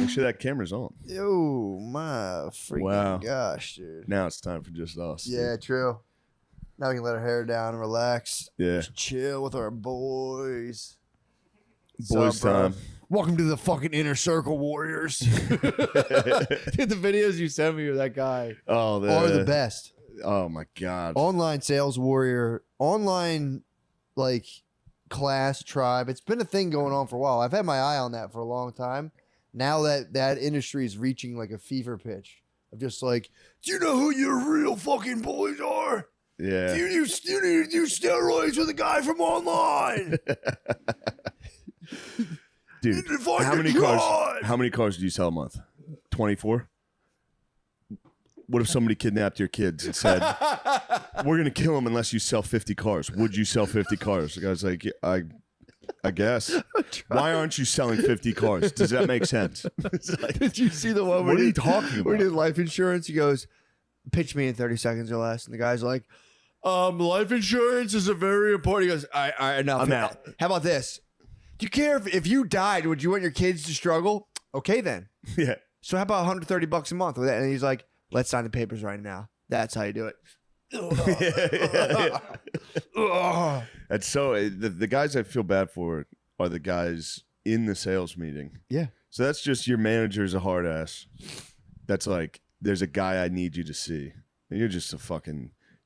Make sure that camera's on. Yo, my freaking gosh, dude. Now it's time for just us. Yeah, dude. true. Now we can let our hair down and relax. Yeah. Just chill with our boys. Boys time. Welcome to the fucking Inner Circle Warriors. Dude, the videos you sent me of that guy are the best. Oh my God. Online sales warrior, online like class tribe. It's been a thing going on for a while. I've had my eye on that for a long time. Now that industry is reaching like a fever pitch of just like, do you know who your real fucking boys are? Yeah. You need to do steroids with a guy from online. Dude, how many cars do you sell a month? 24? What if somebody kidnapped your kids and said, we're going to kill them unless you sell 50 cars? Would you sell 50 cars? The guy's like, I guess. Why aren't you selling 50 cars? Does that make sense? Like, did you see the one what are you talking about? Where he did life insurance? He goes, pitch me in 30 seconds or less. And the guy's like, life insurance is a very important. He goes, all right, enough. I'm out. How about this? Do you care if you died, would you want your kids to struggle? Okay, then. Yeah. So how about $130 a month with that? And he's like, let's sign the papers right now. That's how you do it. That's so the guys I feel bad for are the guys in the sales meeting. Yeah. So that's just your manager's a hard ass. That's like, there's a guy I need you to see. And you're just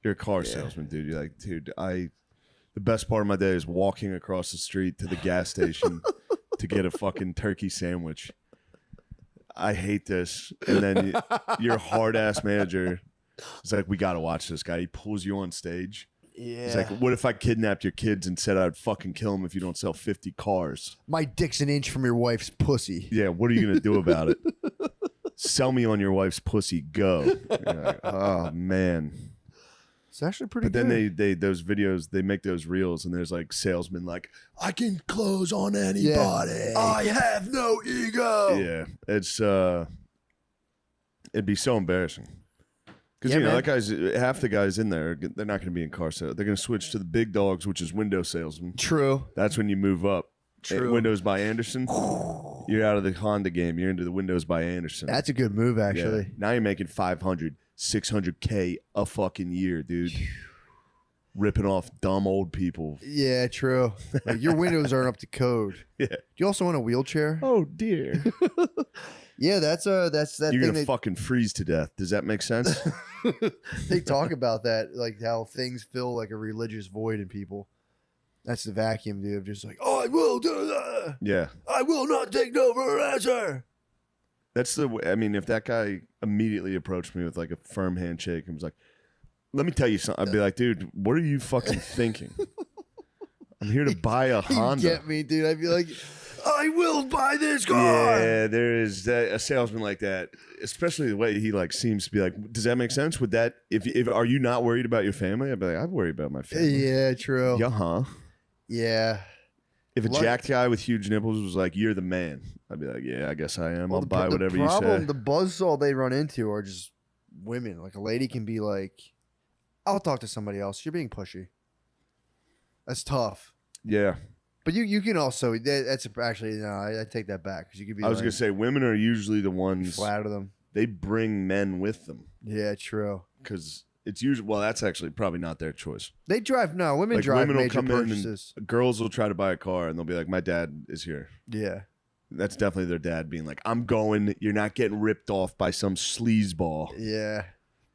you're a car salesman, dude. You're like, dude, the best part of my day is walking across the street to the gas station to get a fucking turkey sandwich. I hate this. And then your hard ass manager is like, we got to watch this guy. He pulls you on stage. Yeah. He's like, what if I kidnapped your kids and said I'd fucking kill them if you don't sell 50 cars? My dick's an inch from your wife's pussy. Yeah, what are you going to do about it? Sell me on your wife's pussy. Go. You're like, oh, man. It's actually pretty good. But then they those videos, they make those reels and there's like salesmen like, I can close on anybody. Yeah. I have no ego. Yeah. It's it'd be so embarrassing. Because that guy's half the guys in there, they're not gonna be in car sales. They're gonna switch to the big dogs, which is window salesman. True. That's when you move up. True. Windows by Anderson. You're out of the Honda game. You're into the Windows by Anderson. That's a good move, actually. Yeah. Now you're making 500, 600K a fucking year, dude. Ripping off dumb old people. Yeah, true. Like, your windows aren't up to code. Yeah. Do you also want a wheelchair? Oh dear. Yeah, that's that. You're thing gonna fucking freeze to death. Does that make sense? They talk about that, like how things fill like a religious void in people. That's the vacuum, dude. Just like, I will do that. Yeah. I will not take no for an answer. That's the way. I mean, if that guy immediately approached me with like a firm handshake and was like, let me tell you something, I'd be like, dude, what are you fucking thinking? I'm here to buy a Honda. You get me, dude. I'd be like, I will buy this car. Yeah, there is a salesman like that, especially the way he like seems to be like, does that make sense? Would that, if are you not worried about your family? I'd be like, I worry about my family. Yeah, true. Yeah, Yeah. If a jacked guy with huge nipples was like, you're the man, I'd be like, yeah, I guess I am. Well, I'll buy whatever you say. The buzzsaw they run into are just women. Like a lady can be like, I'll talk to somebody else. You're being pushy. That's tough. Yeah. But you can also, that's actually, no, I take that back. Because you could be I was going to say, women are usually the ones. Flatter them. They bring men with them. Yeah, true. Because it's usually, well, that's actually probably not their choice. They drive, no, women like drive women will major come purchases. In and girls will try to buy a car and they'll be like, my dad is here. Yeah. That's definitely their dad being like, I'm going, you're not getting ripped off by some sleazeball. Yeah.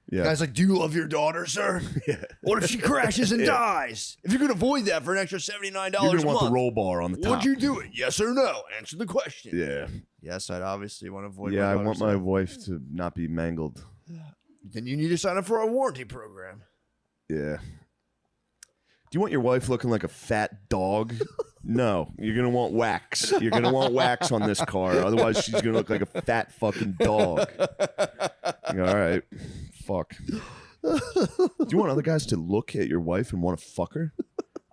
Yeah. Guy's like, do you love your daughter, sir? Yeah. What if she crashes and dies? If you could avoid that for an extra $79 You're going to want the roll bar on the top. Would you do it? Yes or no? Answer the question. Yeah. Yes, I'd obviously want to avoid I want my wife to not be mangled. Then you need to sign up for a warranty program. Yeah. Do you want your wife looking like a fat dog? No. You're going to want wax. You're going to want wax on this car. Otherwise, she's going to look like a fat fucking dog. All right. Fuck. Do you want other guys to look at your wife and want to fuck her?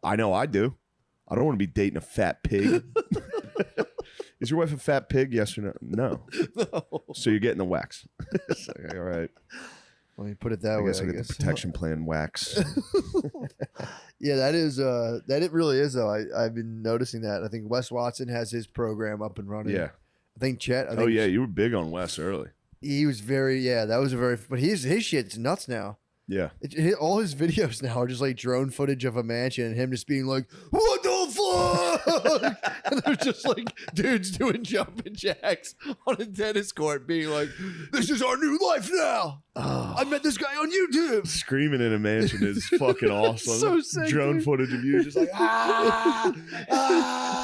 I know I do. I don't want to be dating a fat pig. Is your wife a fat pig? Yes or no? No. So you're getting the wax. Like, all right. Let me put it that way. I guess I get the protection plan wax. Yeah, that is it really is though. I've been noticing that. I think Wes Watson has his program up and running. Yeah. I think Chet. I think Oh yeah, you were big on Wes early. he was very. Yeah, that was a very. But his shit's nuts now. Yeah. All his videos now are just like drone footage of a mansion and him just being like, "What the fuck?" And they're just like dudes doing jumping jacks on a tennis court, being like, "This is our new life now." Oh. I met this guy on YouTube. Screaming in a mansion is fucking awesome. So sick, Drone dude. footage of you just like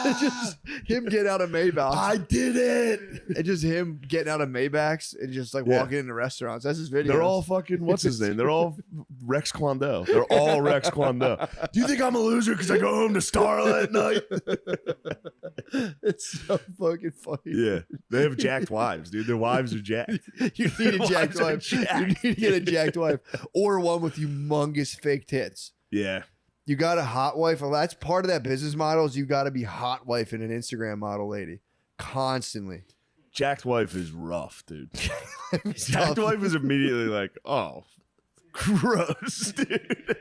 It's just him getting out of Maybachs. I did it. And just him getting out of Maybachs and just like Yeah. walking into restaurants. That's his video. They're all fucking what's his name? They're all Rex Kwon Do. They're all Rex Kwon Do. Do you think I'm a loser because I go home to Starla at night? It's so fucking funny. Yeah, they have jacked wives, dude. Their wives are jacked. You need a jacked Wives are wife. You need to get a jacked wife or one with humongous fake tits. Yeah, You got a hot wife. Well, that's part of that business model. Is you got to be hot wife and an Instagram model lady constantly. jacked wife is rough, dude. Jacked wife is immediately like, oh, gross, dude.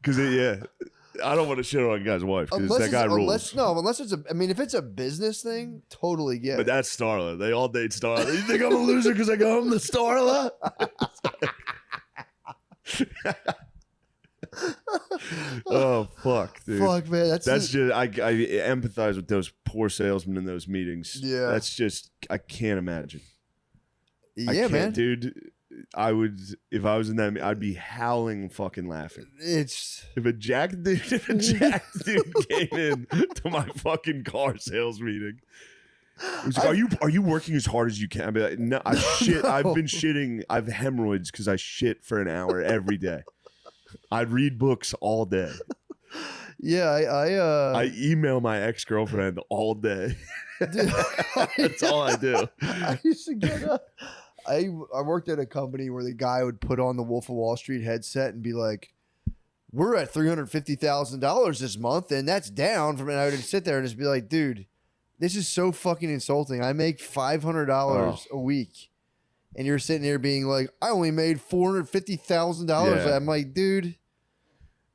Because yeah, I don't want to shit on a guy's wife because that guy rules. Unless it's a. I mean, if it's a business thing, totally get But it. that's Starla. They all date Starla. You think I'm a loser because I go home to Starla? Oh fuck, dude. Fuck, man. That's just I empathize with those poor salesmen in those meetings. Yeah. That's just I can't imagine. I yeah, can't, man. dude. I would if I was in that. I'd be howling, fucking laughing. It's If a jacked dude came in to my fucking car sales meeting. It was like, are you working as hard as you can? I'd be like, no, I shit. I've been shitting. I've hemorrhoids because I shit for an hour every day. I'd read books all day. yeah. I email my ex-girlfriend all day. Dude, That's all I do. I used to get I worked at a company where the guy would put on the Wolf of Wall Street headset and be like, "We're at $350,000 this month, and that's down from." And I would sit there and just be like, "Dude, this is so fucking insulting. I make $500 a week, and you're sitting here being like, I only made $450,000." Yeah. I'm like, dude,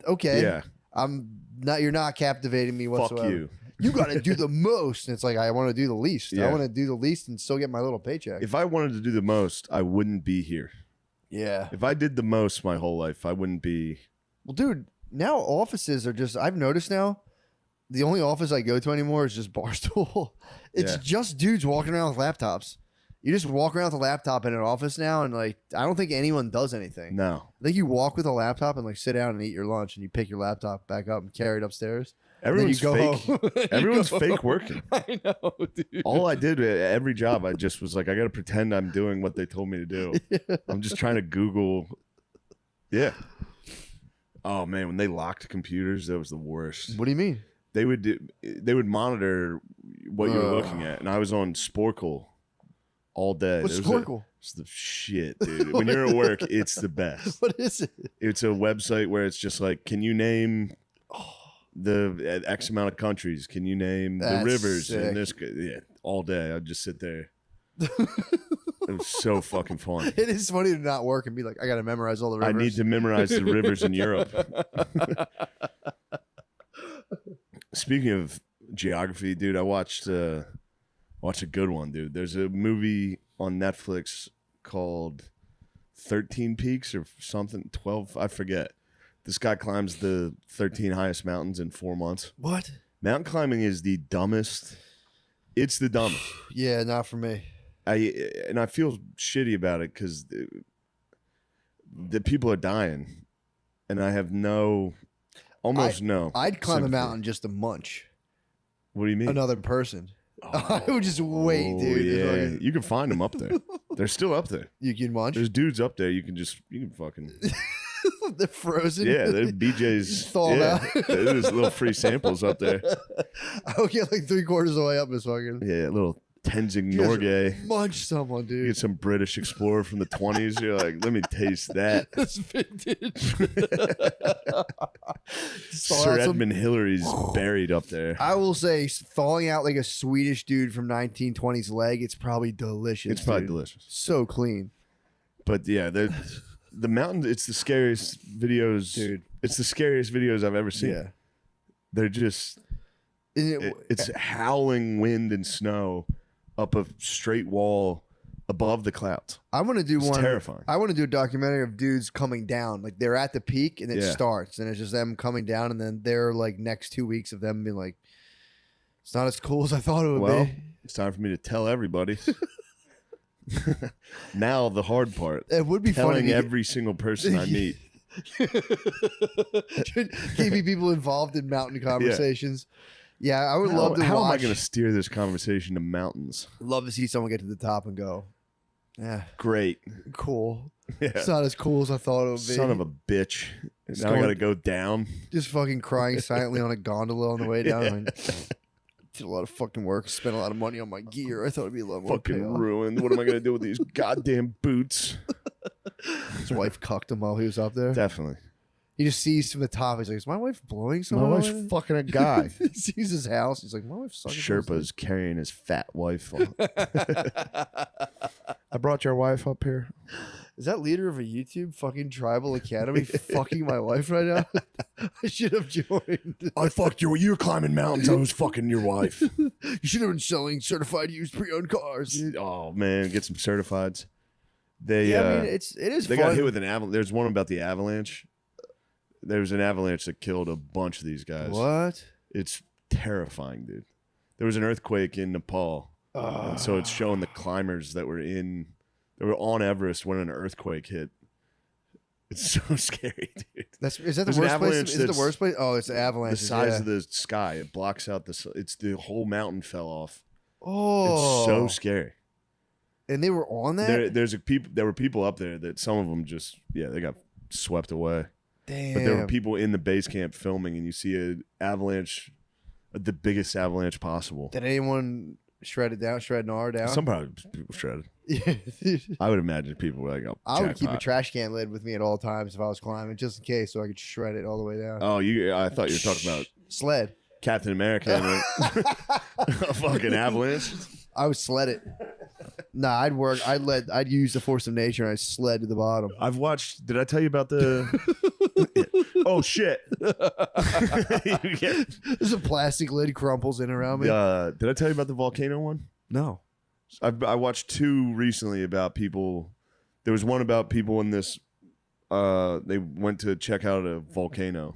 okay, Yeah. I'm not. You're not captivating me whatsoever. Fuck you. You got to do the most. And it's like, I want to do the least. Yeah. I want to do the least and still get my little paycheck. If I wanted to do the most, I wouldn't be here. Yeah. If I did the most my whole life, I wouldn't be. Well, dude, now offices are just, I've noticed now, the only office I go to anymore is just Barstool. It's Yeah. just dudes walking around with laptops. You just walk around with a laptop in an office now, and like, I don't think anyone does anything. No. I think you walk with a laptop and like sit down and eat your lunch, and you pick your laptop back up and carry it upstairs. Everyone's and then you fake. go home. Everyone's You go fake home. working. I know, dude. All I did at every job, I just was like, I got to pretend I'm doing what they told me to do. I'm just trying to Google. Yeah. Oh man, when they locked computers, that was the worst. What do you mean? They would monitor what you were Ugh. looking at, and I was on Sporkle all day. What's It was Sporkle? It's the shit, dude. When you're at work, it's the best. What is it? It's a website where it's just like, can you name the X amount of countries? Can you name the That's rivers sick. in this? Yeah, all day. I'd just sit there. It was so fucking fun. It is funny to not work and be like, I got to memorize all the I rivers. need to memorize the rivers in Europe. Speaking of geography, dude, I watched a good one, dude. There's a movie on Netflix called 13 Peaks or something, 12, I forget. This guy climbs the 13 highest mountains in 4 months. What? Mountain climbing is the dumbest. It's the dumbest. Yeah, not for me. I feel shitty about it because the people are dying, and I have no sympathy. I'd climb a mountain just to munch What do you mean? another person. I would just wait, dude. It's Yeah, like, you can find them up there. They're still up there. you can munch. There's dudes up there. You can fucking They're frozen. yeah. There's BJ's. Just thaw 'em Yeah, out. there's little free samples up there. I would get like 3/4 of the way up this fucking. Yeah, little Tenzing Just Norgay. Munch someone, You dude. get some British explorer from the 20s. You're like, let me taste that. It's vintage. Sir Edmund Hillary's buried up there. I will say, thawing out like a Swedish dude from 1920s leg, it's probably delicious. It's probably dude. delicious. So clean. But yeah, the mountain. It's the scariest videos, Dude. It's the scariest videos I've ever seen. Yeah. They're just It's howling wind and snow up a straight wall above the clouds. I want to do It's terrifying. I want to do a documentary of dudes coming down. Like they're at the peak and it Yeah. starts, and it's just them coming down, and then they're like next 2 weeks of them being like, it's not as cool as I thought it would Well, be. it's time for me to tell everybody. Now the hard part. It would be telling funny. every single person I meet. Keeping people involved in mountain conversations. Yeah, I would love to. How am I watch. going to steer this conversation to mountains? Love to see someone get to the top and go, yeah, Great. cool. Yeah. It's not as cool as I thought it would be. Son of a bitch. It's Now I going- got to go down. Just fucking crying silently on a gondola on the way down. Yeah. Like, did a lot of fucking work, spent a lot of money on my gear. I thought it'd be a lot more Fucking payoff. ruined. What am I going to do with these goddamn boots? His wife cucked him while he was up there. Definitely. He just sees from the top. He's like, "Is my wife blowing My someone?" wife's fucking a guy. He sees his house. He's like, "My wife's sucking." Sherpa's carrying his fat wife. I brought your wife up here. Is that leader of a YouTube fucking tribal academy fucking my wife right now? I should have joined. I fucked you. You were climbing mountains. I was fucking your wife. You should have been selling certified used pre-owned cars. Oh man, get some certifieds. They Yeah, I mean, it is they fun. got hit with an avalanche. There's one about the avalanche. There was an avalanche that killed a bunch of these guys. What? It's terrifying, dude. There was an earthquake in Nepal, and so it's showing the climbers that were on Everest when an earthquake hit. It's so scary, dude. Is that the There's an worst place? avalanche Is it the that's worst place? Oh, it's the The avalanche. size of the sky, it blocks out it's the whole mountain fell off. Oh, It's so scary. and they were on that. There were people up there that some of them just they got swept away. Damn. But there were people in the base camp filming, and you see an avalanche, the biggest avalanche possible. Did anyone shred Nar down? Some probably people shredded. Yeah. I would imagine people were like, "Oh, I would keep a jackpot." trash can lid with me at all times if I was climbing, just in case, so I could shred it all the way down. Oh, I thought you were talking about Sled. Captain America and a fucking avalanche. I would sled it. Nah, I'd work. I'd use the force of nature and I'd sled to the bottom. I've watched. Did I tell you about the? Oh shit! Yeah. There's a plastic lid crumples in around me. Did I tell you about the volcano one? No. I watched two recently about people. There was one about people in this. They went to check out a volcano,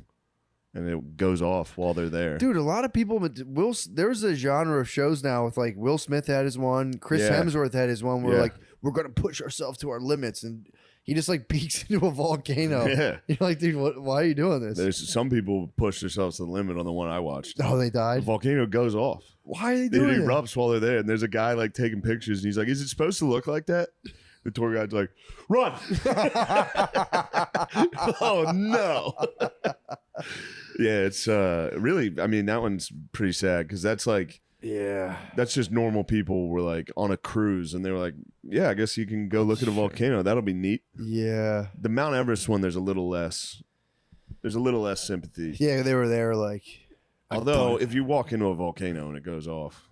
and it goes off while they're there. Dude, a lot of people. There's a genre of shows now with like Will Smith had his one, Chris Yeah. Hemsworth had his one where Yeah. like we're gonna push ourselves to our limits, and he just like peeks into a volcano. Yeah. You're like, dude, why are you doing this? There's some people push themselves to the limit on the one I watched. Oh, they The died. volcano goes off. Why are they It doing it? erupts while they're there, and there's a guy like taking pictures, and he's like, "Is it supposed to look like that?" The tour guide's like, "Run!" Oh no! Yeah, it's really. I mean, that one's pretty sad because that's like Yeah. that's just normal people were like on a cruise, and they were like, "Yeah, I guess you can go look at a volcano. That'll be neat." Yeah. The Mount Everest one, there's a little less. There's a little less sympathy. Yeah, they were there like. I've Although, done it. if you walk into a volcano and it goes off,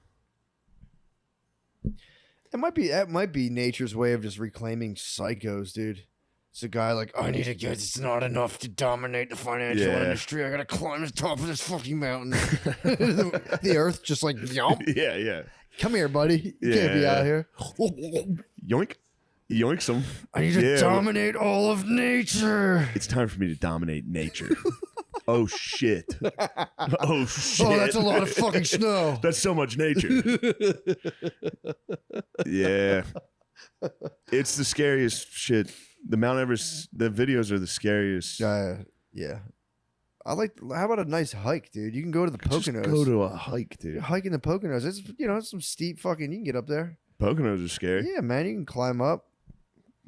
That might be nature's way of just reclaiming psychos, dude. It's a guy like, I need to get. It's not enough to dominate the financial Yeah. industry. I gotta climb the top of this fucking mountain. The Earth just like, yomp. yeah, Come here, buddy. You can't be Yeah. out here. yoink, yoinks them. I need to Yeah. dominate all of nature. It's time for me to dominate nature. Oh shit! Oh shit! Oh, that's a lot of fucking snow. That's so much nature. Yeah, it's the scariest shit. The Mount Everest, the videos are the scariest. Yeah. I like. How about a nice hike, dude? You can go to the Just Poconos. go to a hike, dude. Hike in the Poconos. It's it's some steep fucking. You can get up there. Poconos are scary. Yeah, man. You can climb up,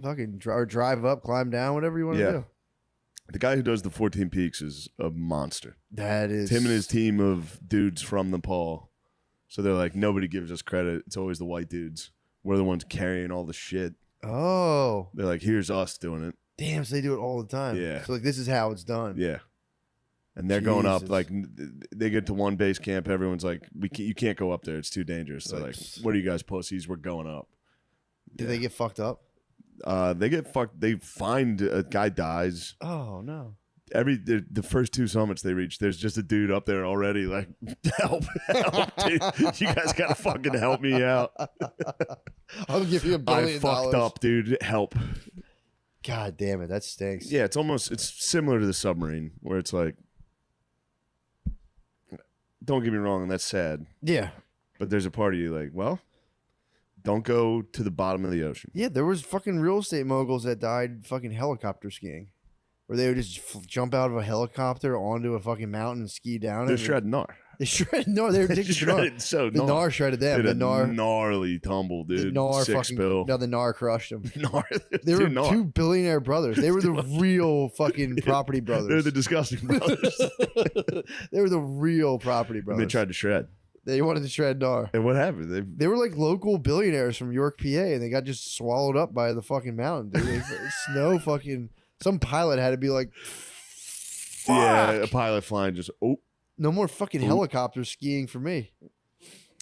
fucking or drive up, climb down, whatever you want to Yeah. do. The guy who does the 14 Peaks is a monster. That is It's him and his team of dudes from Nepal. So they're like, nobody gives us credit. It's always the white dudes. We're the ones carrying all the shit. Oh, They're like, here's us doing it. damn! So they do it all the time. Yeah. So like, this is how it's done. Yeah. And they're going up, Jesus. like, they get to one base camp. Everyone's like, you can't go up there. It's too dangerous. They're like, what are you guys, pussies? We're going up. Did they get fucked up? They get fucked. They find a guy dies. Oh no. the first 2 summits they reach, there's just a dude up there already like, help, dude. You guys gotta fucking help me out. I'll give you $1 billion. I fucked up, dude. Help. God damn it, that stinks. Yeah, it's similar to the submarine where it's like, don't get me wrong, and that's sad. Yeah. But there's a part of you like, well, don't go to the bottom of the ocean. Yeah, there was fucking real estate moguls that died fucking helicopter skiing. Where they would just jump out of a helicopter onto a fucking mountain and ski down. They're shredding gnar. They shredded Nar. They were addicted to Nar. So The Nar shredded them. Did The a Nar gnarly tumble, dude. The Nar 6 fucking. bill. No, the Nar crushed them. Nar. They were Nar. 2 billionaire brothers. They were the real fucking property brothers. They're the disgusting brothers. They were the real property And brothers. they tried to shred. They wanted to shred Nar. And what happened? They were like local billionaires from York, PA, and they got just swallowed up by the fucking mountain, dude. Snow fucking. Some pilot had to be like, fuck. Yeah, a pilot flying just, No more fucking helicopter skiing for me.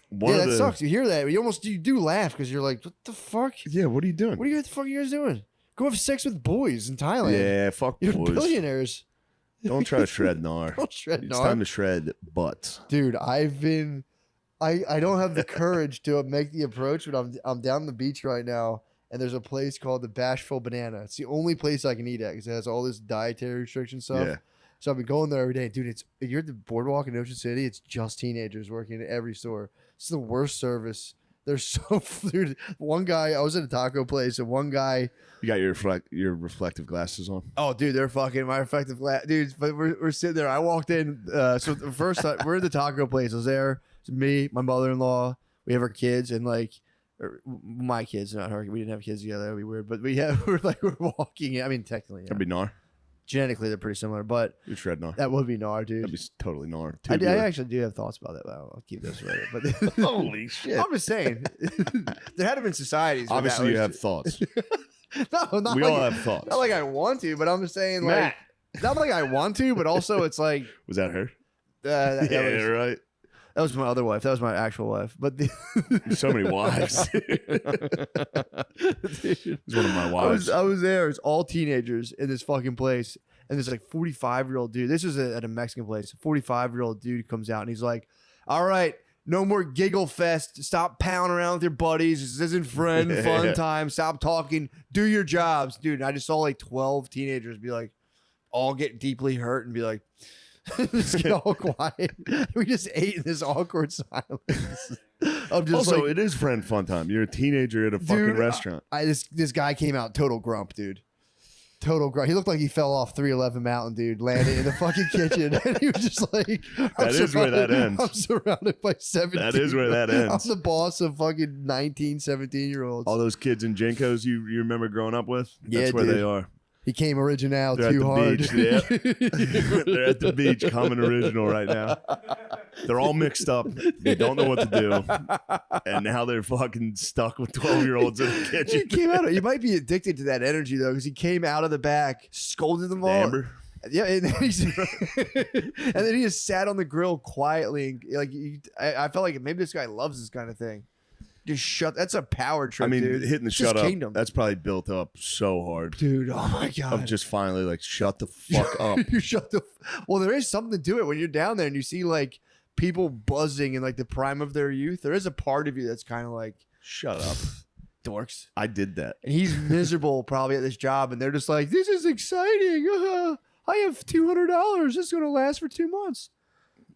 One Yeah, of that sucks. You hear that. You do laugh because you're like, what the fuck? Yeah, what are you doing? What the fuck are you guys doing? Go have sex with boys in Thailand. Yeah, fuck You're boys. billionaires. Don't try to shred Nar. Don't shred It's Nar. time to shred butts. Dude, I don't have the courage to make the approach, but I'm down the beach right now, and there's a place called the Bashful Banana. It's the only place I can eat at because it has all this dietary restriction stuff. Yeah. So I've been going there every day. Dude, if you're at the boardwalk in Ocean City, it's just teenagers working at every store. It's the worst service. They're so dude. One guy, I was at a taco place, and one guy. You got your reflective glasses on? Oh, dude, they're fucking my reflective glass. Dude, but we're sitting there. I walked in. So the first time, we're at the taco place. I was there. It's me, my mother-in-law. We have our kids, and like, my kids, not her. We didn't have kids together. That'd be weird. But we're walking. I mean, technically, yeah. That'd be Nar. Genetically, they're pretty similar, but You'd shred Nar. that would be Nar, dude. That'd be totally Nar. I actually do have thoughts about that, but I'll keep this later. But Holy shit. I'm just saying, there had to been societies. where Obviously, that you was- have thoughts. No, not We like, all have thoughts. Not like I want to, but I'm just saying, Matt. like, not like I want to, but also it's like, Was that her? that, Yeah, that was, right. that was my other wife. That was my actual wife. But So many wives. Dude, It's one of my wives. I was there. It's all teenagers in this fucking place. And there's like 45-year-old dude. This is at a Mexican place. A 45-year-old dude comes out and he's like, all right, no more giggle fest. Stop pounding around with your buddies. This isn't fun time. Stop talking. Do your jobs. Dude, and I just saw like 12 teenagers be like, all get deeply hurt and be like, just get all quiet. We just ate in this awkward silence. I'm just Also, like, it is friend fun time. You're a teenager at a fucking Dude, restaurant. this guy came out total grump, dude. Total grump. He looked like he fell off 311 Mountain, dude. Landed in the fucking kitchen, and he was just like, That is where that ends. I'm surrounded by 17. That is where that ends. I'm the boss of fucking 19, 17-year-olds. All those kids in Jinkos you remember growing up with? Yeah, That's where dude. they are. He came original They're too at the hard. beach. Yeah. They're at the beach coming original right now. They're all mixed up. They don't know what to do. And now they're fucking stuck with 12-year-olds in the He kitchen. came out. You might be addicted to that energy though, because he came out of the back, scolded them all. Amber. Yeah, and then, and then he just sat on the grill quietly. And, like I felt like maybe this guy loves this kind of thing. Just shut. That's a power trip. I mean, dude. hitting the It's shut just up, kingdom. that's probably built up so hard. Dude, oh my god! Of just finally like, shut the fuck up. You shut the. Well, there is something to it when you're down there and you see like people buzzing in like the prime of their youth. There is a part of you that's kind of like, Shut up. dorks. I did that. And he's miserable probably at this job, and they're just like, "This is exciting. I have $200. This is gonna last for 2 months."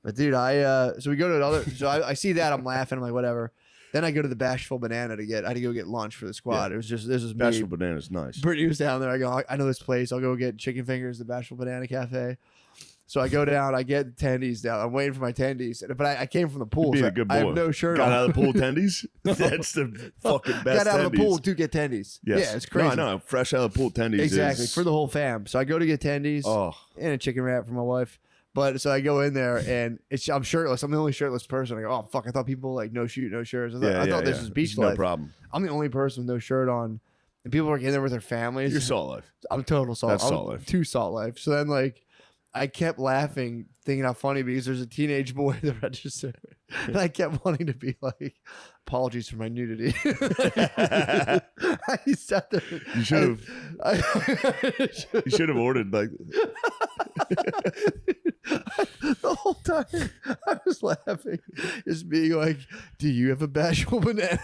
But dude, so we go to another. So I see that, I'm laughing. I'm like, whatever. Then I go to the Bashful Banana I had to go get lunch for the squad. Yeah. It was just this is me. Bashful Banana's nice. Brittany was down there. I go, I know this place. I'll go get chicken fingers, the Bashful Banana Cafe. So I go down. I get tendies down. I'm waiting for my tendies, but I came from the pool. Being So a good boy. I have no shirt Got on. out of the pool tendies? That's the fucking best Got out of the tendies. pool to get tendies. Yes. Yeah, it's crazy. No, I know. Fresh out of the pool tendies Exactly, is... for the whole fam. So I go to get tendies Oh, and a chicken wrap for my wife. But so I go in there and I'm shirtless. I'm the only shirtless person. I go, oh fuck! I thought people like no shoot, no shirts. I thought this was beach No life. problem. I'm the only person with no shirt on, and people are in there with their families. You're salt life. I'm total salt. That's I'm salt life. Too salt life. So then like I kept laughing, thinking how funny because there's a teenage boy at the register, and I kept wanting to be like, apologies for my nudity. I sat there. You should have. You should have ordered like The whole time I was laughing, just being like, "Do you have a bashful banana?"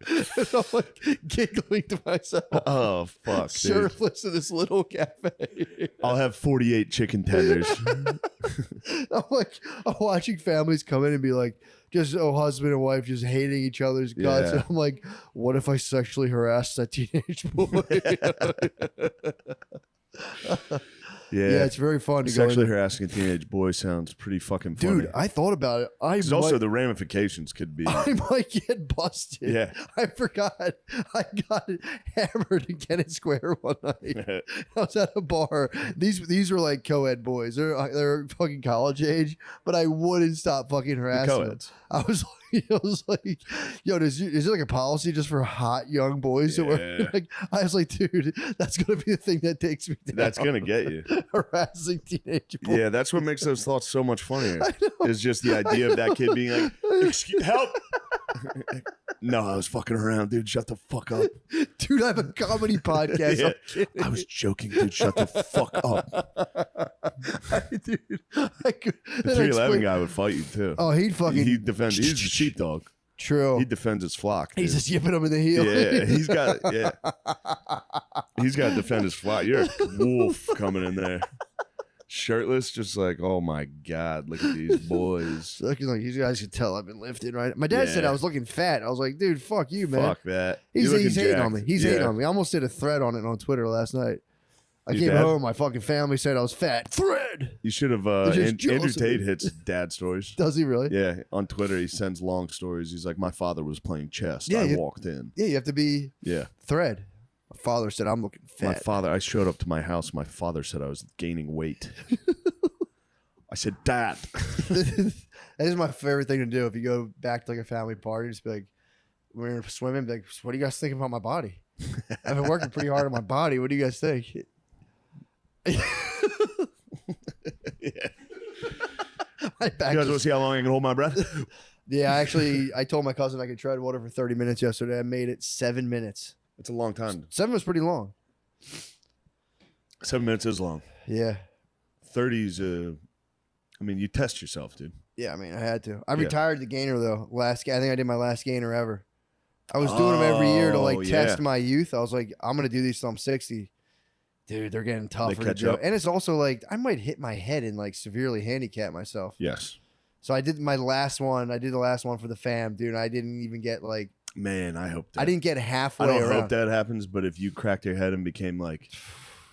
And I'm like giggling to myself. Oh fuck, dude. Shirtless in this little cafe. I'll have 48 chicken tenders. I'm watching families come in and be like, just husband and wife just hating each other's guts. Yeah. And I'm like, what if I sexually harassed that teenage boy? Yeah, it's very fun to Sexually go in. harassing a teenage boy sounds pretty fucking funny. Dude, I thought about it. Because also the ramifications could be. I might get busted. Yeah. I forgot. I got hammered in Kennett Square one night. I was at a bar. These were like co-ed boys. They're fucking college age, but I wouldn't stop fucking harassing them. co-eds. I was like, yo, is there like a policy just for hot young boys to wear? Like, I was like, dude, that's gonna be the thing that takes me down. That's gonna get you. Harassing teenage boys. Yeah, that's what makes those thoughts so much funnier. Is just the idea of that kid being like, "Excuse, help." No, I was fucking around, dude. Shut the fuck up. Dude, I have a comedy podcast. Yeah. I'm kidding. I was joking, dude. Shut the fuck up. Dude, I could, The 311 guy would fight you too. Oh, he'd fucking. He defends. He's a sheepdog. True. He defends his flock. He's dude. just yipping him in the heel. Yeah, he's got. Yeah, he's got to defend his flock. You're a wolf coming in there, shirtless, just like, oh my god, look at these boys. Looking like you guys could tell I've been lifting, right? My dad said Yeah. I was looking fat. I was like, dude, fuck you, man. Fuck that. He's You're looking hating on me. jacked. He's Yeah. hating on me. I almost did a thread on it on Twitter last night. I Your came dad? home. My fucking family said I was fat. Thread. You should have. They're just Andrew jealous of Tate me. hits dad stories. Does he really? Yeah, on Twitter he sends long stories. He's like, my father was playing chess. Yeah, I you- walked in. Yeah, you have to be Yeah, thread. My father said I'm looking my fat. father. I showed up to my house. My father said I was gaining weight. I said, Dad. That is my favorite thing to do. If you go back to like a family party, just be like, we're swimming. Be like, what do you guys think about my body? I've been working pretty hard on my body. What do you guys think? Yeah. My back You guys want to just- see how long I can hold my breath? yeah, I told my cousin I could tread water for 30 minutes yesterday. I made it 7 minutes. It's a long time. 7 was pretty long. 7 minutes is long. Yeah. 30's. I mean, you test yourself, dude. Yeah, I mean, I had to. I Yeah. retired the gainer though. I think I did my last gainer ever. I was doing them every year to like Oh, test yeah. my youth. I was like, I'm gonna do these till I'm 60. Dude, they're getting tougher to catch do. up. And it's also like I might hit my head and like severely handicap myself. Yes. So I did my last one. I did the last one for the fam, dude. And I didn't even get like Man, I hope that. I didn't get halfway I don't around. hope that happens, but if you cracked your head and became like,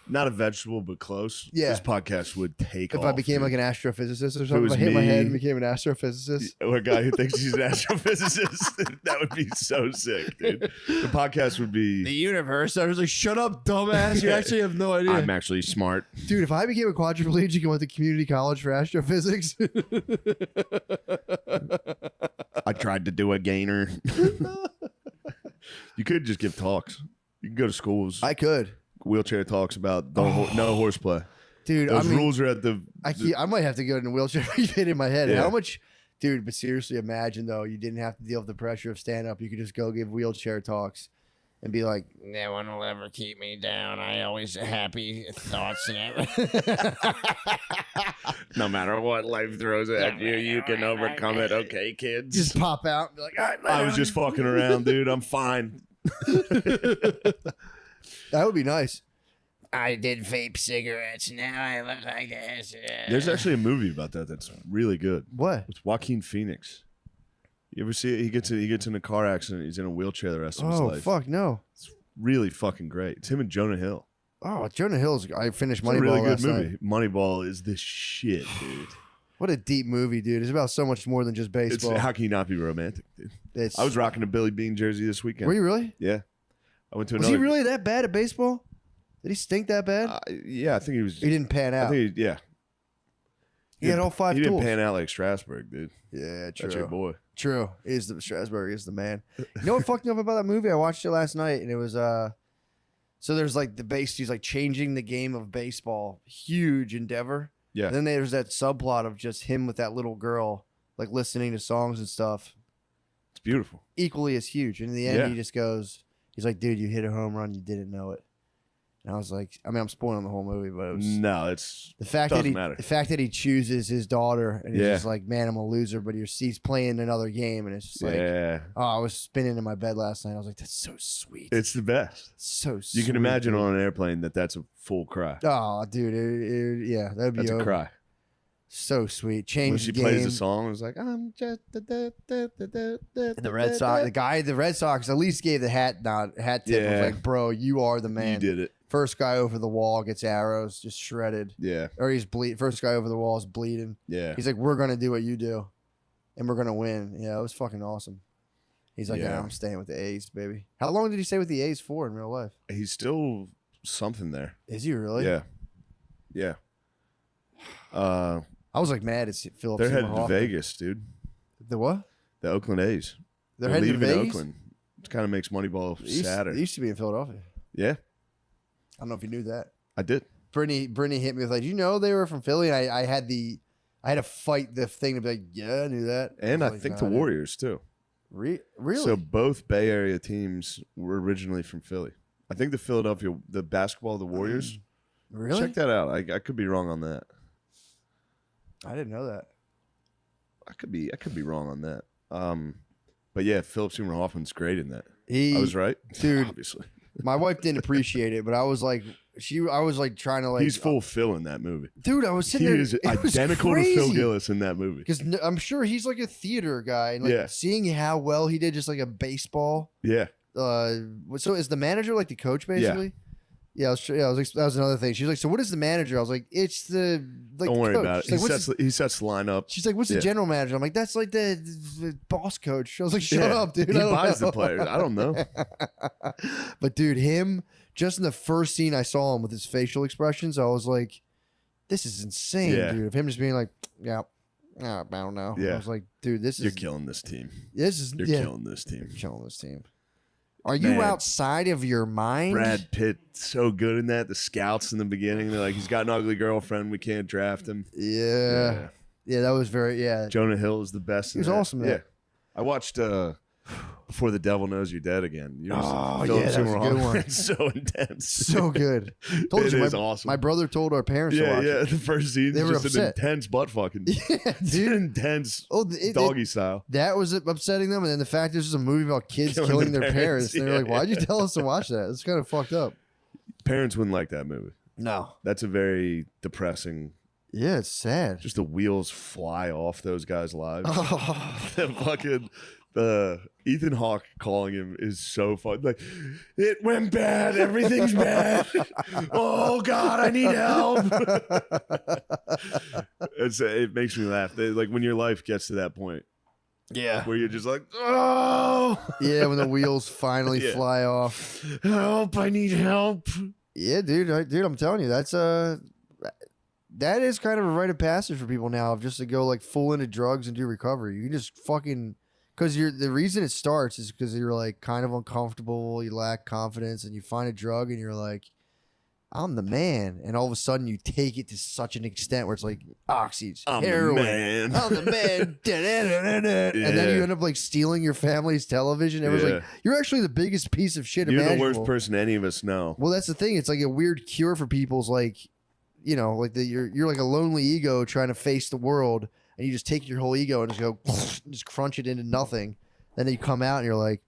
not a vegetable, but close, Yeah. this podcast would take If off. I became dude. like an astrophysicist or something, was if I hit my me- head and became an astrophysicist. Or a guy who thinks he's an astrophysicist, that would be so sick, dude. The podcast would The be, universe. I was like, shut up, dumbass. You actually have no idea. I'm actually smart. Dude, if I became a quadriplegic and went to community college for astrophysics, I tried to do a gainer. You could just give talks. You can go to schools. I could. Wheelchair talks about no horseplay. Dude, Those I mean, rules are at the. I might have to go in a wheelchair to get in my head. Yeah. How much, dude, but seriously, imagine though, you didn't have to deal with the pressure of stand up. You could just go give wheelchair talks and be like, No one will ever keep me down. I always happy thoughts and everything. No matter what life throws at you, you can overcome it. Okay, kids. just pop out and be like, all right, I was just fucking around, dude. I'm fine. that would be nice. I did vape cigarettes. Now I look like this. There's actually a movie about that that's really good. What? It's Joaquin Phoenix. You ever see it? He gets in a car accident. He's in a wheelchair the rest of his Oh, life. fuck, no. It's really fucking great. It's him and Jonah Hill. Oh, Jonah Hill's, I finished It's a Moneyball really good last movie. night. Moneyball is the shit, dude. What a deep movie, dude. It's about so much more than just It's, baseball. how can you not be romantic, dude? It's, I was rocking a Billy Bean jersey this weekend. were you really? Yeah. I went to Was another. he really that bad at baseball? Did he stink that bad? Yeah, I think he was. He didn't pan I out. think yeah. He had all 5 He tools. didn't pan out like Strasburg, dude. Yeah, true. That's your boy. True. Is the Strasburg is the man. You know what fucked me up about that movie? I watched it last night and it was so there's like the base he's like changing the game of baseball. Huge endeavor. Yeah. And then there's that subplot of just him with that little girl, like listening to songs and stuff. It's beautiful. Equally as huge. And in the end Yeah. he just goes, he's like, dude, you hit a home run, you didn't know it. And I was like, I mean, I'm spoiling the whole movie, but it was No, it's the fact that doesn't he matter. the fact that he chooses his daughter, and he's Yeah. just like, man, I'm a loser, but he's playing another game, and it's just like, yeah. oh, I was spinning in my bed last night. I was like, that's so sweet. It's the best. So sweet. You can imagine dude. on an airplane that's a full cry. Oh, dude, yeah, that'd be That's a over. cry. So sweet. When Change she the plays game. the song, it's like I'm just The Red Sox, the Red Sox at least gave the hat tip. Yeah. I was like, bro, you are the man. You did it. First guy over the wall gets arrows, just shredded. Yeah. Or he's First guy over the wall is bleeding. Yeah. He's like, we're gonna do what you do, and we're gonna win. Yeah, it was fucking awesome. He's like, yeah, Yeah. I'm staying with the A's, baby. How long did he stay with the A's for in real life? He's still something there. Is he really? Yeah. Yeah. I was like mad at Philip. They're Seymour headed to Hoffman. Vegas, dude. The what? The Oakland A's. They're heading to leaving Vegas. Oakland. It kind of makes Moneyball sadder. They used to be in Philadelphia. Yeah, I don't know if you knew that. I did. Brittany hit me with like, you know, they were from Philly. And I had to fight the thing to be like, yeah, I knew that. And was I like, think "Nah, the I didn't." Warriors too. Really? So both Bay Area teams were originally from Philly. I think the basketball, the Warriors. Really? Check that out. I could be wrong on that. I didn't know that. I could be wrong on that. But yeah, Philip Seymour Hoffman's great in that. I I was right, dude. Obviously, My wife didn't appreciate it, but I was like, trying to like. he's full Phil in that movie. Dude, I was He sitting there. is it was identical to Phil crazy. Gillis in that movie. Because I'm sure he's like a theater guy, and like Yeah. seeing how well he did, just like a baseball. Yeah, So is the manager like the coach basically? Yeah, I was like, that was another thing. She was like, so what is the manager? I was like, it's the like. don't the worry coach. about it. She's like, He sets the lineup. She's like, what's the Yeah. general manager? I'm like, that's like the boss coach. I was like, shut Yeah. up, dude. He I don't buys know. the players. I don't know. But dude, him just in the first scene I saw him with his facial expressions, I was like, this is insane, Yeah. dude. Of him just being like, yeah, I don't know. Yeah. I was like, dude, this You're is killing this team. You're Killing this team. killing this team. Are you Man. outside of your mind? Brad Pitt, so good in that. The scouts in the beginning, they're like, he's got an ugly girlfriend. We can't draft him. Yeah. Yeah, that was very Jonah Hill is the best. He was awesome in Yeah. that. I watched Before the Devil Knows You're Dead again. Oh, Philip yeah, that was Seymour a good Hoffman. one. It's so intense. so good. Told It you, is my, awesome. my brother told our parents to Yeah, watch yeah. it. The first scene They is were just upset. an intense butt fucking. Yeah, It's dude. an intense Oh, doggy style. that was upsetting them, and then the fact there's just a movie about kids Killing killing their their parents. parents. They're Yeah, like, "Why'd you yeah. tell us to watch that?" It's kind of fucked up. Parents wouldn't like that movie. No. That's a very depressing. Yeah, it's sad. Just the wheels fly off those guys' lives. Oh, The Ethan Hawke calling him is so fun. Like, it went bad. Everything's bad. Oh God, I need help. It makes me laugh. Like when your life gets to that point yeah. where you're just like, oh Yeah, when the wheels finally Yeah. fly off. help, I need help. Yeah, dude. I'm telling you, that is kind of a rite of passage for people now, of just to go like full into drugs and do recovery. You can just fucking, because the reason it starts is because you're like kind of uncomfortable, you lack confidence, and you find a drug and you're like, I'm the man, and all of a sudden you take it to such an extent where it's like oxys, I'm the heroin. man. I'm the man. And then Yeah. you end up like stealing your family's television. Everyone's like, Yeah. you're actually the biggest piece of shit You're the imaginable. worst person any of us know. Well, that's the thing. It's like a weird cure for people's like, you know, like you're like a lonely ego trying to face the world, and you just take your whole ego and just go, just crunch it into nothing. Then you come out and you're like,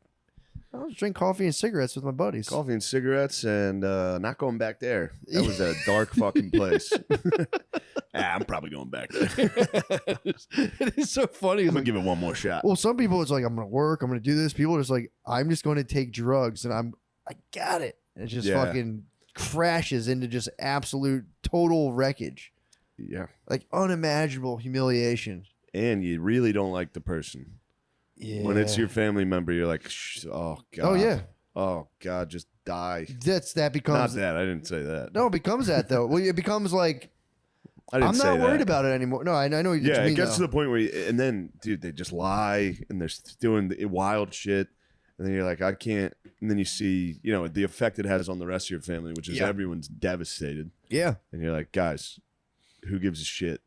I'll just drink coffee and cigarettes with my buddies. Coffee and cigarettes and not going back there. That was a dark fucking place. I'm probably going back there. It is so funny. I'm It's going like, to give it one more shot. well, some people it's like, I'm gonna work, I'm gonna do this. People are just like, I'm just going to take drugs, and I got it. And it just Yeah. fucking crashes into just absolute total wreckage, Yeah. like unimaginable humiliation. And you really don't like the person. Yeah. When it's your family member, you're like, oh, God. Oh yeah. Oh, God, just die. That becomes Not that. I didn't say that. no, it becomes that though. Well, it becomes like I didn't I'm say not worried that. about it anymore. No, I know what you Yeah, mean. it gets to though. the point where, and then, dude, they just lie and they're doing the wild shit. And then you're like, I can't. And then you see, you know, the effect it has on the rest of your family, which is Yeah. everyone's devastated. Yeah. And you're like, guys, who gives a shit?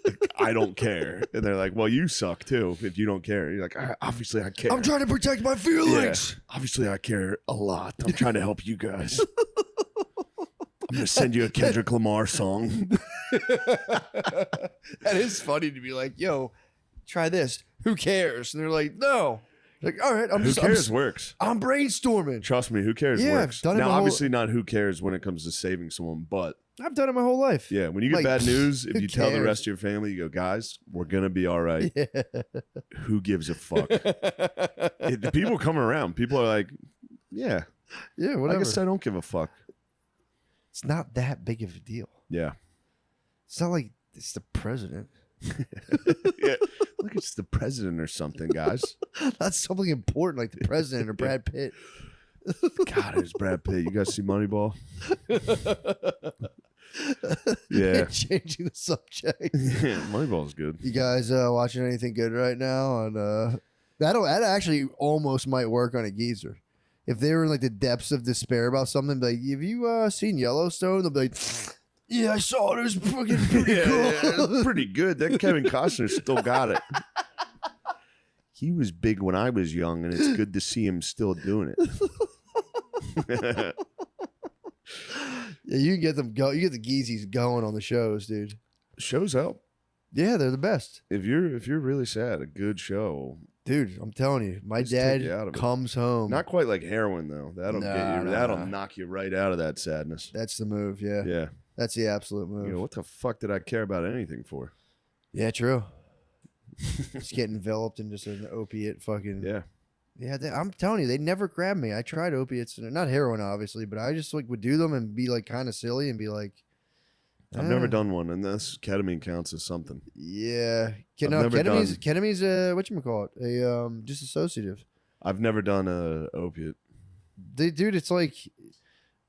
Like, I don't care. And they're like, well, you suck too if you don't care. You're like, obviously I care. I'm trying to protect my Yeah. feelings. Obviously I care a lot. I'm trying to help you guys. I'm gonna send you a Kendrick Lamar song. That is funny to be like, yo, try this. Who cares? And they're like, no. Like, all right, Who cares works. I'm brainstorming. Trust me, who cares Yeah, works. I've done it Now, my whole- obviously not who cares when it comes to saving someone, but I've done it my whole life. yeah, when you get Like, bad news, if who you tell the cares? rest of your family, you go, guys, we're gonna be all right. Yeah. Who gives a fuck? The people come around. People are like, yeah, Yeah, I whatever. guess I don't give a fuck. It's not that big of a deal. Yeah. It's not like it's the president. Yeah. Look, it's the president or something, guys. That's something important like the president or Brad Pitt. God, it's Brad Pitt. You guys see Moneyball? Yeah. Changing the subject. Yeah, Moneyball's good. You guys watching anything good right now? And that actually almost might work on a geezer. If they were in like the depths of despair about something, be like, have you seen Yellowstone? They'll be like, yeah, I saw it. It was fucking pretty Yeah, cool. it's pretty good. That Kevin Costner still got it. He was big when I was young, and it's good to see him still doing it. Yeah, you can get them go. You get the geezies going on the shows, dude. Shows help. Yeah, they're the best, If you're really sad, a good show. dude. I'm telling you, my Just take dad you out of it. comes home. Not quite like heroin though. That'll get Nah, you. nah, That'll nah. knock you right out of that sadness. That's the move. Yeah, Yeah. that's the absolute You move. know, what the fuck did I care about anything for? Yeah, true. Just get enveloped in just an opiate fucking. Yeah. Yeah, I'm telling you, they never grabbed me. I tried opiates, and not heroin, obviously, but I just like would do them and be like kind of silly and be like, I've never "Eh, done one, and this ketamine counts as something. Yeah, I've no, never ketamine's whatchamacallit, a dissociative. I've never done a opiate. Dude, it's like,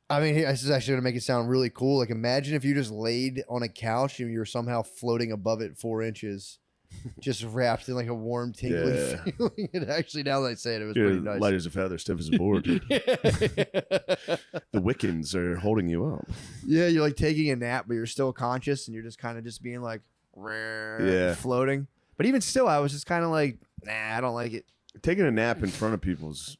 I mean, this is actually gonna make it sound really cool. Like, imagine if you just laid on a couch and you were somehow floating above it 4 inches, just wrapped in like a warm, tingly Yeah. feeling. And actually, now that I say it, it was pretty You're nice. light as a feather, stiff as a board. The Wiccans are holding you up. Yeah, you're like taking a nap, but you're still conscious, and you're just kind of just being like, Yeah. floating. But even still, I was just kind of like, nah, I don't like it. Taking a nap in front of people is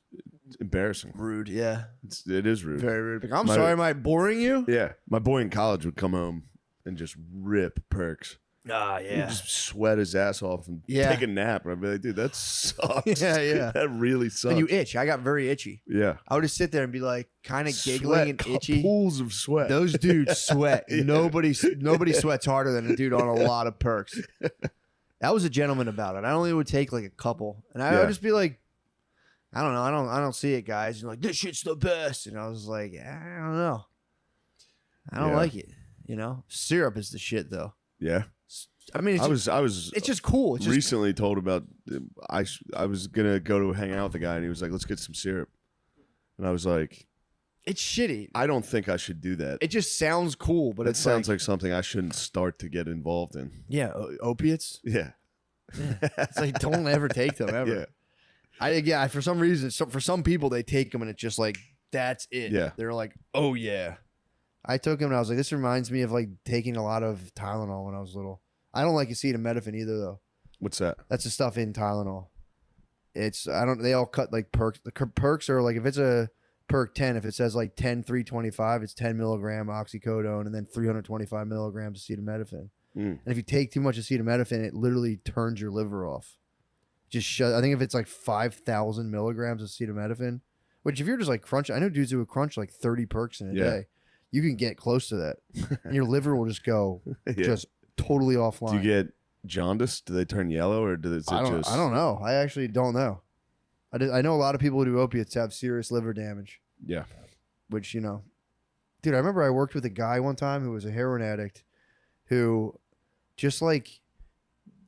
embarrassing. Rude, yeah, It is rude. very rude. Like, I'm My- sorry, am I boring you? Yeah. My boy in college would come home and just rip perks. Ah, He'd just sweat his ass off and Yeah. take a nap. And I'd be like, dude, that sucks. Yeah, yeah. That really sucks. And you itch. I got very itchy. Yeah. I would just sit there and be like, kind of Sweat, giggling and itchy. Pools of sweat. Those dudes sweat. Yeah. Nobody sweats harder than a dude on a lot of perks. That was a gentleman about it. I only would take like a couple, and I Yeah. would just be like, I don't know, I don't see it, guys. And like, this shit's the best, and I was like, I don't know, I don't Yeah. like it. You know, syrup is the shit, though. Yeah. I mean, it's I was it's just cool. It's just recently told about I was gonna go to hang out with the guy, and he was like, let's get some syrup. And I was like, it's shitty. I don't think I should do that. It just sounds cool, but That it's sounds like something I shouldn't start to get involved in. yeah, opiates. Yeah. It's like, don't ever take them ever. Yeah. For some reason, for some people, they take them and it's just like, that's it. Yeah. They're like, oh yeah. I took them and I was like, this reminds me of like taking a lot of Tylenol when I was little. I don't like acetaminophen either though. What's that? That's the stuff in Tylenol. They all cut like perks. The perks are like, if it's a perk 10, if it says like 10-325, it's 10 milligram oxycodone and then 325 milligrams acetaminophen. Mm. And if you take too much acetaminophen, it literally turns your liver off. I think if it's like 5,000 milligrams of acetaminophen, which if you're just like crunch, I know dudes who would crunch like 30 perks in a Yeah. day. You can get close to that. And your liver will just go Yeah. just totally offline. Do you get jaundice? Do they turn yellow, or is it I just? don't know. I actually don't know. I know a lot of people who do opiates have serious liver damage, Yeah. which, you know, dude, I remember I worked with a guy one time who was a heroin addict who just like,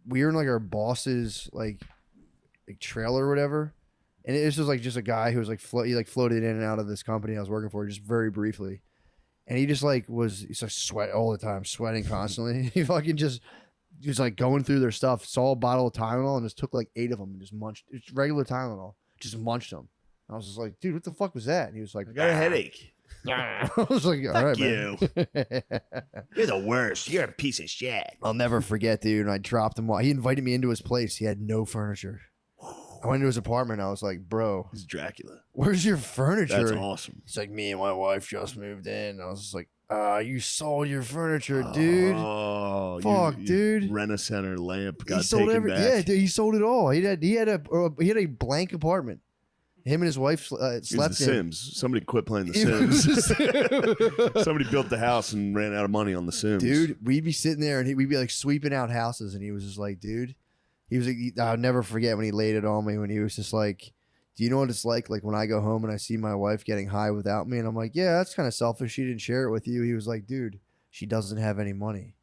we were in like our boss's like trailer or whatever. And this was like just a guy who was like, he like floated in and out of this company I was working for just very briefly. And he just like he's like sweat all the time, sweating constantly. He was like going through their stuff, saw a bottle of Tylenol and just took like 8 of them and just munched. It's regular Tylenol, just munched them. I was just like, dude, what the fuck was that? And he was like, I got a headache. I was like, all right, man. You're the worst. You're a piece of shit. I'll never forget, dude. And I dropped him off. He invited me into his place. He had no furniture. I went into his apartment. I was like, bro, He's Dracula. where's your furniture? That's awesome. He's like, me and my wife just moved in. I was just like, You sold your furniture, dude. Oh, Fuck, dude. Rent-A-Center lamp got He sold taken back. Yeah, dude, he sold it all. He had a blank apartment. Him and his wife slept It was the in. Sims. Somebody quit playing the Sims. Somebody built the house and ran out of money on the Sims. Dude, we'd be sitting there and we'd be like sweeping out houses, and he was just like, dude, he was like, I'll never forget when he laid it on me when he was just like, do you know what it's like when I go home and I see my wife getting high without me? And I'm like, yeah, that's kind of selfish. She didn't share it with you. He was like, dude, she doesn't have any money.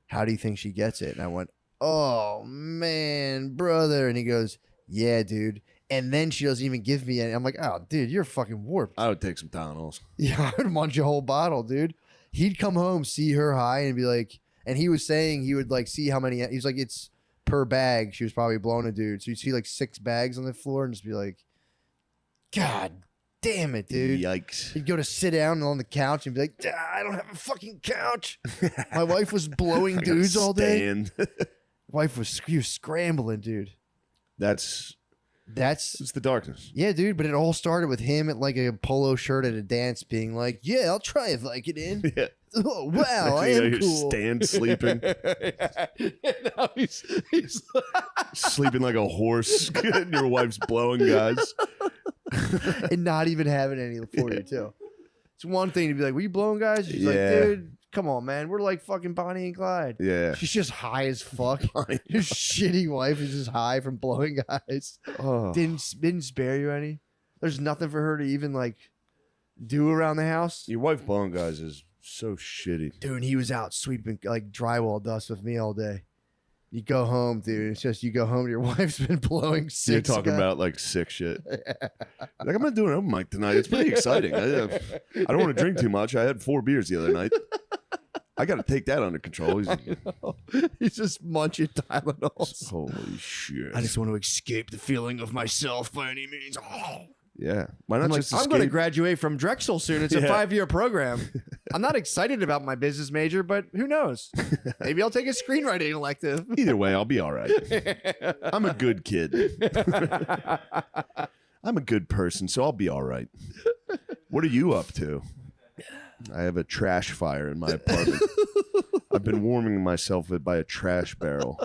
How do you think she gets it? And I went, oh man, brother. And he goes, yeah, dude. And then she doesn't even give me any. I'm like, oh, dude, you're fucking warped. I would take some Tylenols. Yeah, I would munch a whole bottle, dude. He'd come home, see her high, and be like, and he was saying he would like see how many. He's like, it's per bag. She was probably blowing a dude. So you'd see like 6 bags on the floor and just be like, God damn it, dude. Yikes. He'd go to sit down on the couch and be like, I don't have a fucking couch. My wife was blowing dudes all day. Wife was scrambling, dude. That's it's the darkness. Yeah, dude, but it all started with him at like a polo shirt at a dance being like, yeah, I'll try if I get in. Yeah. Oh, wow, I You know, am you're cool. stand sleeping. No, he's Sleeping like a horse. And your wife's blowing guys. and not even having any for you, too. It's one thing to be like, were you blowing guys? She's like, Yeah. dude, come on, man. We're like fucking Bonnie and Clyde. Yeah. She's just high as fuck. Your shitty wife is just high from blowing guys. Oh. Didn't spare you any. There's nothing for her to even like do around the house. Your wife blowing guys is so shitty. Dude, he was out sweeping like drywall dust with me all day. You go home, dude. It's just you go home. Your wife's been blowing 6 You're talking about like sick shit. Like, I'm gonna do an open mic tonight. It's pretty exciting. I don't want to drink too much. I had 4 beers the other night. I got to take that under control. He's just munching Tylenols. Holy shit! I just want to escape the feeling of myself by any means. Oh. Yeah. Why not I'm like, just I'm escape? going to graduate from Drexel soon. It's a Yeah. 5-year program. I'm not excited about my business major, but who knows? Maybe I'll take a screenwriting elective. Either way, I'll be all right. I'm a good kid. I'm a good person, so I'll be all right. What are you up to? I have a trash fire in my apartment. I've been warming myself by a trash barrel.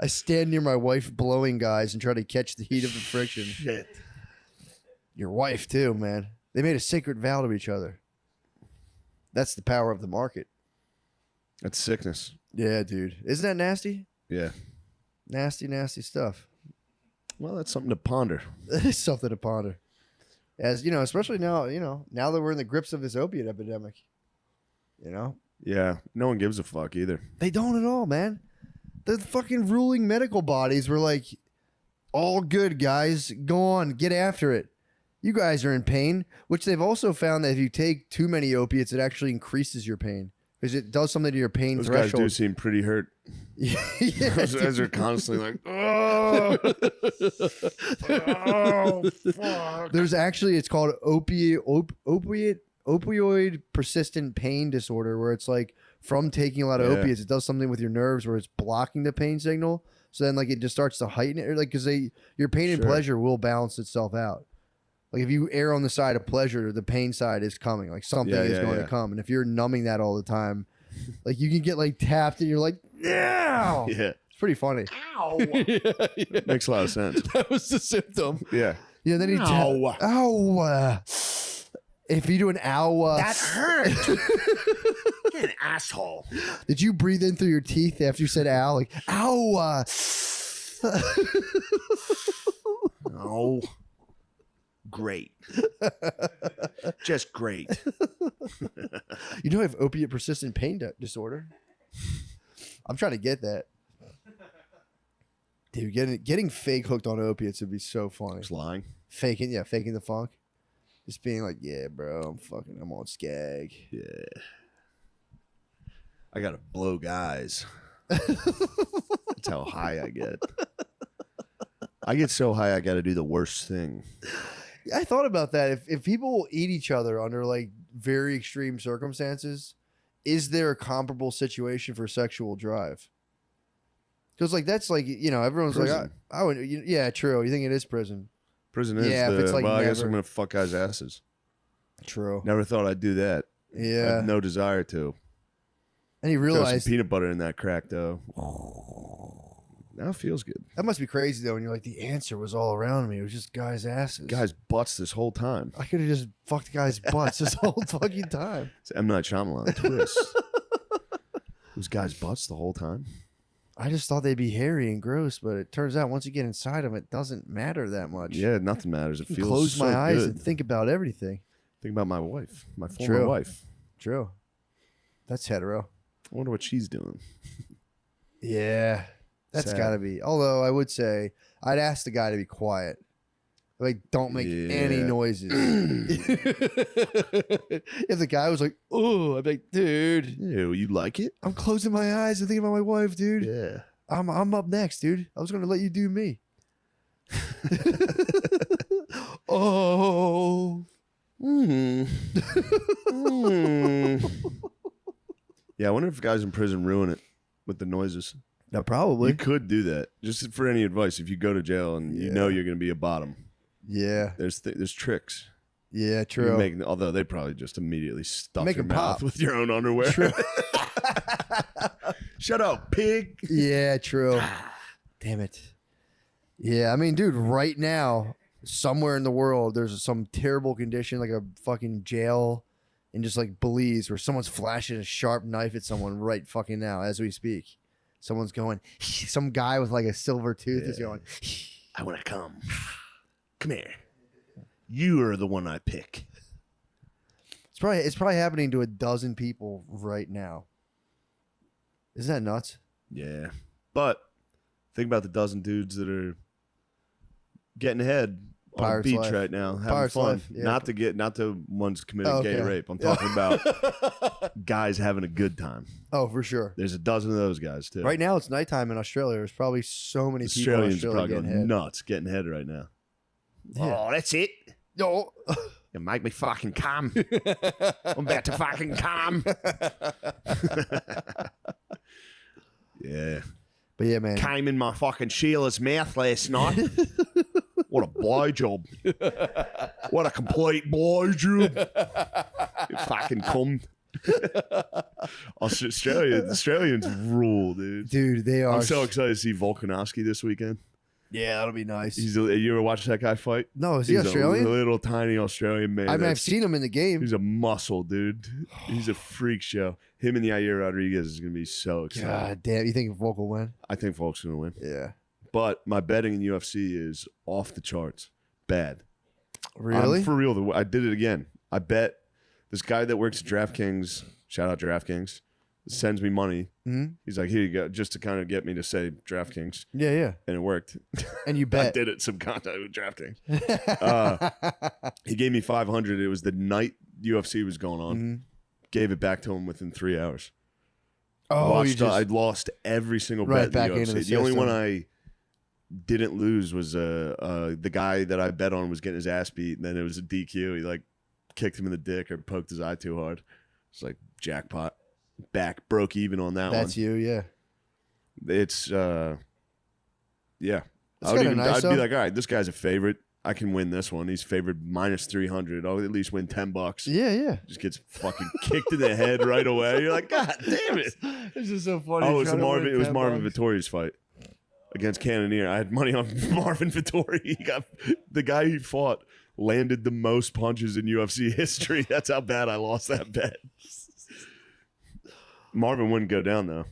I stand near my wife blowing guys and try to catch the heat of the friction. Shit. Your wife, too, man. They made a sacred vow to each other. That's the power of the market. That's sickness. Yeah, dude. Isn't that nasty? Yeah. Nasty, nasty stuff. Well, that's something to ponder. It is something to ponder. As you know, especially now, now that we're in the grips of this opiate epidemic. Yeah. No one gives a fuck either. They don't at all, man. The fucking ruling medical bodies were like, all good, guys. Go on, get after it. You guys are in pain, which they've also found that if you take too many opiates, it actually increases your pain because it does something to your pain Those threshold. guys do seem pretty hurt. Yeah, Those guys are constantly like, oh, oh, fuck. There's actually, it's called opioid persistent pain disorder, where it's like from taking a lot of Yeah. opiates, it does something with your nerves where it's blocking the pain signal. So then, like, it just starts to heighten it, like because your pain and Sure. pleasure will balance itself out. Like if you err on the side of pleasure, the pain side is coming. Like something Yeah, is yeah, going yeah. to come, and if you're numbing that all the time, like you can get like tapped, and you're like, no. Yeah. It's pretty funny. Ow. Makes a lot of sense. That was the symptom. Yeah. Yeah, then he Ow. ow. If you do an ow, That hurt. You're an asshole. did you breathe in through your teeth after you said ow? Like ow. Oh. Great. Just great. You know I have opiate persistent pain disorder. I'm trying to get that. Dude, getting fake hooked on opiates would be so funny. Just lying. Faking the funk. Just being like, yeah, bro, I'm on skag. Yeah. I gotta blow guys. That's how high I get. I get so high I gotta do the worst thing. I thought about that. If people eat each other under like very extreme circumstances, is there a comparable situation for sexual drive? Because like that's like everyone's Prison. like, I would, yeah, true. You think it is prison? Prison is Yeah, if the it's like well, I guess never- I'm gonna fuck guys' asses. True. Never thought I'd do that. I Yeah. have no desire to. And he Throw some realized peanut butter in that crack, though. Now it feels good. that must be crazy though. When you're like, the answer was all around me. It was just guys' asses. Guys' butts this whole time. I could have just fucked guys' butts this whole fucking time. It's M. Night Shyamalan twist. It was guys' butts the whole time. I just thought they'd be hairy and gross, but it turns out once you get inside them, it doesn't matter that much. Yeah, nothing matters. It I can feels close so my eyes good. and think about everything. Think about my wife, my former True. wife. True. That's hetero. I wonder what she's doing. Yeah. That's Sad. got to be. Although I would say I'd ask the guy to be quiet. Like, don't make any Yeah. noises. If the guy was like, oh, I'd be like, dude, Ew, you like it? I'm closing my eyes and thinking about my wife, dude. Yeah. I'm up next, dude. I was going to let you do me. Oh. Mm. Yeah, I wonder if guys in prison ruin it with the noises. No, probably. You could do that. Just for any advice, if you go to jail and you know you're going to be a bottom, Yeah. there's tricks. Yeah, You true. make, although they probably just immediately stuff Make your 'em mouth pop. with your own underwear. True. Shut up, pig. Yeah, true. Damn it. Yeah, I mean, dude, right now, somewhere in the world, there's some terrible condition, like a fucking jail in just like Belize, where someone's flashing a sharp knife at someone right fucking now as we speak. Someone's going, some guy with like a silver tooth is going, I want to come. Come here. You are the one I pick. it's probably happening to a dozen people right now. Isn't that nuts? Yeah. But think about the dozen dudes that are getting ahead on Pirate's the beach life. right now, having Pirate's fun. life, yeah. Not the ones committing Oh, gay okay. rape. I'm talking about guys having a good time. Oh, for sure. There's a dozen of those guys too. Right now, it's nighttime in Australia. There's probably so many people in Australians Australia probably getting going head. nuts getting head right now. Yeah. Oh, that's it. No. You make me fucking come. I'm about to fucking come. Yeah. But yeah, man. Came in my fucking Sheila's mouth last night. What a blowjob. What a complete blowjob. It fucking cummed. Australians rule, dude. Dude, they are. I'm so excited to see Volkanovski this weekend. Yeah, that'll be nice. You ever watch that guy fight? No, is he He's Australian? a little tiny Australian man. I mean, I've that's- seen him in the game. He's a muscle, dude. He's a freak show. Him and Yair Rodriguez is going to be so exciting. God damn. You think Volk will win? I think Volk's going to win. Yeah. But my betting in UFC is off the charts. Bad. Really? For real. I did it again. I bet this guy that works at DraftKings, shout out DraftKings, sends me money. Mhm. He's like, here you go, just to kind of get me to say DraftKings. Yeah, yeah. And it worked. And you I bet. did it subconsciously with DraftKings. He gave me 500. It was the night UFC was going on. Mhm. Gave it back to him within 3 hours. Oh, you Watched, I just lost every single Right bet back in the into UFC. the The only one system. I didn't lose was the guy that I bet on was getting his ass beat, and then it was a DQ. He like kicked him in the dick or poked his eye too hard. It's like jackpot. Back broke even on that that's one. you, yeah. It's yeah. That's I would kinda even, nice, I'd though. be like, all right, this guy's a favorite. I can win this one. He's favored minus 300. I'll at least win $10. Yeah, yeah. Just gets fucking kicked in the head right away. You're like, God damn it. This is so funny. Oh, it was, trying to win Marvin. It was 10 Marvin bucks. Vittori's fight against Cannonier. I had money on Marvin Vittori. He got the guy he fought landed the most punches in UFC history. That's how bad I lost that bet. Marvin wouldn't go down though.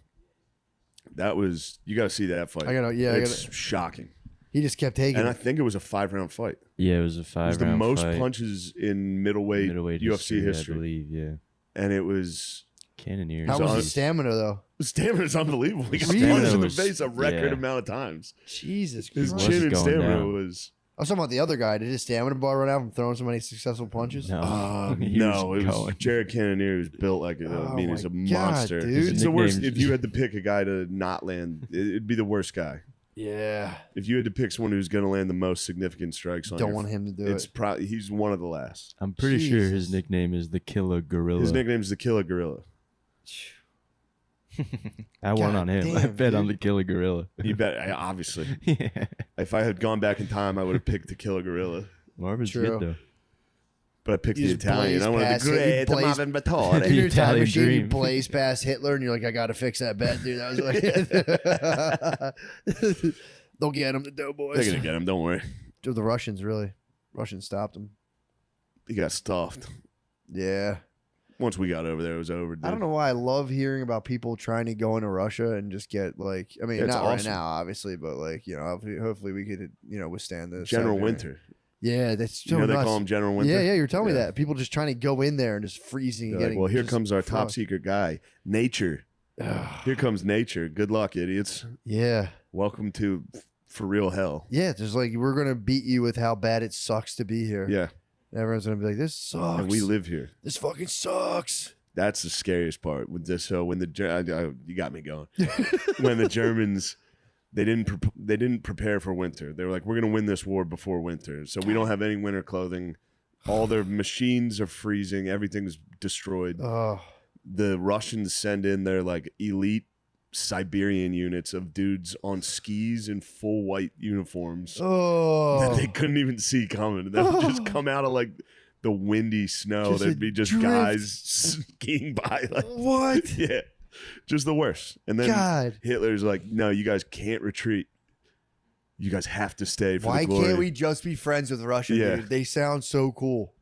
That was you got to see that fight. I gotta, yeah, It's shocking. he just kept taking And I it. think it was a 5-round fight. Yeah, it was a It was five the round most fight. punches in middleweight UFC I history, believe. Yeah, and it was Cannoneers. How was on- his stamina, though? his stamina is unbelievable. He got Really? punched in the Was- face a record yeah. amount of times. Jesus His Christ. chin and going stamina down. was. I was talking about the other guy. Did his stamina bar run out from throwing so many successful punches? No, He No, was it was going. Jared Cannonier was built like I Oh mean, he's a my God, monster. dude. It's the worst. Nicknames- If you had to pick a guy to not land, it'd be the worst guy. Yeah. If you had to pick someone who's going to land the most significant strikes on Don't your- want him to do it's it. probably he's one of the last. I'm pretty sure Jesus. his nickname is the Killer Gorilla. His nickname's the Killer Gorilla. I won God on him. I damn, bet on dude. the Killer Gorilla. You bet. Obviously, Yeah. if I had gone back in time, I would have picked the Killer Gorilla. Marvin's True. good though. But I picked You the just Italian. blaze I wanted past the it. You great blaze- Marvin Battore. In your time Italian machine, you dream. blaze past Hitler, and you're like, I gotta fix that bet, dude. That was like, they'll get him, the doughboys. They're gonna get him. Don't worry. The Russians, really. Russians stopped him. He got stuffed. Yeah. Once we got over there, it was over. Dude. I don't know why I love hearing about people trying to go into Russia and just get like, I mean, It's not right awesome. now, obviously, but like, hopefully we could, withstand this. General Siberian. Winter. Yeah, that's so You know they nuts. call him General Winter. Yeah, you're telling me Yeah. that. People just trying to go in there and just freezing and They're like, getting. well, here just comes our top fucked. secret guy, nature. Here comes nature. Good luck, idiots. Yeah. Welcome to for real hell. Yeah, just like we're gonna beat you with how bad it sucks to be here. Yeah, And everyone's gonna be like, "This sucks. and we live here. This fucking sucks." That's the scariest part with this. So when you got me going. When the Germans, they didn't prepare for winter. They were like, we're gonna win this war before winter. So we don't have any winter clothing. All their machines are freezing. Everything's destroyed. Oh, The Russians send in their like elite Siberian units of dudes on skis in full white uniforms that oh, they couldn't even see coming. They would just come out of like the windy snow. Just a There'd be just drift. guys skiing by. Like, what? yeah, just the worst. And then God, Hitler's like, no, you guys can't retreat. You guys have to stay for why the glory. can't we just be friends with Russia? Yeah. Dude? They sound so cool.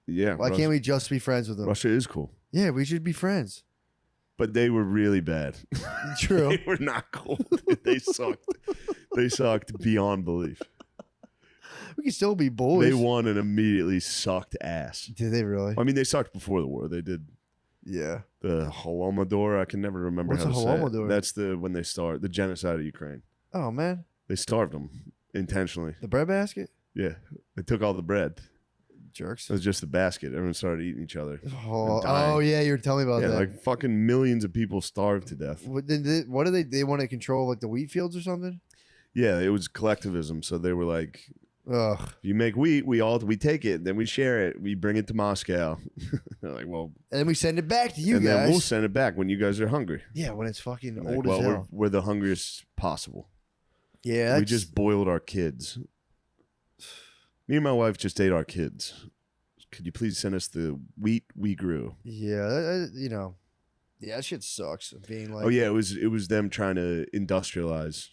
Yeah, Why can't we just be friends with them? Russia is cool, Yeah, we should be friends. but they were really bad. True. They were not cool. Dude. They sucked. They sucked beyond belief. We can still be boys. They won and immediately sucked ass. Did they really? I mean, they sucked before the war. They did Yeah. the Holodomor. I can never remember What's how a to say it. Holodomor? That's when they start the genocide of Ukraine. Oh man, They starved them intentionally. the bread basket. Yeah, they took all the bread. Jerks. It was just the basket. Everyone started eating each other. Oh, dying. oh yeah, you were telling me about Yeah, that. like fucking millions of people starved to death. What do they want to control like the wheat fields or something? Yeah, it was collectivism. So they were like, Ugh. if you make wheat, we take it, then we share it, we bring it to Moscow. They're like, well, And then we send it back to you and guys. then we'll send it back when you guys are hungry. Yeah, when it's fucking Like, old well, as hell. we're the hungriest possible. Yeah, We that's, just boiled our kids. Me and my wife just ate our kids. Could you please send us the wheat we grew? yeah, yeah, that shit sucks. Being like, Oh yeah, it was them trying to industrialize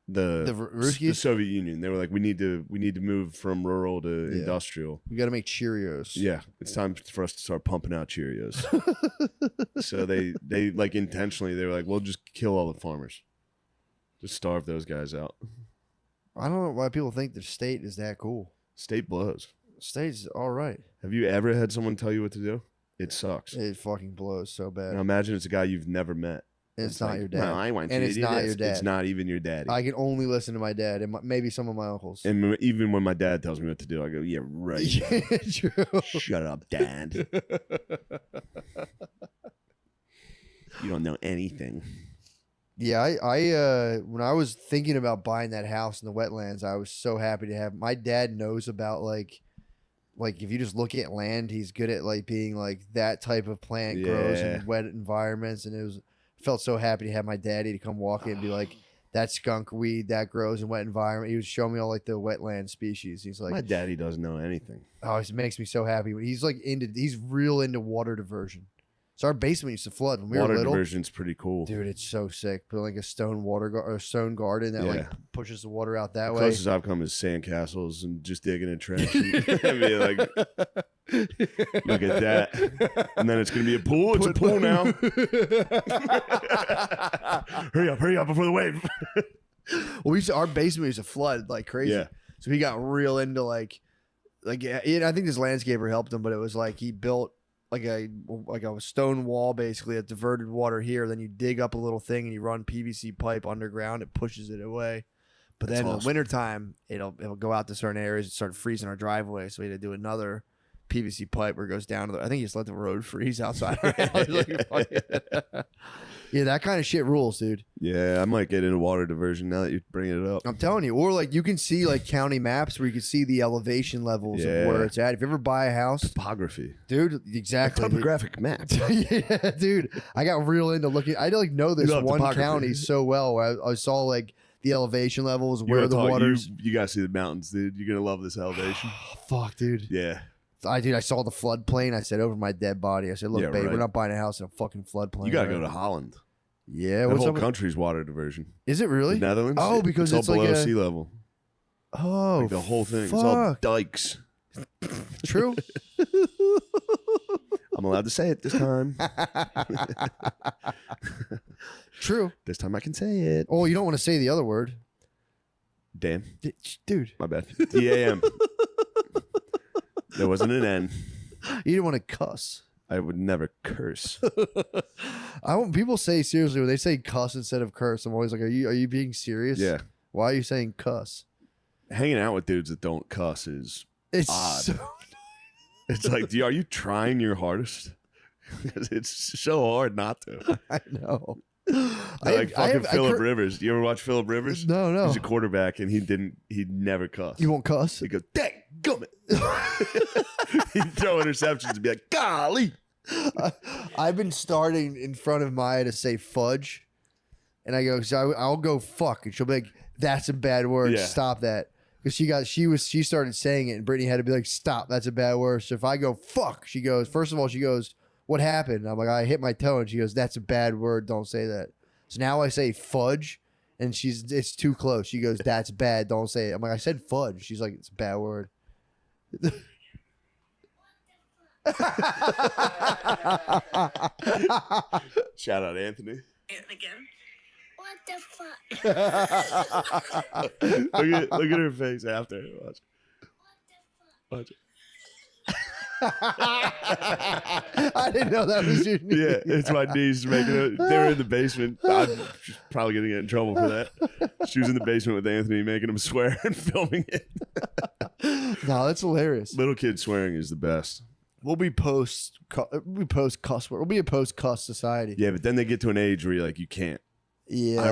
the Ruskies? Soviet Union. They were like, we need to move from rural to Yeah. industrial. we got to make Cheerios. Yeah, it's time for us to start pumping out Cheerios. So they like intentionally they were like, we'll just kill all the farmers, just starve those guys out. I don't know why people think the state is that cool. State blows. State's all right. Have you ever had someone tell you what to do? It sucks. It fucking blows so bad. Now imagine it's a guy you've never met. And it's not like, your dad. Well, I want And you it's to do not this." your dad. It's not even your daddy. I can only listen to my dad and maybe some of my uncles. And even when my dad tells me what to do, I go, "Yeah, right. Yeah, true. Shut up, Dad. You don't know anything." Yeah, I when I was thinking about buying that house in the wetlands, I was so happy to have. My dad knows about like if you just look at land, he's good at like being like that type of plant grows Yeah. in wet environments, and felt so happy to have my daddy to come walk in and be like, that skunk weed that grows in wet environment. He was showing me all like the wetland species. He's like, My daddy doesn't know anything. oh, it makes me so happy. He's like he's real into water diversion. So our basement used to flood when we Water were little. diversion's pretty cool. Dude, it's so sick. Put like a stone or stone garden that like Yeah. pushes the water out that The way. closest I've come is sandcastles and just digging a trench. And be like, look at that. And then it's going to be a pool. It's a pool now. Hurry up before the wave. Well, our basement used to flood like crazy. Yeah. So he got real into like yeah, I think this landscaper helped him, but it was like he built like a stone wall basically that diverted water here. Then you dig up a little thing and you run PVC pipe underground. It pushes it away. But That's then in the awesome. wintertime, it'll go out to certain areas and start freezing our driveway. So we had to do another PVC pipe where it goes down to I think he just let the road freeze outside our house. Yeah, that kind of shit rules, dude. Yeah, I might get into water diversion now that you're bringing it up. I'm telling you. Or like you can see like county maps where you can see the elevation levels of where Yeah. it's at. If you ever buy a house, Topography. dude, exactly. Topographic map. Yeah, dude. I got real into looking. I like know this You love one topography. county so well. Where I saw like the elevation levels, You where gotta the talk- waters. You gotta see the mountains, dude. You're gonna love this elevation. Fuck, dude. Yeah. I saw the floodplain. I said over my dead body. I said, look, Yeah, babe, right. we're not buying a house in a fucking floodplain. You gotta right? go to Holland. Yeah, The what's whole up? country's water diversion. Is it really? The Netherlands. Oh, because all it's like below a- sea level. Oh, Like the whole thing. It's all fuck. dikes. True. I'm allowed to say it this time. True. This time I can say it. Oh, you don't want to say the other word, Damn, dude. my bad. DAM. There wasn't an N. You didn't want to cuss. I would never curse. People say seriously when they say cuss instead of curse. I'm always like, are you being serious? Yeah. Why are you saying cuss? Hanging out with dudes that don't cuss is It's odd. so It's like, are you trying your hardest? It's so hard not to. I know. Like fucking Phillip Rivers. You ever watch Phillip Rivers? No. He's a quarterback and he'd never cuss. You won't cuss? He'd go, dang, gummit. He'd throw interceptions and be like, golly. I've been starting in front of Maya to say fudge, and I go, so I'll go fuck, and she'll be like, "That's a bad word. Yeah. Stop that." Because she started saying it, and Brittany had to be like, "Stop. That's a bad word." So if I go fuck, she goes. First of all, she goes, "What happened?" And I'm like, "I hit my toe," and she goes, "That's a bad word. Don't say that." So now I say fudge, and it's too close. She goes, "That's bad. Don't say it." I'm like, "I said fudge." She's like, "It's a bad word." Shout out Anthony. And again. What the fuck? Look at her face after. Watch. Watch. I didn't know that was your knee. Yeah, it's my niece making it. They were in the basement. I'm probably gonna get in trouble for that. She was in the basement with Anthony making him swear and filming it. No, that's hilarious. Little kid swearing is the best. We'll be post cuss word. We'll be a post cuss society. Yeah, but then they get to an age where you're like, you can't. Yeah. I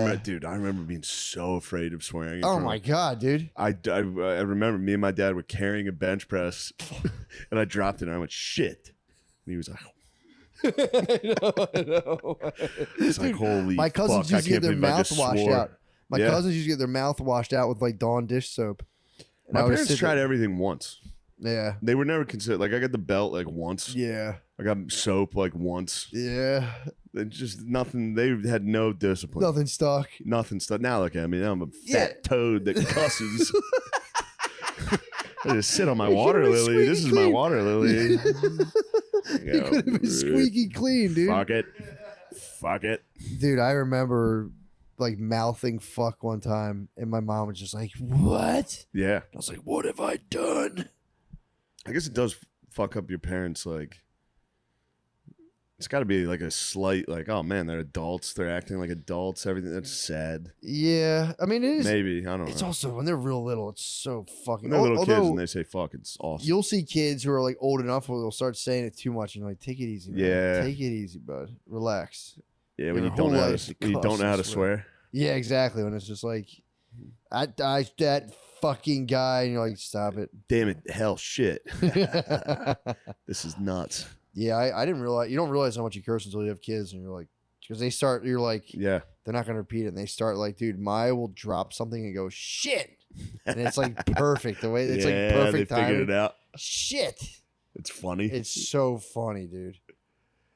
remember being so afraid of swearing. in Oh front my of- god, dude. I remember me and my dad were carrying a bench press, and I dropped it, and I went shit, and he was like, I know. "It's like holy." My cousins fuck, I used to get can't their believe I mouth just washed swore." out. My Yeah. cousins used to get their mouth washed out with like Dawn dish soap. And My I would parents sit tried there- everything once. Yeah. They were never considered. Like I got the belt like once. Yeah. I got soap like once. Yeah. They just nothing. They had no discipline. Nothing stuck. Nothing stuff. Now look at me. Now I'm a Yeah. fat toad that cusses. I just sit on my You water could've been lily. This is squeaky my clean. water lily. You could have been squeaky clean, dude. Fuck it. Fuck it. Dude, I remember like mouthing fuck one time, and my mom was just like, "What?" Yeah. I was like, "What have I done?" I guess it does fuck up your parents. Like, it's got to be like a slight, like, oh man, they're adults. They're acting like adults. Everything. That's sad. Yeah, I mean, it is. Maybe. I don't It's know. also when they're real little, it's so fucking. When they're little kids although and they say fuck, it's awesome. you'll see kids who are like old enough where they'll start saying it too much, and you're like, "Take it easy, man. Yeah. Take it easy, bud. Relax." Yeah, when your you don't whole know how life to, to when you cuss don't know how to and swear. Yeah, exactly. When it's just like, that fucking guy, and you're like, "Stop it." Damn it, hell, shit. This is nuts. Yeah, I didn't realize. You don't realize how much you curse until you have kids, and you're like, because they start. You're like, Yeah. they're not gonna repeat it, and they start like, dude, Maya will drop something and go shit, and it's like perfect. The way it's yeah, like perfect they figured timing. it out. Shit, It's funny. it's so funny, dude.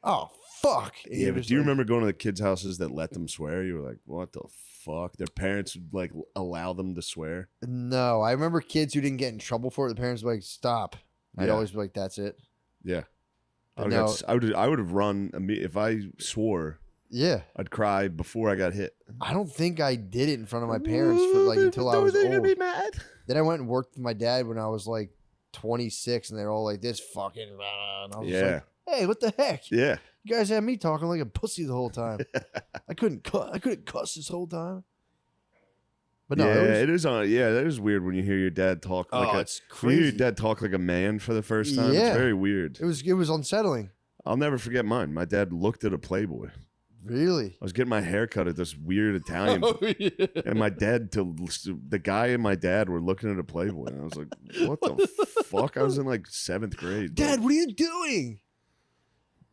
Oh fuck. And yeah, you're but just do you like- remember going to the kids' houses that let them swear? You were like, what the fuck? Their parents would like allow them to swear. No, I remember kids who didn't get in trouble for it. The parents were like, "Stop." I'd Yeah. always be like, "That's it." Yeah. But I would have run if I swore. Yeah, I'd cry before I got hit. I don't think I did it in front of my parents for like until I was They're gonna old. be mad. Then I went and worked with my dad when I was like 26, and they're all like, "This fucking," and I was just Yeah. like, "Hey, what the heck? Yeah. You guys had me talking like a pussy the whole time. I couldn't cuss this whole time." But no, yeah, it was, that is weird when you hear your dad talk like it's when you hear crazy. your dad talk like a man for the first time. Yeah. It's very weird. It was unsettling. I'll never forget mine. My dad looked at a Playboy. Really. I was getting my hair cut at this weird Italian, yeah. and my dad, the guy and my dad were looking at a Playboy, and I was like, "What the fuck?" I was in like 7th grade. Dad, what are you doing?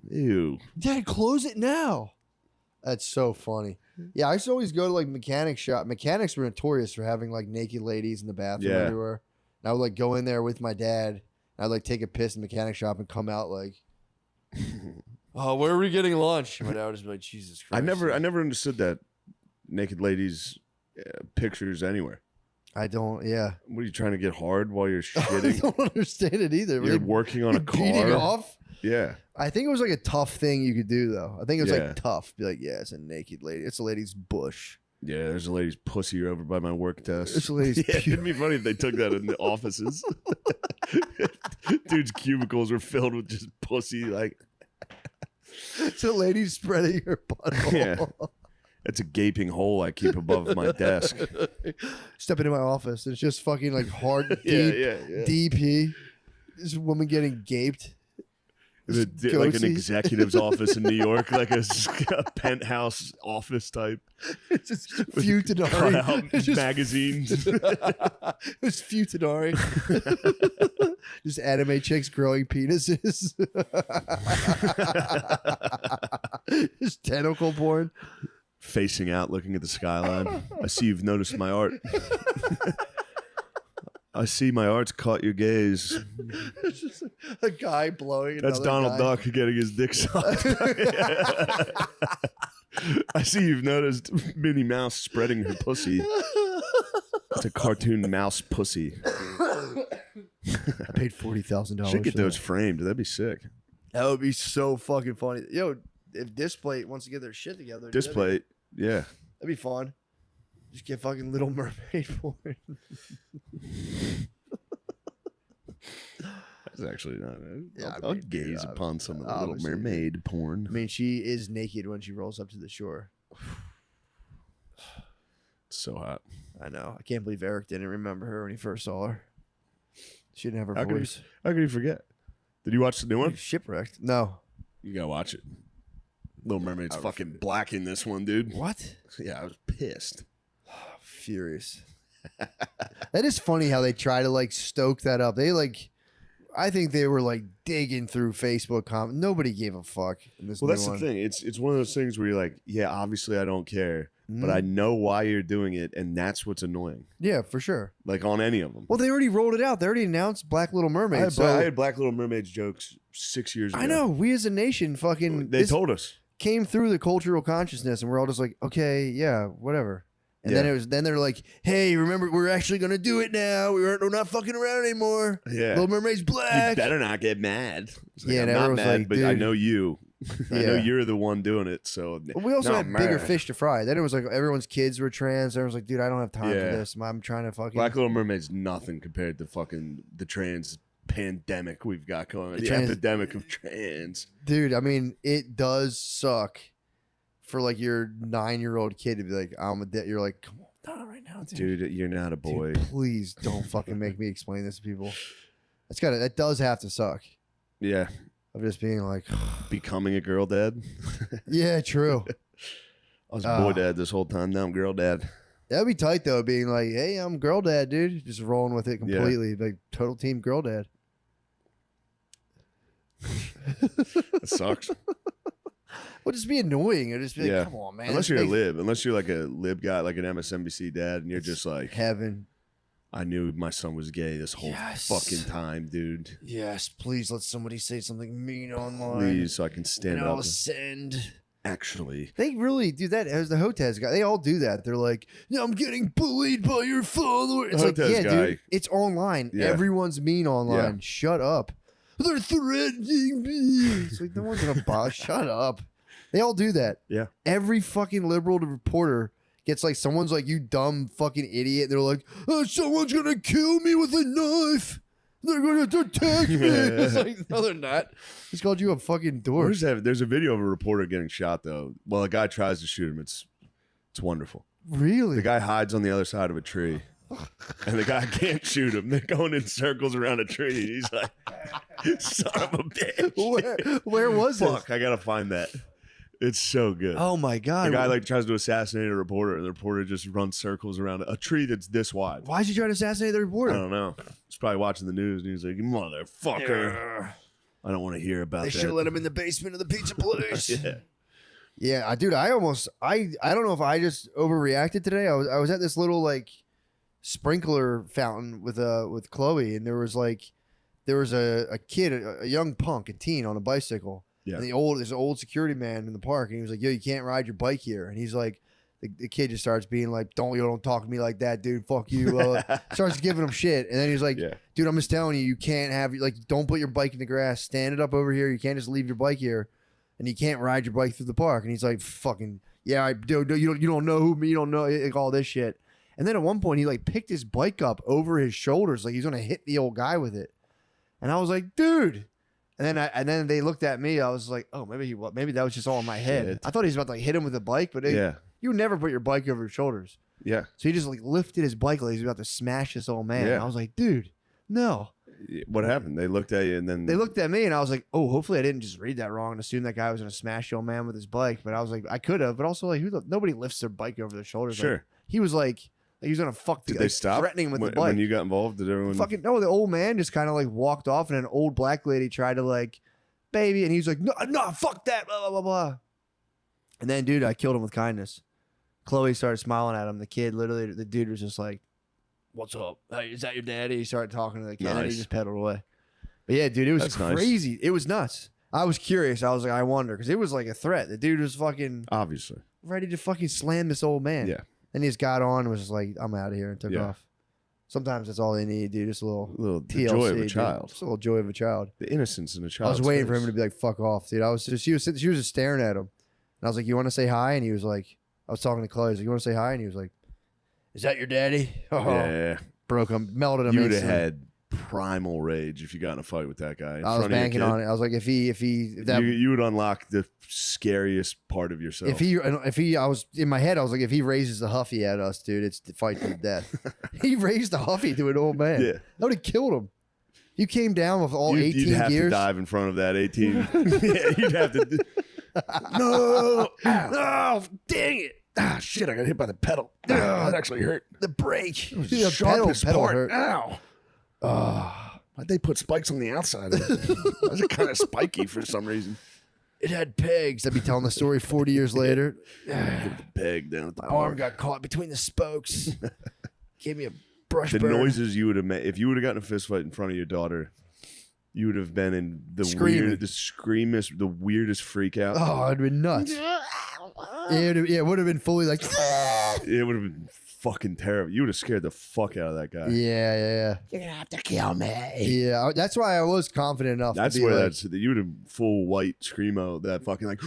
Ew. Dad, close it now. That's so funny. Yeah, I used to always go to like mechanic shop. Mechanics were notorious for having like naked ladies in the bathroom Yeah. everywhere. And I would like go in there with my dad, I'd like take a piss in the mechanic shop and come out like, oh, where are we getting lunch? And my dad would just be like, Jesus Christ. I never understood that naked ladies pictures anywhere. I don't. Yeah. What are you trying to get hard while you're I shitting? don't understand it either. You're working on a beating car. off. Yeah. I think it was like a tough thing you could do though. I think it was Yeah. like tough. Be like, yeah, it's a naked lady. It's a lady's bush. Yeah, there's a lady's pussy over by my work desk. It's a lady's Yeah, it'd be funny if they took that in the offices. Dude's cubicles were filled with just pussy. Like, It's a lady spreading her butthole. Yeah. That's a gaping hole I keep above my desk. Step into my office. It's just fucking like hard deep Yeah. DP. This woman getting gaped. Like an executive's office in New York, like a penthouse office type. It's just With Futanari. cutout It's just magazines. It's Futanari. Just anime chicks growing penises. Just tentacle porn. Facing out, looking at the skyline. I see you've noticed my art. I see my art's caught your gaze. It's just a guy blowing. That's another Donald guy. Duck getting his dick sucked. I see you've noticed Minnie Mouse spreading her pussy. It's a cartoon mouse pussy. I paid $40,000. Should get for those that. framed. That'd be sick. That would be so fucking funny. Yo, if Display wants to get their shit together, Display, yeah. that'd be fun. Just get fucking Little Mermaid porn. That's actually not. Yeah, I'll gaze upon some of the Little obviously. Mermaid porn. I mean, she is naked when she rolls up to the shore. It's so hot. I know. I can't believe Eric didn't remember her when he first saw her. She didn't have her How could, voice. how could you forget? Did you watch the new one? Shipwrecked. No. You gotta watch it. Little Mermaid's I fucking black in this one, dude. What? Yeah, I was pissed. Furious. That is funny how they try to like stoke that up. They like, I think they were like digging through Facebook comments. Nobody gave a fuck in this Well, new that's one. the thing. It's one of those things where you're like, yeah, obviously I don't care, but Mhm. I know why you're doing it, and that's what's annoying. Yeah, for sure. Like on any of them. Well, they already rolled it out. They already announced Black Little Mermaid. I had Black Little Mermaid's jokes 6 years ago. I know. We as a nation fucking They this told us. came through the cultural consciousness, and we're all just like, okay, yeah, whatever. And then they're like, hey, remember, we're actually gonna do it now. We're not fucking around anymore. Yeah. Little Mermaid's You black. better not get mad. It's Yeah, I'm and not everyone's mad, like, but I dude. know you. I know Yeah. you're the one doing it. So We also No, had bigger man. fish to fry. Then it was like everyone's kids were trans. Everyone's like, dude, I don't have time Yeah. for this. I'm trying to fucking. Black Little Mermaid's nothing compared to fucking the trans pandemic we've got going on. The The trans- epidemic of trans. Dude, I mean, it does suck for like your 9-year-old kid to be like, I'm a you're like, come on, not right now, dude. Dude, you're not a boy. Dude, please don't fucking make me explain this to people. That does have to suck. Yeah. Of just being like, Becoming a girl dad. yeah, true. I was boy dad this whole time. Now I'm girl dad. That'd be tight though, being like, hey, I'm girl dad, dude. Just rolling with it Yeah. completely. Like total team girl dad. It sucks. Would just be annoying. It'd just be like, Yeah. come on, man. Unless It's you're a like lib. Unless you're like a lib guy, like an MSNBC dad, and you're just like, heaven. I knew my son was gay this whole Yes. fucking time, dude. Yes, please let somebody say something mean online. Please, so I can stand and up. I'll send. Actually, They really do that. As the Hotez guy, they all do that. They're like, "Yeah, I'm getting bullied by your follower." It's like, Hotez yeah, guy. dude, it's online. Yeah. Everyone's mean online. Yeah. Shut up. They're threatening me. It's like no one's gonna bother. Shut up. They all do that. Yeah. Every fucking liberal reporter gets like someone's like, "You dumb fucking idiot." They're like, "Oh, someone's gonna kill me with a knife. They're gonna attack me." It's like, no, they're not. It's called you a fucking dork. Where's that? There's a video of a reporter getting shot though. Well, a guy tries to shoot him. It's wonderful. Really? The guy hides on the other side of a tree, and the guy can't shoot him. They're going in circles around a tree, and he's like, "Son of a bitch!" Where was this? Fuck, I gotta find that. It's so good. Oh my god! The guy like tries to assassinate a reporter, and the reporter just runs circles around a tree that's this wide. Why'd you try to assassinate the I reporter? don't know. He's probably watching the news, and he's like, "Motherfucker, I don't want to hear about They that." should have let him in the basement of the pizza place. Yeah. Yeah, dude, I don't know if I just overreacted today. I was at this little like sprinkler fountain with Chloe, and there was like there was a kid, a young punk, a teen on a bicycle. Yeah. And there's an old security man in the park, and he was like, "Yo, you can't ride your bike here." And he's like, the kid just starts being like, don't talk to me like that, dude. Fuck you. Starts giving him shit, and then he's like, "Dude, I'm just telling you, you can't have don't put your bike in the grass. Stand it up over here. You can't just leave your bike here, and you can't ride your bike through the park." And he's like, "Fucking yeah, you don't know who me, you don't know all this shit." And then at one point, he like picked his bike up over his shoulders, like he's gonna hit the old guy with it. And I was like, "Dude." And then they looked at me. I was like, "Oh, maybe that was just all in my head." Shit. I thought he was about to like hit him with a bike, but you never put your bike over your shoulders. Yeah. So he just like lifted his bike like he was about to smash this old man. Yeah. And I was like, "Dude, no." What happened? They looked at you and then They looked at me and I was like, "Oh, hopefully I didn't just read that wrong and assume that guy was gonna smash the old man with his bike." But I was like, I could have, but also like, nobody lifts their bike over their shoulders. Sure. Like, he was like he was gonna fuck the Did guy, they stop threatening him with when, the bike. when you got involved? Did everyone Fucking no, the old man just kind of like walked off, and an old black lady tried to like, "Baby," and he was like, no, fuck that, blah, blah, blah, blah. And then, dude, I killed him with kindness. Chloe started smiling at him. The kid, literally, the dude was just like, "What's up? Hey, is that your daddy?" He started talking to the kid, and he Nice. just pedaled away. But yeah, dude, it was That's nice. crazy. It was nuts. I was curious. I was like, I wonder, because it was like a threat. The dude was fucking obviously ready to fucking slam this old man. Yeah. And he just got on and was just like, "I'm out of here," and took Yeah. off. Sometimes that's all they need, dude. Just a little the TLC, joy of a dude. child, Just a little joy of a child. the innocence in a I child. was waiting for him to be like, "Fuck off, dude." She was just staring at him, and I was like, "You want to say hi?" And he was like, I was talking to Chloe. I was like, "You want to say hi?" And he was like, "Is that your daddy?" Oh, Yeah, broke him, melted him. you would have instantly. had primal rage if you got in a fight with that guy. I was banking on it. I was like, if you would unlock the scariest part of yourself. I was in my head. I was like, if he raises the Huffy at us, dude, it's the fight to the death. He raised the Huffy to an old man. Yeah. That would have killed him. You came down with all you'd 18 have gears. to dive in front of that 18. Yeah, you'd have to. No, Oh, dang it! ah, shit! I got hit by the pedal. Ah, that actually hurt. The brake. It was The the sharpest pedal part. hurt. Ow! Why'd they put spikes on the outside of it? Why is it kind of spiky for some reason? It had pegs. I'd be telling the story 40 years later. Hit the peg down at the My arm arm. got caught between the spokes. Gave me a brush The burn. noises you would have made if you would have gotten a fist fight in front of your daughter, you would have been in the Screaming. the weirdest freak out. Oh, it'd been nuts. It would have been fully like, It would have been fucking terrible. You would have scared the fuck out of that guy. yeah. You're gonna have to kill me. Yeah, that's why I was confident enough That's to be where like, you would have full white screamo that fucking like.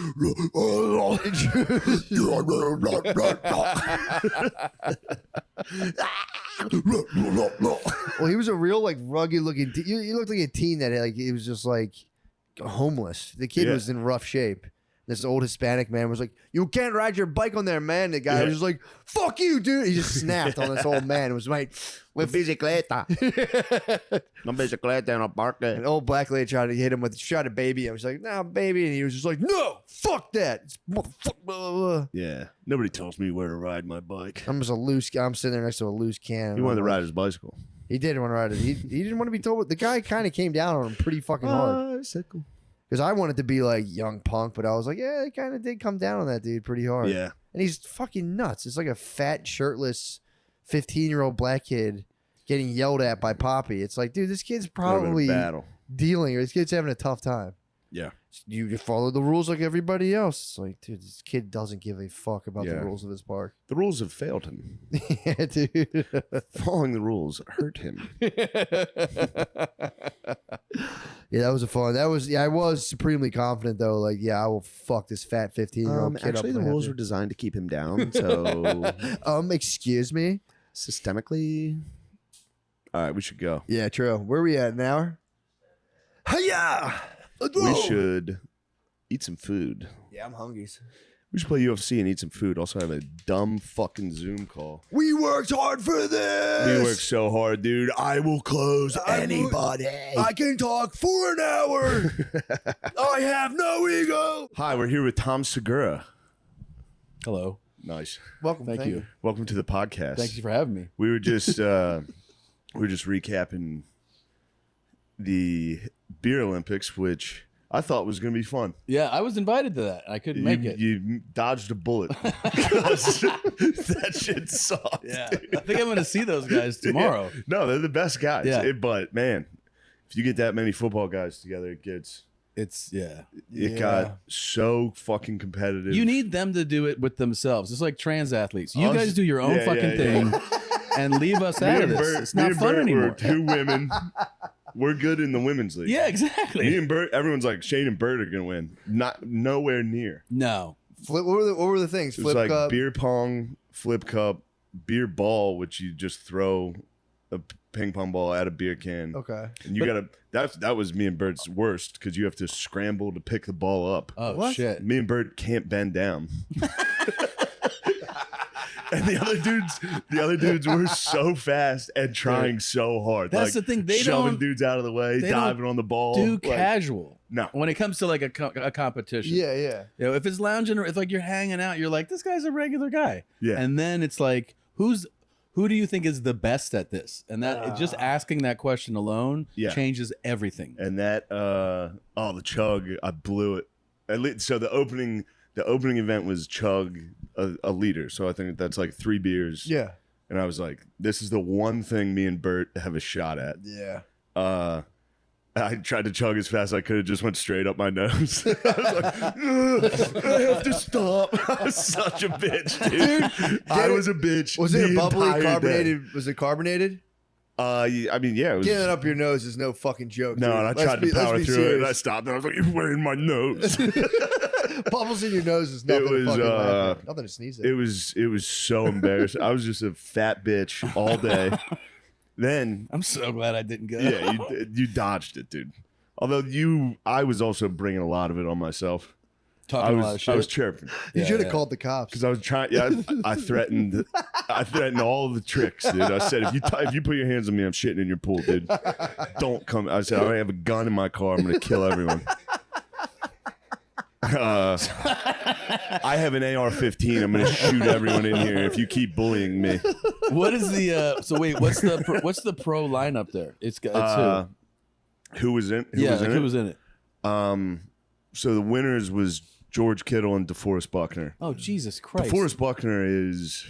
well, he was a real like rugged looking. He looked like a teen that like he was just like homeless. The kid Yeah. was in rough shape. This old Hispanic man was like, "You can't ride your bike on there, man." The guy was just like, "Fuck you, dude." He just snapped on this old man. It was like, with Bicicleta. No bicicleta en el parque. an old black lady tried to hit him with, tried to baby him. She's like, "No, baby," and he was just like, "No, fuck that, it's motherfucker." Blah, blah, blah. Yeah, nobody tells me where to ride my bike. I'm just a loose guy. I'm sitting there next to a loose can. He wanted to I'm like- ride his bicycle. He did want to ride it. He didn't want to be told. The guy kind of came down on him pretty fucking hard. Cool. Because I wanted to be like young punk, but I was like, yeah, it kind of did come down on that dude pretty hard. Yeah, And he's fucking nuts. It's like a fat, shirtless, 15-year-old black kid getting yelled at by Poppy. It's like, dude, this kid's Would've been a probably battle. dealing, or this kid's having a tough time. Yeah, You just follow the rules like everybody else. It's like, dude, this kid doesn't give a fuck about the Yeah. rules of his park. the rules have failed him. Yeah, dude. Following the rules hurt him. Yeah, that was a fun. That was. Yeah, I was supremely confident though. Like, yeah, I will fuck this fat 15-year-old kid Actually, up. the if I have rules to. were designed to keep him down. So Excuse me. systemically, all right, we should go. Yeah, true. Where are we at? An hour? Hiya! We should eat some food. Yeah, I'm hungry. We should play UFC and eat some food. Also have a dumb fucking Zoom call. We worked hard for this. We work so hard, dude. I will close anybody. I can talk for an hour. I have no ego. Hi, we're here with Tom Segura. Hello. Nice. Welcome. Thank you. Welcome to the podcast. Thank you for having me. We were just recapping the beer Olympics, which I thought was going to be fun. Yeah, I was invited to that. I couldn't make it. You dodged a bullet because that shit sucked. Yeah, dude. I think I'm going to see those guys tomorrow. No, they're the best guys. Yeah. But man, if you get that many football guys together, it got so fucking competitive. You need them to do it with themselves. It's like trans athletes. You guys do your own fucking thing and leave us out of this. It's not fun anymore. We're 2 women. We're good in the women's league. Yeah, exactly. Me and Bert, everyone's like Shane and Bert are gonna win. Nowhere near. No. What were the things? It was like cup? beer pong, flip cup, beer ball, which you just throw a ping pong ball at a beer can. Okay. And you gotta. That was me and Bert's worst because you have to scramble to pick the ball up. Oh What? shit. Me and Bert can't bend down. And the other dudes were so fast and trying so hard. That's the thing. They shoving don't dudes out of the way, they diving on the ball. do casual. No. When it comes to like a competition. Yeah. You know, if it's lounging or if like you're hanging out, you're like, this guy's a regular guy. Yeah. And then it's like, who do you think is the best at this? And that just asking that question alone changes everything. And that the chug, I blew it. So the opening event was chug a liter. So I think that's like 3 beers. Yeah. And I was like, this is the one thing me and Bert have a shot at. Yeah. I tried to chug as fast as I could. It just went straight up my nose. I was like, I have to stop. I was such a bitch, dude. I was a bitch. Was it the bubbly entire carbonated? day. Was it carbonated? I mean, yeah. It was, Getting it up your nose is no fucking joke. no, dude. and I tried to power through it, and I stopped, and I was like, you're in my nose. Bubbles in your nose is nothing. It was, to fucking laugh at. Nothing to sneeze at. It was so embarrassing. I was just a fat bitch all day. Then I'm so glad I didn't go. yeah, you dodged it, dude. Although I was also bringing a lot of it on myself. Talking a lot of shit. I was chirping You Yeah, should have yeah. called the cops. because I was trying. Yeah, I threatened. I threatened all the tricks, dude. I said, if you put your hands on me, I'm shitting in your pool, dude. Don't come. I said, I have a gun in my car. I'm gonna kill everyone. I have an AR-15. I'm gonna shoot everyone in here if you keep bullying me. What is the so wait, what's the pro lineup there? It's Who was in? who was in it? So the winners was George Kittle and DeForest Buckner. Oh Jesus Christ. DeForest Buckner is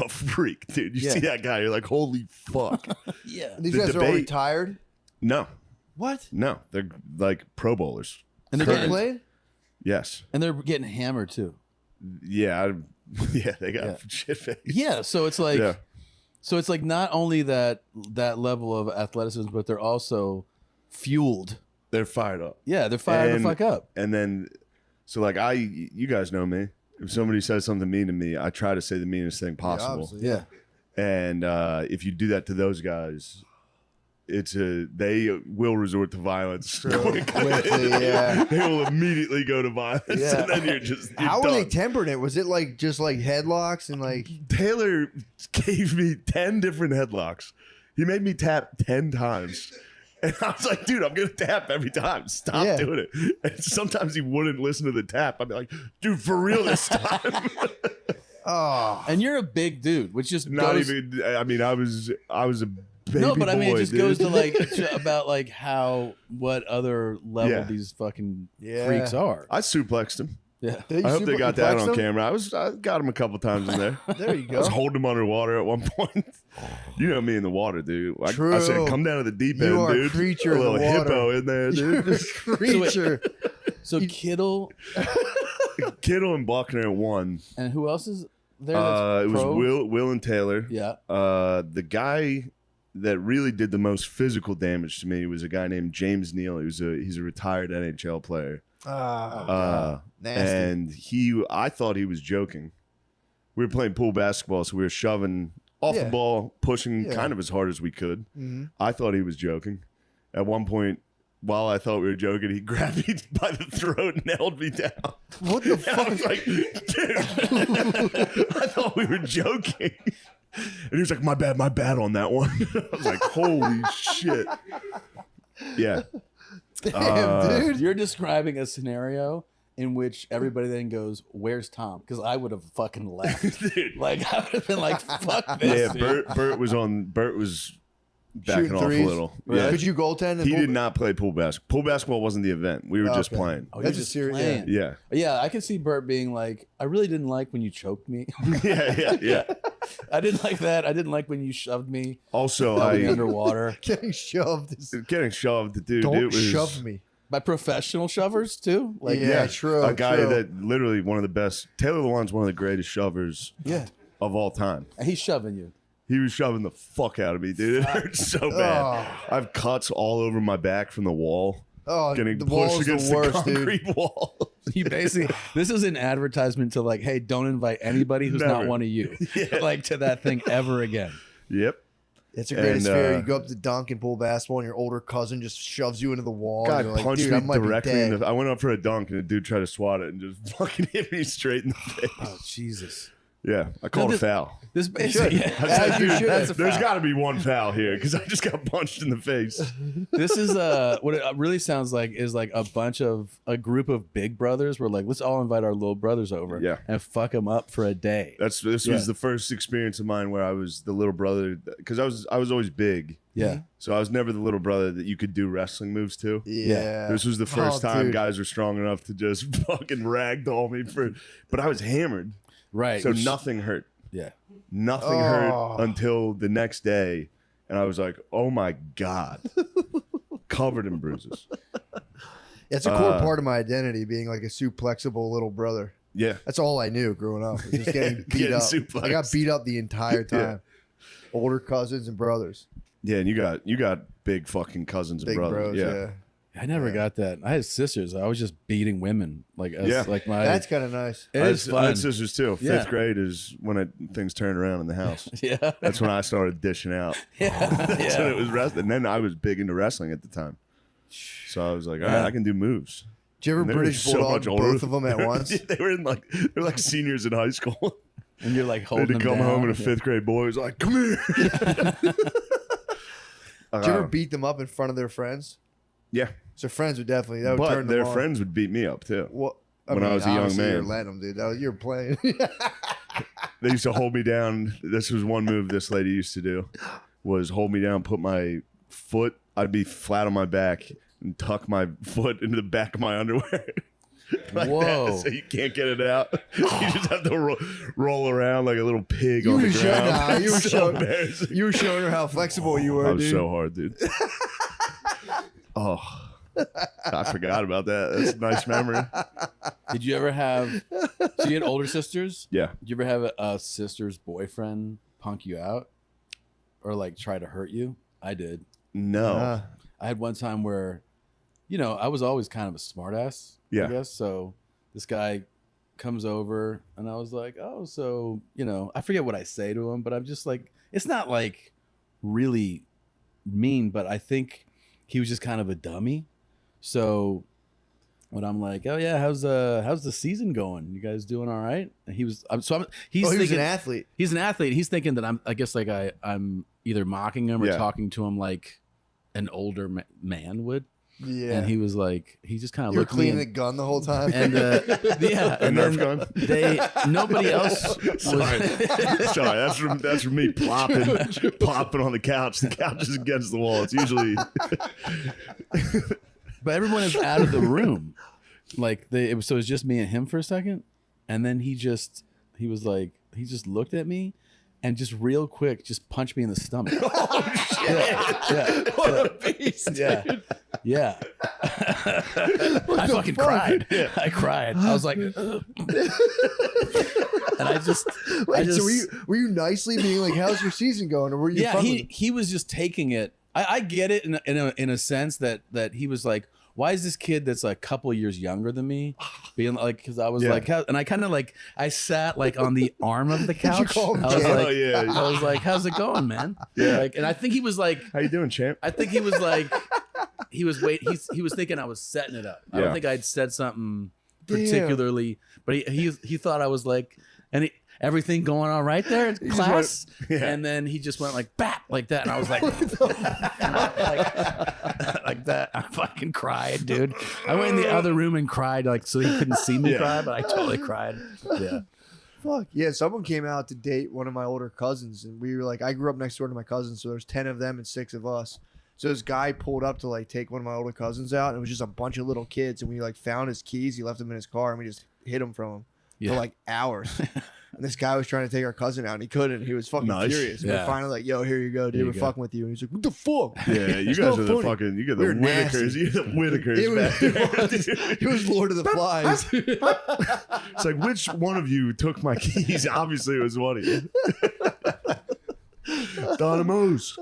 a freak, dude. You Yeah. see that guy, you're like, holy fuck. Yeah. These the guys are all debate- retired. No, What? they're like Pro Bowlers. And they're They getting, played? Yes. and they're getting hammered too. Yeah. Yeah, they got Yeah. shit face. Yeah, so it's like Yeah. so it's like not only that level of athleticism, but they're also fueled. They're fired up. Yeah, they're fired And- the fuck up. And then, so like you guys know me. If somebody says something mean to me, I try to say the meanest thing possible. obviously. Yeah. And if you do that to those guys, they will resort to violence. Quickly, yeah. They will immediately go to violence, Yeah. and then you're How were they done. tempering it? Was it like just like headlocks and like? Taylor gave me 10 different headlocks. He made me tap 10 times. And I was like, dude, I'm going to tap every time. Stop Yeah. doing it. And sometimes he wouldn't listen to the tap. I'd be like, dude, for real this time. Oh, And you're a big dude, which just Not goes, even, I mean, I was a baby no, but I mean, it boy, just dude. goes to like about like what other level Yeah. these fucking Yeah. freaks are. I suplexed him. Yeah. Did you I hope they got that suplex on them? camera. I got him a couple times in there. There you I was go. holding him underwater at one point. You know me in the water, dude. I True. said, come down to the deep You end, are a dude. creature a in the little water. hippo in there, dude. This creature. So Kittle Kittle and Buckner won. and who else is there? That's It was pro? Will and Taylor. Yeah. The guy that really did the most physical damage to me was a guy named James Neal. He's a retired NHL player. Nasty. And I thought he was joking. We were playing pool basketball, so we were shoving off Yeah. the ball, pushing Yeah. kind of as hard as we could. Mhm. I thought he was joking. At one point, while I thought we were joking, he grabbed me by the throat and held me down. What the And I fuck? was like, dude, I thought we were joking. And he was like, my bad on that one. I was like, holy shit. Yeah. Damn, dude. You're describing a scenario in which everybody then goes, "Where's Tom?" Because I would have fucking left. Dude. Like I would have been like, "Fuck this." Yeah, dude." Bert was backing Shooting off threes? a little. Yeah. Yeah. Could you goaltend? He did not play pool basketball. Pool basketball wasn't the event. We were just Okay. playing. Oh, That's you're a just serious- playing. Yeah. Yeah, I can see Bert being like, "I really didn't like when you choked me." Yeah. I didn't like that. I didn't like when you shoved me. Also, Held me I underwater Getting shoved. getting shoved, dude. Don't it was shove me. by professional shovers too. Like Yeah, true. a guy true. that literally one of the best. Taylor Lewan's one of the greatest shovers yeah, of all time. and he's shoving you. He was shoving the fuck out of me, dude. It hurt so bad. Oh. I have cuts all over my back from the wall. Oh, Getting the pushed wall's against the worst, the dude. concrete wall. You basically this is an advertisement to like, hey, don't invite anybody who's not Never. one of you, Yeah. like to that thing ever again. Yep. It's the greatest And, fear. You go up to dunk and pull basketball, and your older cousin just shoves you into the wall. Guy and you're like, punched dude, I me might be directly dead. in the. I went up for a dunk and a dude tried to swat it and just fucking hit me straight in the face. Oh Jesus! Yeah, I called a this- foul. This basically, should. I said, As you dude, should. That's a there's foul. got to be one foul here because I just got punched in the face. This is what it really sounds like is like a group of big brothers. We're like, let's all invite our little brothers over, Yeah. and fuck them up for a day. This Yeah. was the first experience of mine where I was the little brother because I was always big, Yeah, so I was never the little brother that you could do wrestling moves to. Yeah. This was the first Oh, time dude. guys were strong enough to just fucking ragdoll me but I was hammered, right. so which- nothing hurt. Yeah, Nothing Oh. hurt until the next day, and I was like, "Oh my god," covered in bruises. It's a core part of my identity, being like a suplexible little brother. Yeah, That's all I knew growing up. Was just getting beat Getting up. suplexed. I got beat up the entire time. Older cousins and brothers. yeah, and you got big fucking cousins and Big brothers. bros, yeah. I never got that. I had sisters. I was just beating women. Like, Yeah. like my. That's kind of nice. it I is had fun. sisters too. Yeah. Fifth grade is when things turned around in the house. Yeah, That's when I started dishing out. yeah, That's when yeah. it was wrestling. And then I was big into wrestling at the time. So I was like, all right, I can do moves. Did you ever And they were British so Bulldog much older. both of them at once? They were like seniors in high school. And you're like They holding had to them come home down. and a fifth grade boy was like, come here. Did you ever Uh, beat them up in front of their friends? yeah. So friends would definitely that would But turn them their on. friends would beat me up too. Well, when I was a young obviously man. you're letting them, dude. You're playing. They used to hold me down. This was one move this lady used to do was hold me down, put my foot, I'd be flat on my back and tuck my foot into the back of my underwear. Like Whoa. that, so you can't get it out. You just have to roll around like a little pig You on the were showing- ground. nah, you were So showing- embarrassing. You were showing her how flexible you were, I was dude. so hard, dude. Oh, I forgot about that. That's a nice memory. Did you ever have? So you had older sisters. Yeah. Did you ever have a sister's boyfriend punk you out, or like try to hurt you? I did. No. Uh, I had one time where, I was always kind of a smartass. Yeah. I guess so. This guy comes over, and I was like, "Oh, so I forget what I say to him, but I'm just like, it's not like really mean, but I think he was just kind of a dummy." So when I'm like, "Oh yeah, how's the season going? You guys doing all right?" And he's he was an thinking athlete. he's an athlete. He's thinking that I guess like I'm either mocking him or Yeah. talking to him like an older man would. Yeah. And he was like, he just kind of You were looked at me cleaning the and, gun the whole time. and yeah, A and Nerf then gun? nobody else was. Sorry, that's from me plopping on the couch. The couch is against the wall. It's usually But everyone is out of the room. Like so it was just me and him for a second, and then he just looked at me, and just real quick just punched me in the stomach. oh shit! What a beast! Yeah, yeah. I fucking fuck? cried. I cried. I was like, and I just, Wait, so were you nicely being like, "How's your season going?" Or were you? yeah. fun with He was just taking it. I get it in a sense that he was like, why is this kid that's a couple years younger than me being like, because I was Yeah. like, and I kind of like, I sat like on the arm of the you couch. call him I was Jay? like, Oh, yeah. I was like, how's it going, man? Yeah. Like, and I think he was like, How you doing, champ? I think he was like, he was thinking I was setting it up. I Yeah. don't think I'd said something Damn. particularly, but he thought I was like, everything going on right there in just class, went- yeah. and then he just went like bat like that, and I was like, like that. I fucking cried, dude. I went in the other room and cried, like so he couldn't see me Yeah. cry, but I totally cried. Yeah, Fuck yeah! Someone came out to date one of my older cousins, and we were like, I grew up next door to my cousins, so there's 10 of them and 6 of us. So this guy pulled up to like take one of my older cousins out, and it was just a bunch of little kids. And we like found his keys. He left them in his car, and we just hid them from him Yeah. for like hours. And this guy was trying to take our cousin out, and he couldn't. He was fucking Nice. furious. Yeah. We're finally like, "Yo, here you go, dude. Here We're you go. fucking with you." And he's like, "What the fuck?" Yeah, you It's guys not are the funny. fucking. You got the We were Whitakers. nasty. You got the Whitakers It back was, there. it was Lord of the Flies. It's like, which one of you took my keys? Obviously, it was one of you. Dynamos.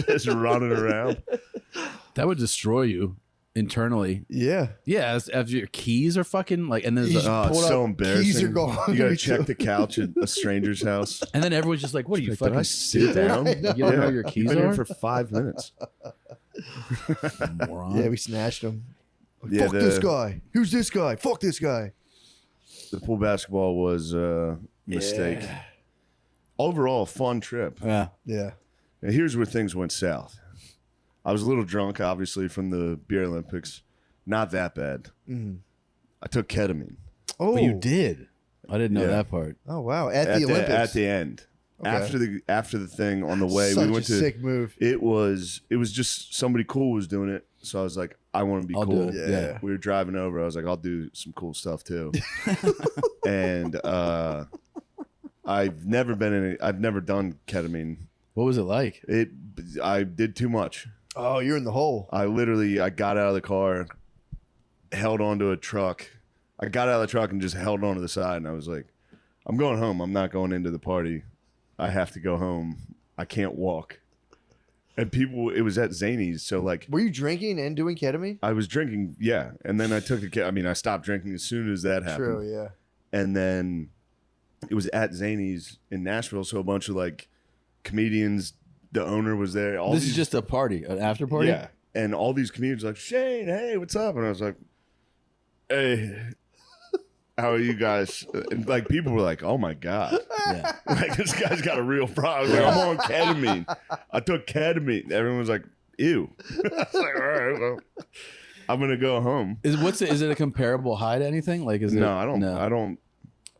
Just running around. That would destroy you internally. Yeah. Yeah, as your keys are fucking like, and there's He's- a, Oh, it's Pulled so out, embarrassing. keys are gone. You gotta Me check too. the couch at a stranger's house. and then everyone's just like, "What are you Like, fucking did I sit down? I know. You don't know your keys Been here are?" for 5 minutes. Moron. Yeah, we snatched him. Like, Yeah, fuck this guy. Who's this guy? Fuck this guy. The pool basketball was a mistake. Yeah. Overall, a fun trip. Yeah. Yeah. Now, here's where things went south. I was a little drunk, obviously, from the beer Olympics. Not that bad. Mhm. I took ketamine Oh, But you did. I didn't know Yeah. that part. Oh wow! At the Olympics. at the end. Okay. After the thing on the way, Such we went a to. sick move. It was just somebody cool was doing it, so I was like, I want to be I'll cool. do it. Yeah. We were driving over. I was like, I'll do some cool stuff too. And I've never done ketamine. What was it like? I did too much. Oh, you're in the hole. I got out of the car, held onto a truck. I got out of the truck and just held onto the side, and I was like, I'm going home. I'm not going into the party. I have to go home. I can't walk. And it was at Zany's, so like Were you drinking and doing ketamine? I was drinking, yeah, and then I took I stopped drinking as soon as that happened. True. Yeah. And then it was at Zany's in Nashville, so a bunch of like comedians, the owner was there. This is just a party, an after party? yeah, and all these comedians were like, Shane, hey, what's up? And I was like, hey, how are you guys? And like people were like, oh my god, Yeah. like this guy's got a real problem. I was like, I'm on ketamine. I took ketamine. Everyone was like, ew. I was like, all right, well, I'm gonna go home. Is it a comparable high to anything? Like, is it? No, I don't. No. I don't.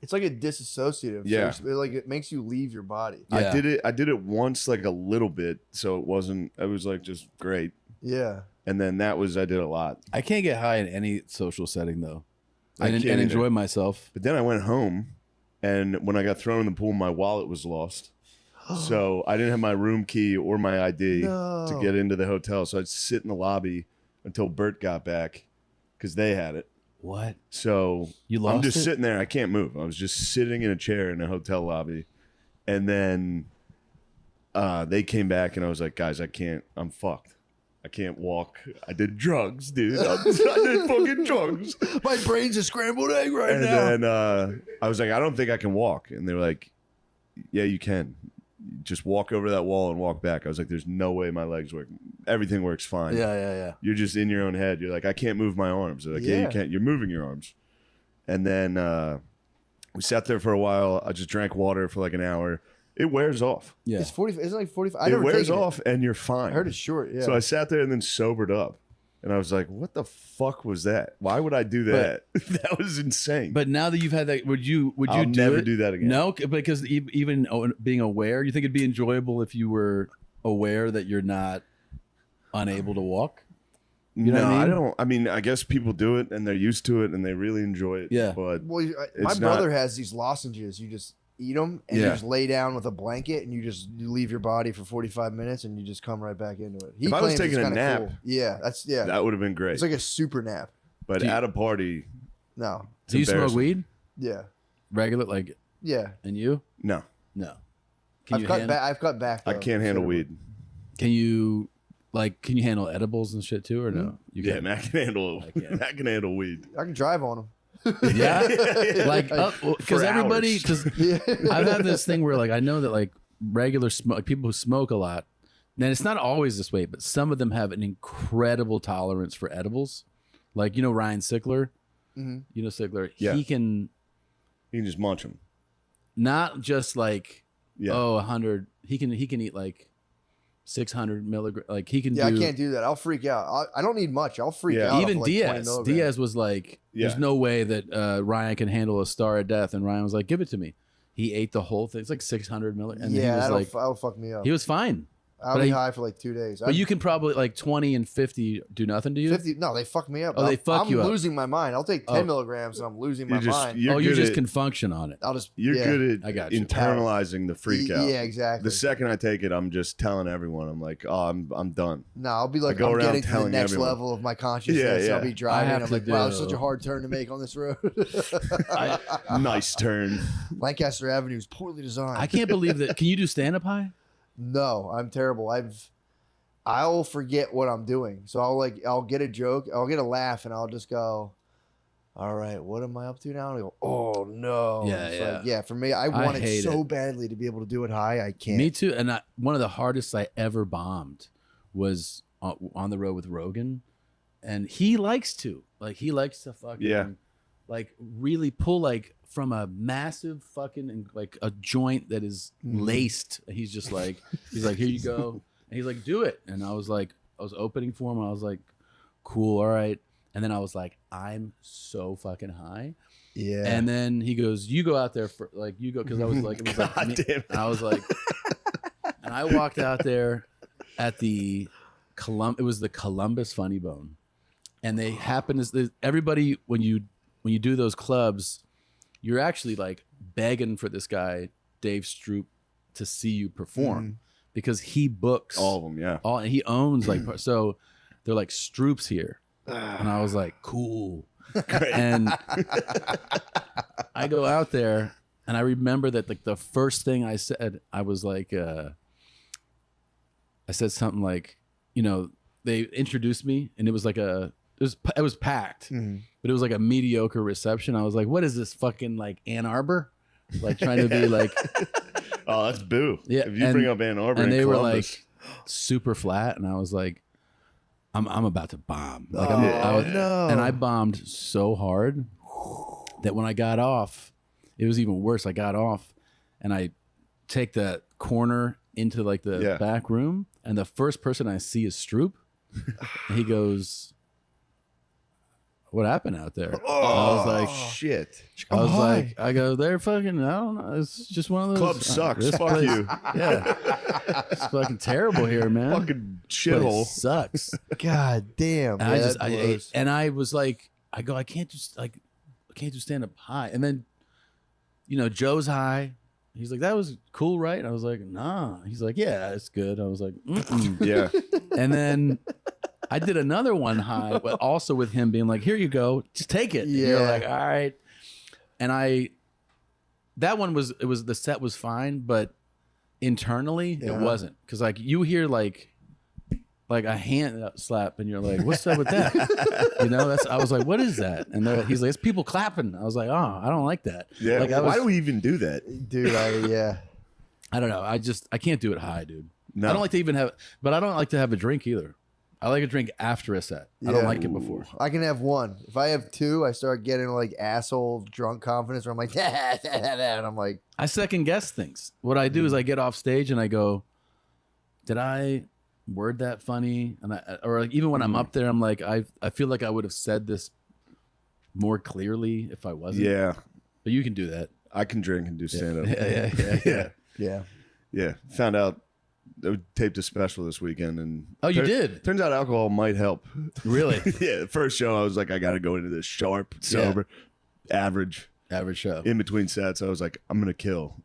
It's like a disassociative. Yeah. So like it makes you leave your body. Yeah. I did it once, like a little bit, so it wasn't. It was like just great. Yeah. And then I did a lot. I can't get high in any social setting though, I and, can't and either. enjoy myself. But then I went home, and when I got thrown in the pool, my wallet was lost. So I didn't have my room key or my ID No. to get into the hotel. So I'd sit in the lobby until Bert got back because they had it. What? So You lost I'm just it? sitting there. I can't move. I was just sitting in a chair in a hotel lobby. And then they came back, and I was like, guys, I can't. I'm fucked. I can't walk. I did drugs, dude. I did fucking drugs. My brain's a scrambled egg right And now. then I was like, I don't think I can walk. And they were like, yeah, you can. Just walk over that wall and walk back. I was like, there's no way my legs work. Everything works fine. Yeah. You're just in your own head. You're like, I can't move my arms. They're like, yeah, Yeah. you can't. You're moving your arms. And then we sat there for a while. I just drank water for like an hour. It wears off. Yeah. It's 40. Isn't it like 45? I It never wears taken off, and you're fine. I heard it's short. Yeah. So I sat there and then sobered up. And I was like, what the fuck was that? Why would I do that? That was insane. But now that you've had that, would you I'll do never it? do that again. No, because even being aware, you think it'd be enjoyable if you were aware that you're not unable to walk? You know no, what I I mean? don't. I mean, I guess people do it and they're used to it and they really enjoy it. Yeah. But well, my it's brother not- has these lozenges. You just eat them and you Yeah. just lay down with a blanket and you leave your body for 45 minutes and you just come right back into it. He If I was claims taking it's a kinda nap, cool. Yeah, that's that would have been great. It's like a super nap. But Do you- at a party, No. it's Do you smoke embarrassing. weed? Yeah. Regular, like, Yeah. and you? No, No. Can I've you cut handle? back. I've cut back. I though, can't handle considerably. weed. Can you handle edibles and shit too, or no? You Yeah, can. Matt can handle. I can't. Matt can handle weed. I can drive on them. Yeah, like For because everybody hours. because Yeah. I've had this thing where like I know that like regular like people who smoke a lot, and it's not always this way, but some of them have an incredible tolerance for edibles. Like Ryan Sickler, Mhm. Sickler, Yeah. he can You can just munch them. not just like Yeah. 100. He can eat like 600 milligrams. Like he can Yeah, do. I can't do that. I'll freak out. I don't need much. I'll freak Yeah. out. Even off of, like, 20 Diaz. milligrams. Diaz was like, "There's Yeah. no way that Ryan can handle a star of death," and Ryan was like, "Give it to me." He ate the whole thing. It's like 600 milligrams, and Yeah, he was that'll, like, that'll fuck me up. he was fine. I'll be high for like 2 days. But you can probably like 20 and 50 do nothing to you. 50. No, they fuck me up. Oh, they fuck you up. I'm losing my mind. I'll take 10 milligrams and I'm losing my mind. You just can function on it. I'll just. You're good I at got you. internalizing the freak out. Yeah, exactly. The second I take it, I'm just telling everyone. I'm like, oh, I'm done. No, I'll be like, go I'm around getting to the telling next everyone. level of my consciousness. Yeah. I'll be driving. have I'm to like, wow, it's do- such a hard turn to make on this road. Nice turn. Lancaster Avenue is poorly designed. I can't believe that. Can you do stand up high? No, I'm terrible. I'll forget what I'm doing. So I'll get a joke, I'll get a laugh, and I'll just go, all right, what am I up to now? And I go, oh no. Yeah, It's yeah. like, yeah, for me, I want it hate so it. badly to be able to do it high. I can't. Me too. And one of the hardest I ever bombed was on the road with Rogan, and he likes to fucking like really pull like from a massive fucking like a joint that is laced. He's just like here you go, and he's like do it, and I was opening for him, and I was like cool, all right, and then I was like I'm so fucking high. Yeah. And then he goes, "You go out there for like you go," because I was like, it was like, God me- damn it. and I was like, and I walked out there at the it was the Columbus Funny Bone, and they happen as everybody when you do those clubs, you're actually like begging for this guy Dave Stroop to see you perform because he books All of them, yeah. and he owns like so they're like Stroop's here, and I was like cool. And I go out there, and I remember that like the first thing I said, I was like, I said something like, you know, they introduced me, and it was like it was packed, but it was like a mediocre reception. I was like, what is this fucking like Ann Arbor, like trying to be like, Oh, that's boo. Yeah, If you and- bring up Ann Arbor and and they were Columbus, like super flat, and I was like, I'm about to bomb. Like no. and I bombed so hard that when I got off, it was even worse. I got off, and I take that corner into like the back room, and the first person I see is Stroop. And he goes, "What happened out there?" I was like, shit. I was like, I go, they're fucking, I don't know. It's just one of those. Club sucks. this Fuck place- you. Yeah. It's fucking terrible here, man. Fucking This shithole. place sucks. God damn. And Yeah, I just, that blows. I was like, I go, I can't do stand up high. And then, you know, Joe's high. He's like, that was cool, right? And I was like, nah. He's like, yeah, it's good. I was like, mm-mm. Yeah. And then I did another one high, but also with him being like, here you go, just take it. And you're Yeah. like, all right. And that one was, the set was fine, but internally Yeah. it wasn't. Cause like you hear like a hand slap and you're like, what's up with that? You know, I was like, what is that? And he's like, it's people clapping. I was like, oh, I don't like that. Yeah. Like, Why do we even do that? Dude, I don't know. I can't do it high, dude. No. I don't like to even but I don't like to have a drink either. I like a drink after a set. I don't Yeah. like it before. I can have one. If I have two, I start getting like asshole drunk confidence where I'm like, and I'm like, I second guess things. What I do is I get off stage and I go, did I word that funny? And or like even when I'm up there, I'm like, I feel like I would have said this more clearly if I wasn't. Yeah. But you can do that. I can drink and do stand up. Yeah. yeah. Yeah. Found out I taped a special this weekend, and Oh, you did? Turns out alcohol might help. Really? Yeah. The first show, I was like, I got to go into this sharp, sober, average. Average show. In between sets, I was like, I'm gonna kill.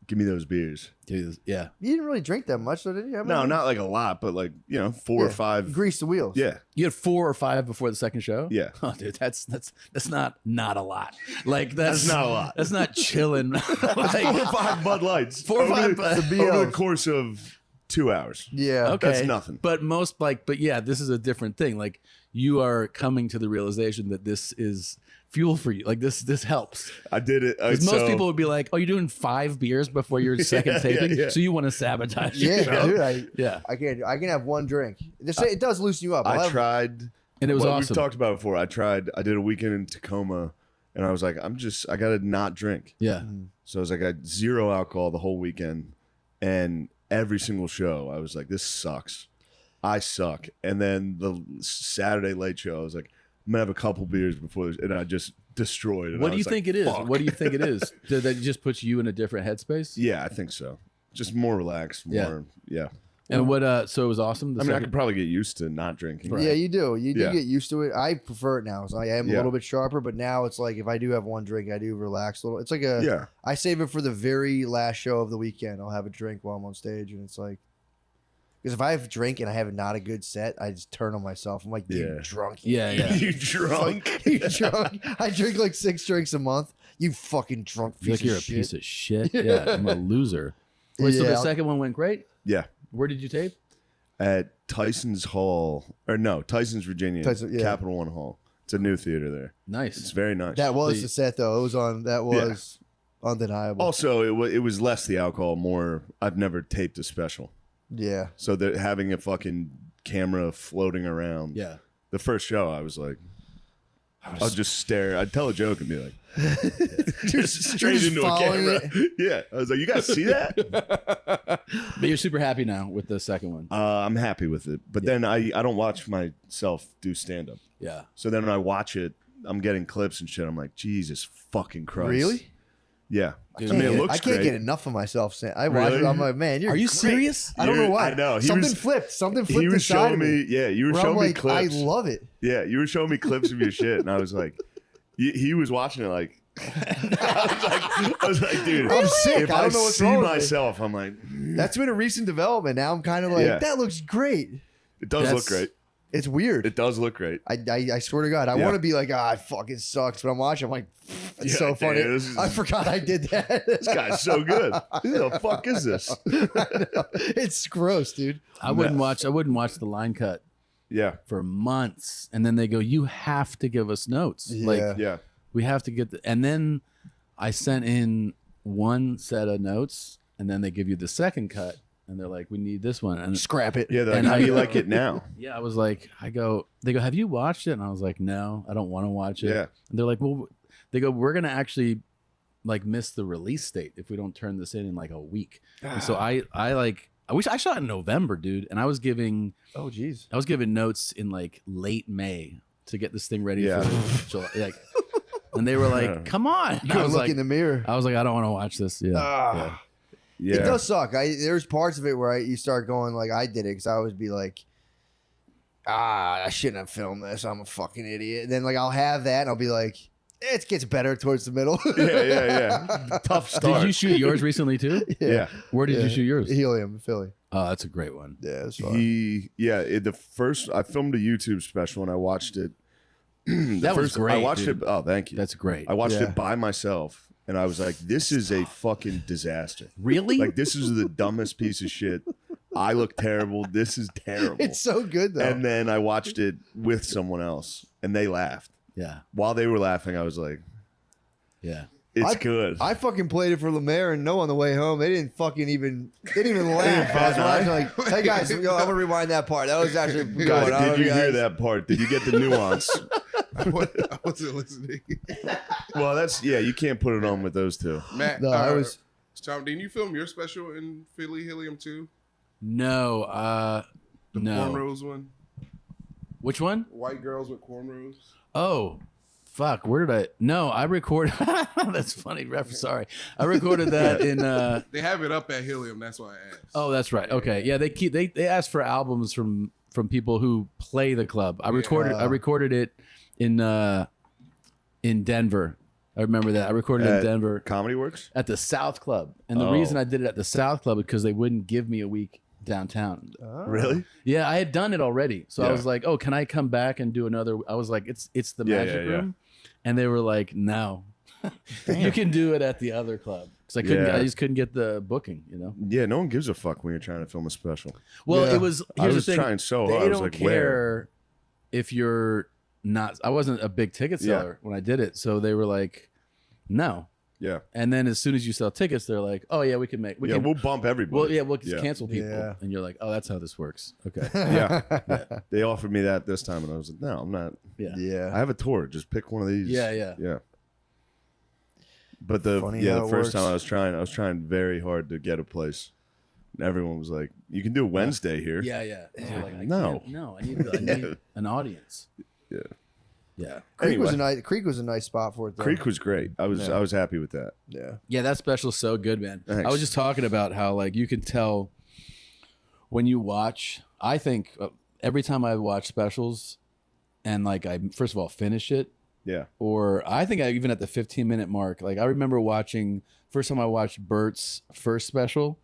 Give me those beers. Yeah. You didn't really drink that much, though, did you? No, not like a lot, but like 4 or 5. Grease the wheels. Yeah. You had 4 or 5 before the second show? Yeah. Oh, dude, that's not a lot. Like that's not a lot. That's not chilling. Like, 4 or 5 Bud Lights. 4 or 5 over the course of 2 hours. Yeah. Okay. That's nothing. But yeah, this is a different thing. Like you are coming to the realization that this is fuel for you. Like this helps. I did it. Because most people would be like, "Oh, you're doing 5 beers before your second taping, yeah. so you want to sabotage your Yeah, show." dude. I can have one drink. It does loosen you up. I tried, and it was what awesome. we've talked about before. I did a weekend in Tacoma, and I was like, I gotta not drink. Yeah. So I was like, I had 0 alcohol the whole weekend, and every single show, I was like, this sucks. I suck. And then the Saturday late show, I was like, I'm gonna have a couple beers before this, and I just destroyed it. What do you think it is? Fuck. What do you think it is? Did that just put you in a different headspace? Yeah, I think so. Just more relaxed, more yeah. And what? So it was awesome. I mean, I could probably get used to not drinking. Yeah, you do. You do Yeah. get used to it. I prefer it now. So I am a Yeah. little bit sharper, but now it's like if I do have one drink, I do relax a little. It's like a. Yeah. I save it for the very last show of the weekend. I'll have a drink while I'm on stage, and it's like. Because if I have a drink and I have not a good set, I just turn on myself. I'm like, you Yeah. drunk. Yeah, yeah. You drunk? You drunk. I drink like 6 drinks a month. You fucking drunk Feel piece like you're of a shit. piece of shit. Yeah, I'm a loser. Wait, so Yeah, the I'll- second one went great? Yeah. Where did you tape? At Tyson's Hall, or no, Tyson's Virginia, Tyson- yeah. Capital One Hall. It's a new theater there. It's Nice. very nice. That was So the set though. It was on. That was undeniable. Also, it was less the alcohol, more. I've never taped a special, Yeah. so that having a fucking camera floating around. Yeah. The first show, I was like, I'll just stare. I'd tell a joke and be like, just straight just into a following camera. Yeah, I was like, you guys see that? But you're super happy now with the second one. I'm happy with it, but then I don't watch myself do stand up. Yeah. So then when I watch it, I'm getting clips and shit. I'm like, Jesus fucking Christ. Really? Yeah. Dude, I mean, it I looks can't great. get enough of myself. I watch Really? it. I'm like, man, you're Are you great. serious? I don't know why. I know. Something flipped. Something flipped He was inside showing of me. Yeah, you were where showing I'm me like, clips. I love it. Yeah, you were showing me clips of your shit, and I was like, he was watching it like. I was like, dude, I'm sick. if I I, don't know what's see wrong with me. myself, I'm like, That's been a recent development. Now I'm kind of like, Yeah. that looks great. it does That's- look great. It's weird. It does look great. I swear to God, I Yeah. want to be like, it fucking sucks. But I'm watching, I'm like, it's Yeah, so funny. dude, this is- I forgot I did that. This guy's so good. Who the fuck is this? It's gross, dude. I wouldn't watch the line cut Yeah, for months. And then they go, you have to give us notes. Yeah. Like yeah. we have to get and then I sent in one set of notes and then they give you the second cut and they're like, we need this one. And Scrap it. Yeah, they're And like, how I- do you like it now? yeah, I was like, they go, have you watched it? And I was like, no, I don't want to watch it. Yeah. And they're like, well, they go, we're going to actually like miss the release date if we don't turn this in like a week. And so I wish I shot in November, dude. And I was giving Oh, geez. notes in like late May to get this thing ready Yeah. for July. Like, and they were like, come on. You I gotta was look like, in the mirror. I was like, I don't want to watch this. Yeah. Ah. Yeah. It does suck. There's parts of it where you start going like I did it because I always be like, I shouldn't have filmed this. I'm a fucking idiot. And then like I'll have that and I'll be like, it gets better towards the middle. Yeah. Tough start. Did you shoot yours recently too? Yeah. Where did you shoot yours? Helium, Philly. Oh, that's a great one. Yeah, it's fun. The first I filmed a YouTube special and I watched it. That was great, I watched dude. it. Oh, thank you. That's great. I watched Yeah. it by myself and I was like, this is a fucking disaster. Really? Like this is the dumbest piece of shit. I look terrible. This is terrible. It's so good though. And then I watched it with someone else and they laughed. yeah. While they were laughing, I was like, Yeah. it's good. I fucking played it for Lemaire and Noah on the way home. They didn't even laugh. I was watching like, hey guys, I'm gonna rewind that part. That was actually good. God, I don't did you know, hear guys. that part? Did you get the nuance? I wasn't listening. Well, you can't put it on with those two. Matt, No, I was. Tom, didn't you film your special in Philly Helium too? No. The No. cornrows one? Which one? White girls with cornrows? Oh, fuck. Where did I? No, I recorded. That's funny. Sorry. I recorded that in. They have it up at Helium, that's why I asked. Oh, that's right. Okay. Yeah, they ask for albums from people who play the club. I recorded it in Denver. I remember that. I recorded it in At Denver Comedy Works? at the South Club. And the Oh. reason I did it at the South Club is because they wouldn't give me a week downtown. Really? Yeah, I had done it already. So I Yeah. was like, "Oh, can I come back and do another?" I was like, "It's the Yeah, Magic yeah, yeah. Room," and they were like, "No, you can do it at the other club." Because I couldn't, Yeah. I just couldn't get the booking. You know. Yeah, no one gives a fuck when you're trying to film a special. Well, Yeah. it was. I Here's was the thing: trying so they hard. I was don't like, where? care if you're not. I wasn't a big ticket Yeah. seller when I did it, so they were like, "No." Yeah. And then as soon as you sell tickets, they're like, "Oh yeah, we can make. We Yeah, can, we'll bump everybody. well, yeah, we'll just Yeah. cancel people." Yeah. And you're like, "Oh, that's how this works." Okay. Yeah. They offered me that this time, and I was like, no, I'm not. Yeah. Yeah. I have a tour. Just pick one of these. Yeah. Yeah. Yeah. But the Funny how the it first time works. I was trying very hard to get a place. And everyone was like, "You can do Wednesday here." Yeah, yeah. And you're like, No. I need an audience. Yeah. Yeah. Creek was Anyway. Creek was a nice spot for it though. Creek was great. I was happy with that. Yeah. Yeah, that special's so good, man. Thanks. I was just talking about how like you can tell when you watch, I think every time I watch specials and like I first of all finish it, Yeah. or I think I even at the 15-minute mark, like I remember watching first time I watched Bert's first special,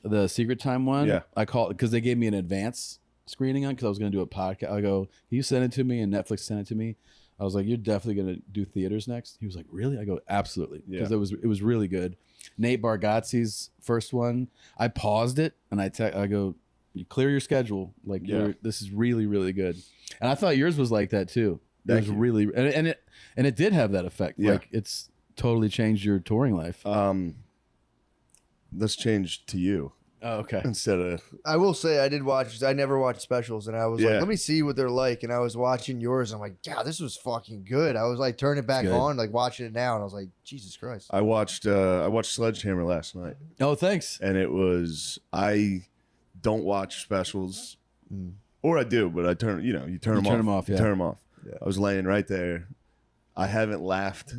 the Secret Time one. Yeah. I called because they gave me an advance screening on because I was going to do a podcast. I go, can you send it to me? And Netflix sent it to me. I was like, you're definitely going to do theaters next. He was like, really? I go, absolutely, because it was really good. Nate Bargatze's first one, I paused it and I go, you clear your schedule. Like, this is really, really good. And I thought yours was like that too. It was really, and it did have that effect. Yeah. Like it's totally changed your touring life. Let's change to you Oh, okay. instead of. I will say I did watch. I never watched specials, and I was Yeah. like, let me see what they're like. And I was watching yours. And I'm like, yeah, this was fucking good. I was like, turn it back good. on, like watching it now, and I was like, Jesus Christ. I watched Sledgehammer last night, Oh, thanks. and it was. I don't watch specials, or I do, but I turn. You turn them off. turn 'em off, You yeah. turn them off. Yeah. I was laying right there. I haven't laughed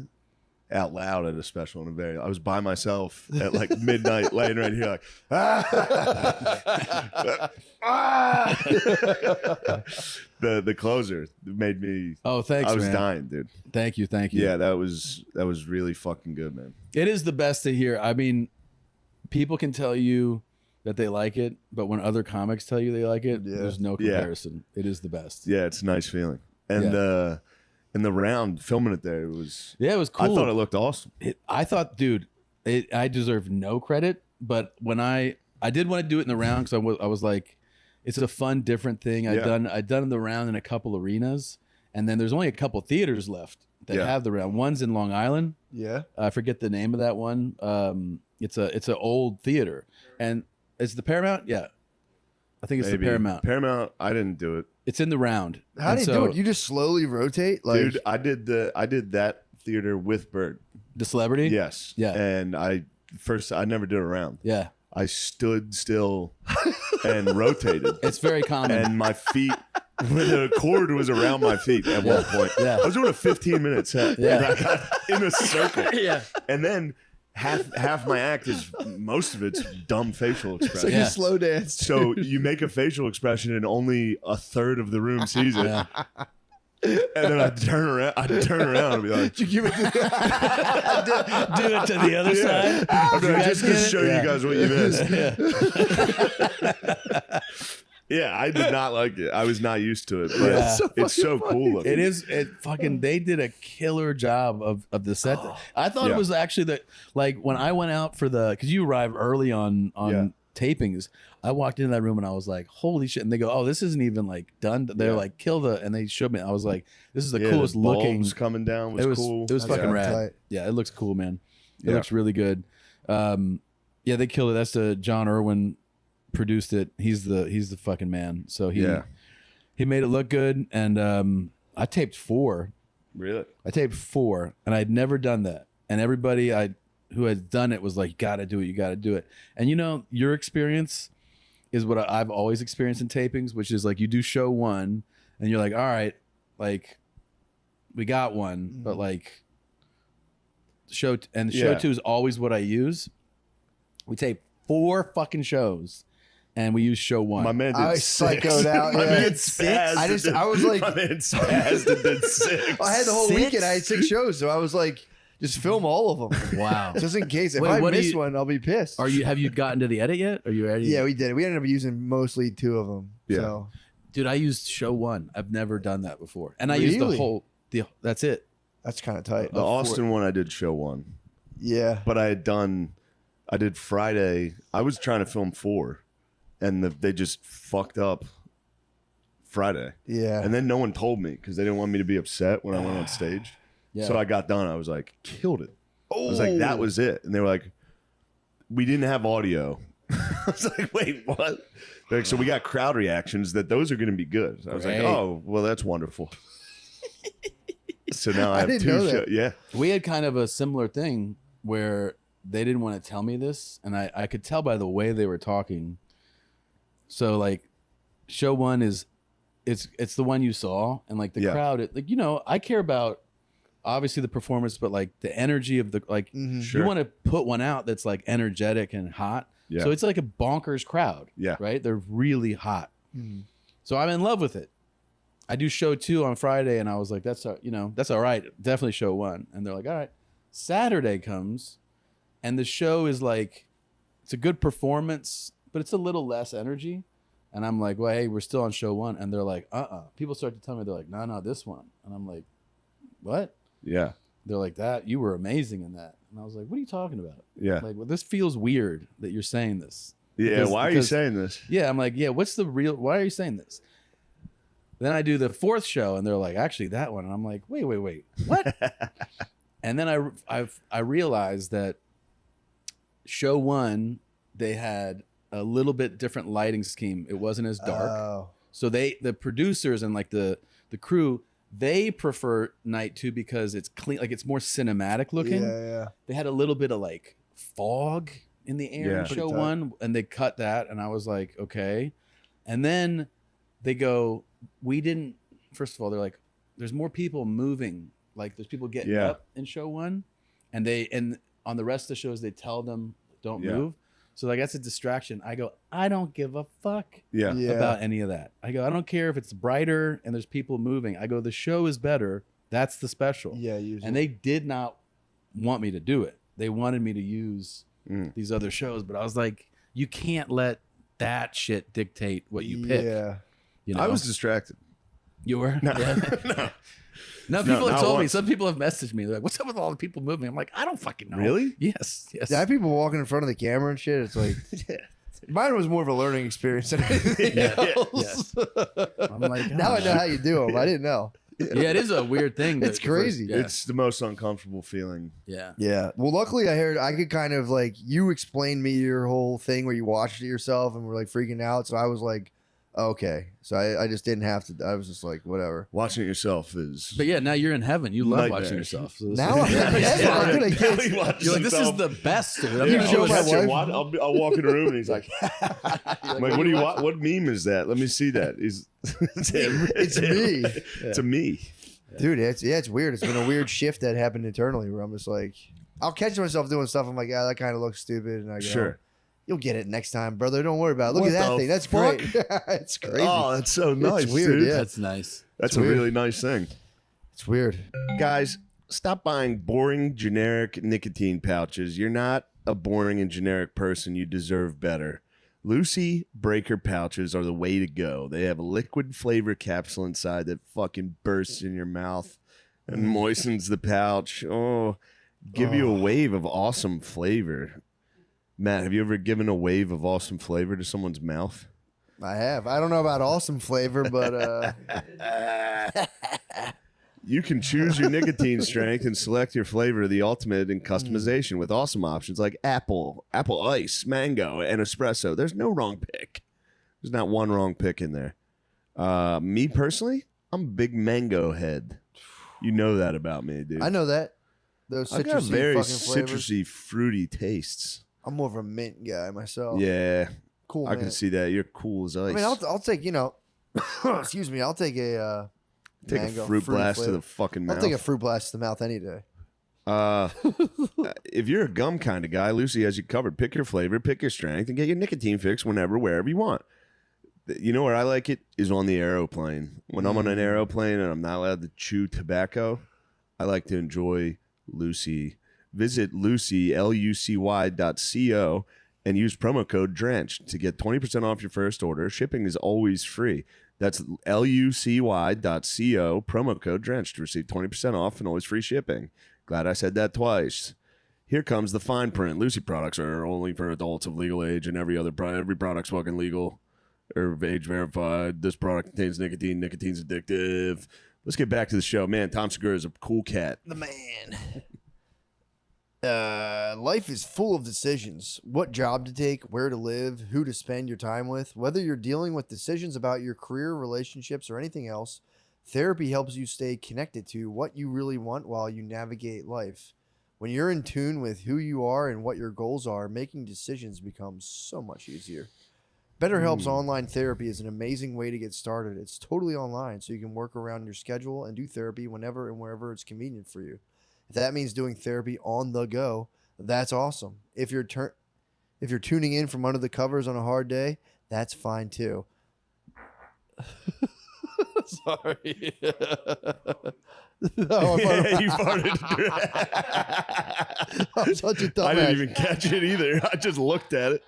out loud at a special in a very. I was by myself at like midnight, laying right here, like the closer made me. Oh, thanks, I was man. dying, dude. Thank you. Yeah, that was really fucking good, man. It is the best to hear. I mean, people can tell you that they like it, but when other comics tell you they like it, there's no Yeah. comparison. It is the best. Yeah, it's a nice feeling. And in the round, filming it there, it was. Yeah, it was cool. I thought it looked awesome. I thought, dude, I deserve no credit, but when I did want to do it in the round because I was like, it's a fun, different thing. I'd done the round in a couple arenas, and then there's only a couple theaters left that have the round. One's in Long Island. Yeah. I forget the name of that one. It's an old theater, and it's the Paramount. Yeah, I think it's Maybe. the Paramount. Paramount, I didn't do it, It's in the round. How do you do it? You just slowly rotate, like dude. I did that theater with Bird. The Celebrity. Yes. Yeah. And I never did a round. Yeah, I stood still and rotated, it's very common. and my feet. The cord was around my feet at one point. Yeah. I was doing a 15-minute set, and I got in a circle. Yeah. And then half my act is most of it's dumb facial it's expression. like Yeah. a slow dance. So you make a facial expression and only a third of the room sees it. Yeah. And then I'd turn around and be like, You give it to Do it to the other side. I'm like, just to get it? show Yeah. you guys what you missed. Yeah. Yeah, I did not like it. I was not used to it, but Yeah. it's so cool looking. It is. They did a killer job of the set. I thought Yeah. it was actually like when I went out for because you arrive early on tapings. I walked into that room and I was like, holy shit. And they go, oh, this isn't even like done. They're like, kill and they showed me. I was like, this is the coolest the looking. bulbs coming down was cool. It was That's fucking rad. tight. Yeah, it looks cool, man. It Yeah. looks really good. Yeah, they killed it. That's John Irwin produced it. He's the fucking man. So he made it look good. And I taped 4. Really? I taped 4, and I'd never done that. And everybody who had done it was like, you got to do it. You got to do it. And your experience is what I've always experienced in tapings, which is like you do show 1 and you're like, all right, like we got one, but like show 2 is always what I use. We tape 4 fucking shows and we use show 1. My man did I 6. psychoed out, My yeah. man spazzed. I was like- my man spazzed and did 6. I had the whole 6? weekend. I had 6 shows, so I was like, just film all of them, Wow. just in case. If Wait, I what do miss you- one, I'll be pissed. Have you gotten to the edit yet? Are you ready? Yeah, we did it. We ended up using mostly 2 of them. Yeah. So Dude, I used show 1. I've never done that before. And I used the Really? whole that's it. that's kind of tight. The Austin one I did show 1. Yeah. But I did Friday. I was trying to film 4 and they just fucked up Friday. Yeah. And then no one told me because they didn't want me to be upset when I went on stage. Yeah. So I got done. I was like, killed it. I was like, that was it. And they were like, we didn't have audio. I was like, wait, what? They're like, so we got crowd reactions those are going to be good. I was Great. like, oh, well, that's wonderful. So now I I have didn't 2 know that. shows. Yeah. We had kind of a similar thing where they didn't want to tell me this, and I could tell by the way they were talking. So like, show 1 is it's the one you saw, and like the crowd, I care about obviously the performance, but like the energy of the Sure. you want to put one out that's like energetic and hot. Yeah. So it's like a bonkers crowd. Yeah. Right? They're really hot. So I'm in love with it. I do show 2 on Friday, and I was like, that's all right. Definitely show 1. And they're like, all right. Saturday comes, and the show is like, it's a good performance, but it's a little less energy. And I'm like, well, hey, we're still on show 1. And they're like, People start to tell me, they're like, no, this one. And I'm like, what? Yeah. They're like, that, you were amazing in that. And I was like, what are you talking about? Yeah. Like, well, this feels weird that you're saying this. Yeah. Why are you saying this? Yeah, I'm like, yeah, why are you saying this? Then I do the 4th show, and they're like, actually, that one. And I'm like, wait, what? And then I realized that show 1, they had a little bit different lighting scheme. It wasn't as dark. Oh. So the producers and like the crew, they prefer night 2 because it's clean, like it's more cinematic looking. Yeah. They had a little bit of like fog in the air Yeah. in show Pretty tight. 1, and they cut that, and I was like, okay. And then they go, first of all, they're like, there's more people moving, like there's people getting Yeah. up in show 1, and on the rest of the shows they tell them don't Yeah. move. So like that's a distraction. I go, I don't give a fuck Yeah. Yeah. about any of that. I go, I don't care if it's brighter and there's people moving. I go, the show is better. That's the special. Yeah, usually. And they did not want me to do it. They wanted me to use Mm. these other shows, but I was like, you can't let that shit dictate what you pick. Yeah. You know? I was distracted. You were? No. Yeah. No, No, people have not told me. once. Some people have messaged me. They're like, "What's up with all the people moving?" I'm like, "I don't fucking know." Really? Yes. Yeah, I have people walking in front of the camera and shit. It's like, mine was more of a learning experience than anything Yeah, else. I'm like, Now I know "Oh, how you do them. I didn't know. Yeah, it is a weird thing. It's crazy. Yeah. It's the most uncomfortable feeling. yeah. Yeah. Well, luckily I heard I could kind of like, you explained me your whole thing where you watched it yourself and were like freaking out. So I was like, okay. So I just didn't have to. I was just like, whatever. Watching it yourself is. But yeah, now you're in heaven. You love Nightmare. watching yourself. So this Now is- I'm yeah. yeah, I'm gonna get- You're like, this is the best. Dude. I'm Yeah, gonna show I'll, my catch him. wife. I'll walk in the room and he's like, I'm like, what do you want? What meme is that? Let me see that. He's, It's me. It's a me. Dude, it's weird. It's been a weird shift that happened internally where I'm just like, I'll catch myself doing stuff. I'm like, yeah, that kind of looks stupid. And I go, Sure. you'll get it next time, brother. Don't worry about it. Look What at that the thing. That's fuck? great. It's crazy. Oh, that's so nice. weird, dude. yeah. That's nice. That's It's a weird. really nice thing. It's weird. Guys, stop buying boring, generic nicotine pouches. You're not a boring and generic person. You deserve better. Lucy Breaker pouches are the way to go. They have a liquid flavor capsule inside that fucking bursts in your mouth and moistens the pouch. Oh, give you a wave of awesome flavor. Matt, have you ever given a wave of awesome flavor to someone's mouth? I have. I don't know about awesome flavor, but You can choose your nicotine strength and select your flavor the ultimate in customization with awesome options like apple ice, mango, and espresso. There's no wrong pick. There's not one wrong pick in there. Me personally, I'm a big mango head. You know that about me, dude. I know that. Those I've got citrusy very fucking flavors. citrusy, fruity tastes. I'm more of a mint guy myself. Yeah, Cool, I man. can see that. You're cool as ice. I mean, I'll take, excuse me, I'll take a Take mango a fruit blast flavor. to the fucking mouth. I'll take a fruit blast to the mouth any day. If you're a gum kind of guy, Lucy has you covered. Pick your flavor, pick your strength, and get your nicotine fix whenever, wherever you want. You know where I like it is on the aeroplane. When I'm on an aeroplane and I'm not allowed to chew tobacco, I like to enjoy Lucy. Visit Lucy, LUCY.co, and use promo code DRENCHED to get 20% off your first order. Shipping is always free. That's LUCY.co, promo code DRENCHED to receive 20% off and always free shipping. Glad I said that twice. Here comes the fine print. Lucy products are only for adults of legal age, and every product's fucking legal or age verified. This product contains nicotine. Nicotine's addictive. Let's get back to the show. Man, Tom Segura is a cool cat. The man. Life is full of decisions. What job to take, where to live, who to spend your time with. Whether you're dealing with decisions about your career, relationships, or anything else, therapy helps you stay connected to what you really want while you navigate life. When you're in tune with who you are and what your goals are, making decisions becomes so much easier. BetterHelp's online therapy is an amazing way to get started. It's totally online, so you can work around your schedule and do therapy whenever and wherever it's convenient for you. If that means doing therapy on the go, that's awesome. If If you're tuning in from under the covers on a hard day, that's fine too. Sorry. Oh, You farted. I'm such a dumbass. I didn't even catch it either. I just looked at it.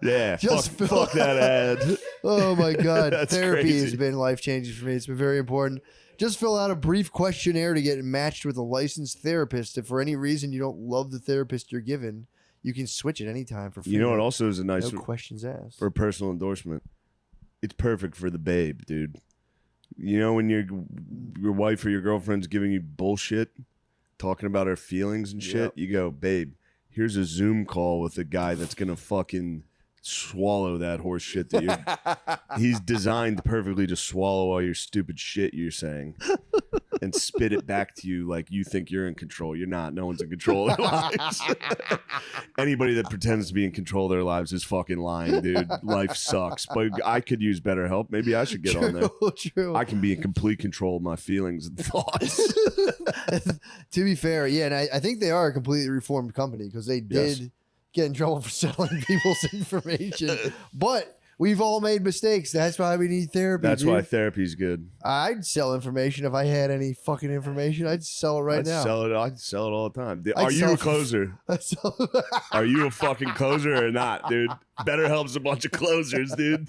Yeah, Just fuck that ad. Oh my God. That's Therapy crazy. has been life-changing for me. It's been very important. Just fill out a brief questionnaire to get matched with a licensed therapist. If for any reason you don't love the therapist you're given, you can switch at any time for free. You know what also is a nice No questions asked. for a personal endorsement? It's perfect for the babe, dude. You know when your wife or your girlfriend's giving you bullshit, talking about her feelings and shit, you go, babe, here's a Zoom call with a guy that's gonna fucking swallow that horse shit that you're he's designed perfectly to swallow all your stupid shit you're saying and spit it back to you like you think you're in control. You're not. No one's in control of their lives. Anybody that pretends to be in control of their lives is fucking lying, dude. Life sucks. But I could use better help. Maybe I should get on there. True. I can be in complete control of my feelings and thoughts. To be fair, yeah, and I think they are a completely reformed company because they did get in trouble for selling people's information. But we've all made mistakes. That's why we need therapy. That's dude. why therapy's good. I'd sell information if I had any fucking information. I'd sell it right I'd now. I'd sell it all the time. I'd Are you sell a it for- closer? Are you a fucking closer or not, dude? BetterHelp's a bunch of closers, dude.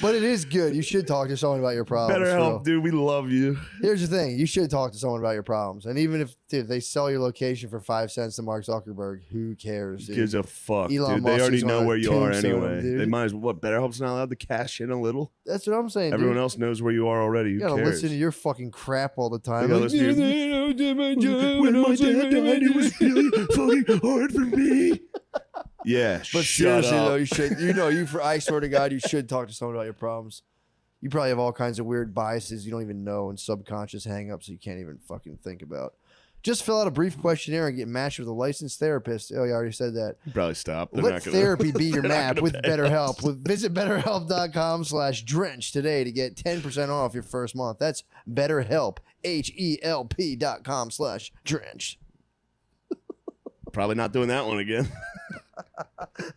But it is good. You should talk to someone about your problems. BetterHelp, dude. We love you. Here's the thing. You should talk to someone about your problems. And even if they sell your location for 5 cents to Mark Zuckerberg, who cares, dude? Gives a fuck, Elon dude. They Musk already is know on a where you are tombstone, anyway. dude. They might as well. What? BetterHelp's not allowed to cash in a little. That's what I'm saying, Everyone dude. else knows where you are already. Who You gotta cares? listen to your fucking crap all the time. gotta Like, listen to your- When my dad died, it was really fucking hard for me. Yeah, But shut seriously, up. though, you should. I swear to God, you should talk to someone about your problems. You probably have all kinds of weird biases you don't even know and subconscious hang-ups you can't even fucking think about. Just fill out a brief questionnaire and get matched with a licensed therapist. Oh, yeah, I already said that. Probably stop. They're Let not gonna- therapy be your they're not map gonna with pay BetterHelp. Visit BetterHelp.com/drench today to get 10% off your first month. That's BetterHelp, HELP.com/drench. Probably not doing that one again.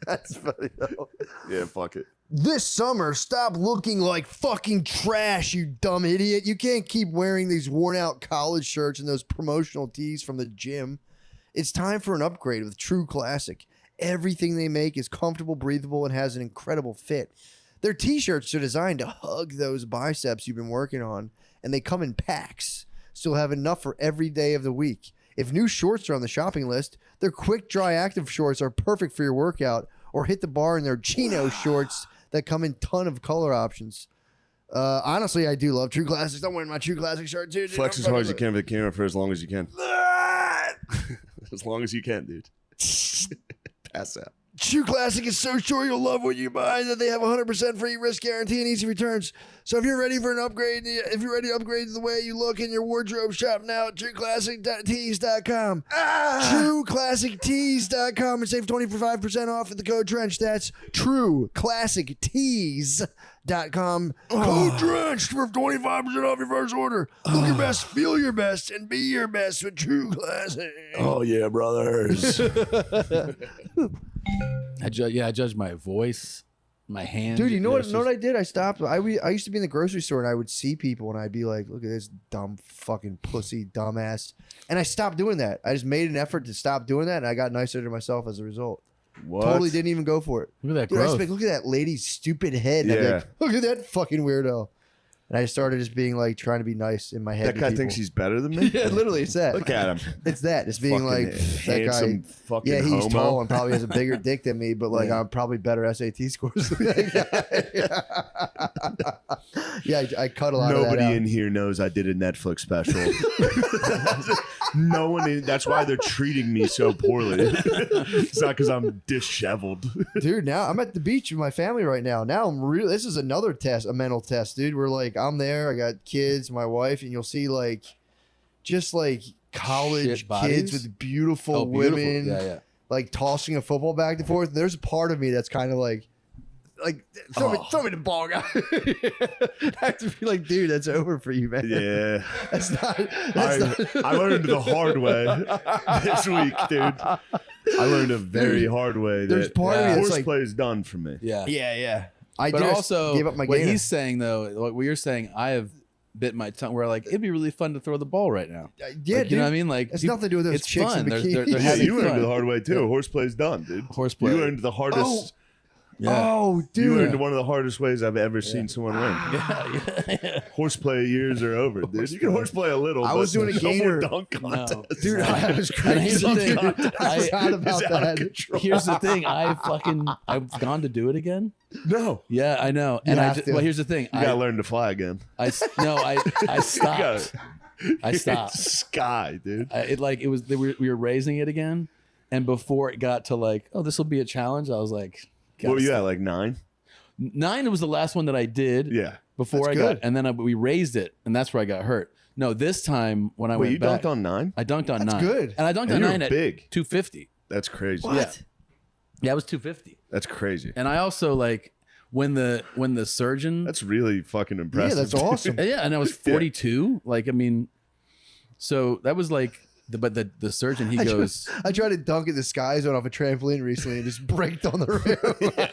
That's funny though. Yeah, fuck it. This summer, stop looking like fucking trash, you dumb idiot. You can't keep wearing these worn out college shirts and those promotional tees from the gym. It's time for an upgrade with True Classic. Everything they make is comfortable, breathable, and has an incredible fit. Their t-shirts are designed to hug those biceps you've been working on, and they come in packs, so you'll have enough for every day of the week. If new shorts are on the shopping list, their quick dry active shorts are perfect for your workout, or hit the bar in their chino shorts that come in ton of color options. Honestly, I do love True Classics. I'm wearing my True Classic shirt too. Dude. Flex as hard as you can for the camera for as long as you can. As long as you can, dude. Pass out. True Classic is so sure you'll love what you buy that they have 100% free risk guarantee and easy returns. So if you're ready for an upgrade, if you're ready to upgrade the way you look in your wardrobe, shop now at TrueClassicTees.com. TrueClassicTees.com and save 25% off with the code DRENCH. That's TrueClassicTees.com. Code DRENCH for 25% off your first order. Look your best, feel your best, and be your best with True Classic. Oh yeah, brothers. I judge my voice, my hands. Dude, you know It's what? just- I did? I stopped. I used to be in the grocery store and I would see people and I'd be like, "Look at this dumb fucking pussy, dumbass." And I stopped doing that. I just made an effort to stop doing that, and I got nicer to myself as a result. What? Totally didn't even go for it. Look at that Dude, I growth. just look at that lady's stupid head. And I'd be Yeah. like, look at that fucking weirdo. And I started just being like trying to be nice in my head. That to guy people. thinks he's better than me. Yeah, literally, it's that. Look at him. It's that. It's being Fucking like that handsome guy. fucking Yeah, he's homo. tall and probably has a bigger dick than me, but like Yeah. I'm probably better SAT scores than that guy. Yeah, I cut a lot of Nobody that out. in here knows I did a Netflix special. No one. That's why they're treating me so poorly. It's not because I'm disheveled. Dude, now I'm at the beach with my family right now. Now I'm really, this is another test, a mental test, dude. We're like, I'm there, I got kids, my wife, and you'll see like, just like college Shit bodies? kids with beautiful, Oh, beautiful. women, Yeah, yeah. like tossing a football back and forth. There's a part of me that's kind of like, like throw me the ball, guy. I have to be like, dude, that's over for you, man. Yeah. That's not. I learned the hard way this week, dude. I learned a very hard way There's that part of me that's like, horseplay is done for me. Yeah. yeah. I But just also, gave up my what gainer. he's saying though, like what you're saying, I have bit my tongue. Where like it'd be really fun to throw the ball right now. Yeah, Like, dude. you know what I mean? Like It's people- nothing to do with those it's chicks fun. in They're bikinis. Yeah, having you learned fun. the hard way too. Horseplay's done, dude. Horseplay. You learned the hardest. Yeah. Oh, You dude. learned one of the hardest ways I've ever seen someone learn. yeah. Horseplay years are over, dude. You can horseplay a little. I was but doing a no more gainer. dunk contest. No. Dude, I was And here's crazy. the thing. I forgot about It's out of that. control. Here's the thing. I've gone to do it again. No, Yeah, I know. You And have to. well, here's the thing. you gotta learn to fly again. I stopped. I stopped. Sky, dude. It was we were raising it again, and before it got to like, oh, this will be a challenge. I was like, What were you gotta at, like 9? stop. 9 was the last one that I did. Yeah. Before That's I got, good. and then we raised it, and that's where I got hurt. No, this time when I Wait, went you back, dunked on 9? I dunked on That's 9. good. And I dunked And on you 9 were at big. 250. That's crazy. What? Yeah, it was 250. That's crazy. And I also like when the surgeon. That's really fucking Yeah, impressive. that's awesome. Yeah, and I was 42. Like, I mean, so that was like, the surgeon, he goes, I tried to dunk at the Sky Zone off a trampoline recently and just braked on the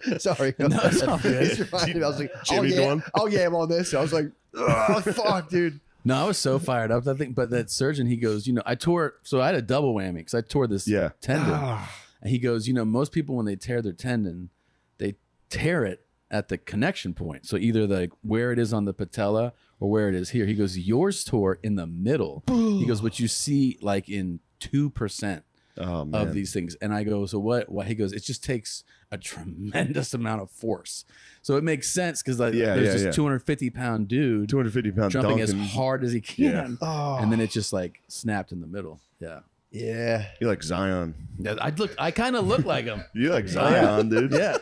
rim. Sorry. No, it's all good. It reminded me, I was like, Jimmy doing? I'm on this. I was like, oh, fuck, dude. no, I was so fired up. I think, but that surgeon, he goes, I tore, so I had a double whammy because I tore this Yeah. tendon. Ah. And he goes, most people, when they tear their tendon, they tear it at the connection point. So either like where it is on the patella or where it is here. He goes, yours tore in the middle. He goes, what you see like in 2% Oh, man. of these things. And I go, so what? He goes, it just takes a tremendous amount of force. So it makes sense because like Yeah, there's yeah, this yeah. 250-pound dude 250-pound jumping as dunking. hard as he can. Oh. And then it just like snapped in the middle. Yeah. Yeah. You're like Zion. Yeah, I kind of look like him. You're like Zion, dude. Yeah.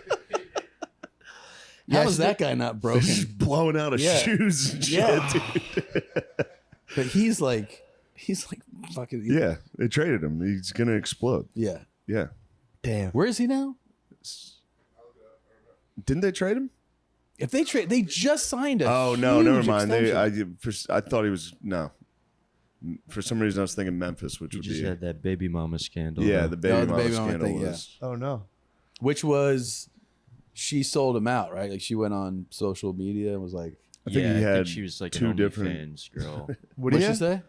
Yeah, How is so that guy not broken? Just blowing out of Yeah. shoes and shit, Yeah. dude. But he's like fucking. Yeah, they traded him. He's gonna explode. Yeah. Yeah. Damn. Where is he now? Didn't they trade him? If they trade, they just signed him. Oh no, never huge mind. extension. I thought he was no. For some reason, I was thinking Memphis, which You would just be had that baby mama scandal. yeah, though. the baby Oh, the mama baby mama scandal thing, yeah. was. Oh, no. Which was, she sold him out, right? Like she went on social media and was like, I think yeah, he I had think she was like two an different- OnlyFans girl, What do what'd you she say?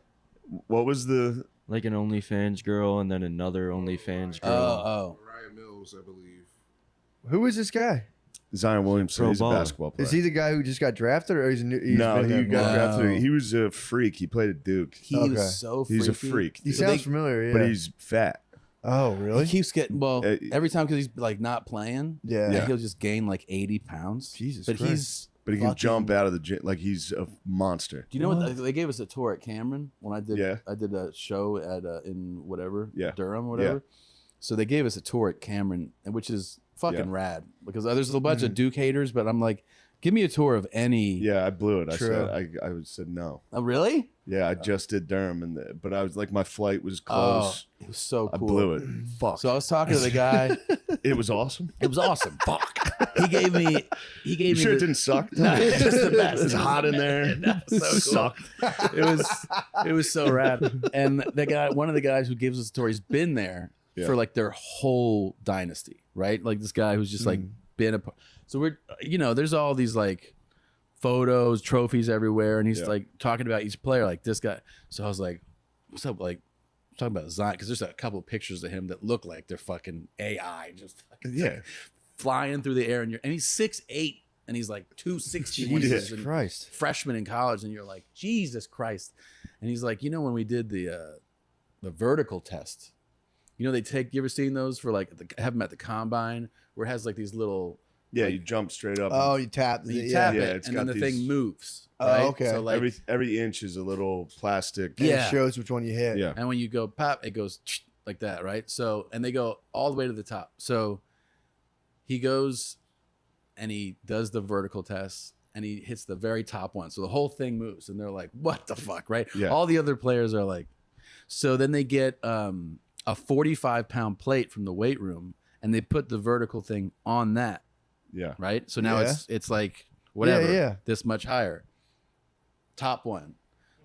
What was the? like an OnlyFans girl, and then another OnlyFans girl. Oh, Ryan Mills, I believe. Who is this guy? Zion Williamson. Pro He's a baller. basketball player. Is he the guy who just got drafted, or he's new? He's no, been he there got more? drafted. He was a freak. He played at Duke. he Okay. was so freaky. He's a freak, He dude. sounds familiar. Yeah. but he's fat. Oh, really? He keeps getting Uh, every time because he's like not playing. Yeah. Yeah. He'll just gain like 80 pounds. Jesus but Christ. he's But he can fucking- jump out of the gym like he's a monster. Do you know what they gave us a tour at Cameron when I did? Yeah. I did a show at in whatever, Yeah. Durham, or whatever. So they gave us a tour at Cameron, which is fucking Yeah. rad because there's a bunch of Duke haters, but I'm like, give me a tour of any. Yeah, I blew it. True. I said no. Oh, really? Yeah, I just did Durham, but I was like, my flight was Oh, close. it was so I cool. blew it. Fuck. So I was talking to the guy. It was awesome. It was awesome. Fuck. He gave me. You me. sure it the- didn't suck? No, it's just the best. It was hot in there. so cool. Sucked. It was so rad. And one of the guys who gives us a tour, he's been there Yeah. for like their whole dynasty, right? Like this guy who's just like been a. So we're there's all these like photos, trophies everywhere, and he's Yeah. like talking about each player, like this guy. So I was like, what's up, like. Talking about Zion because there's a couple of pictures of him that look like they're fucking AI, just fucking Yeah. flying through the air, and he's 6'8", and he's like 260 when he was Jesus in Christ. freshman in college, and you're like, Jesus Christ. And he's like, when we did the vertical test, they take, you ever seen those for like, have them at the combine where it has like these little, Yeah, you jump straight up. Oh, you tapped. you tap Yeah, it, it's and then got the these- thing moves. Oh, Right? okay. So like, every inch is a little plastic. And Yeah. it shows which one you hit. Yeah. and when you go pop, it goes like that, right? So, and they go all the way to the top. So he goes and he does the vertical test and he hits the very top one. So the whole thing moves and they're like, what the fuck, right? Yeah. All the other players are like, so then they get a 45-pound plate from the weight room and they put the vertical thing on that, Yeah. right? So now Yeah. it's like whatever, yeah. this much higher. Top one.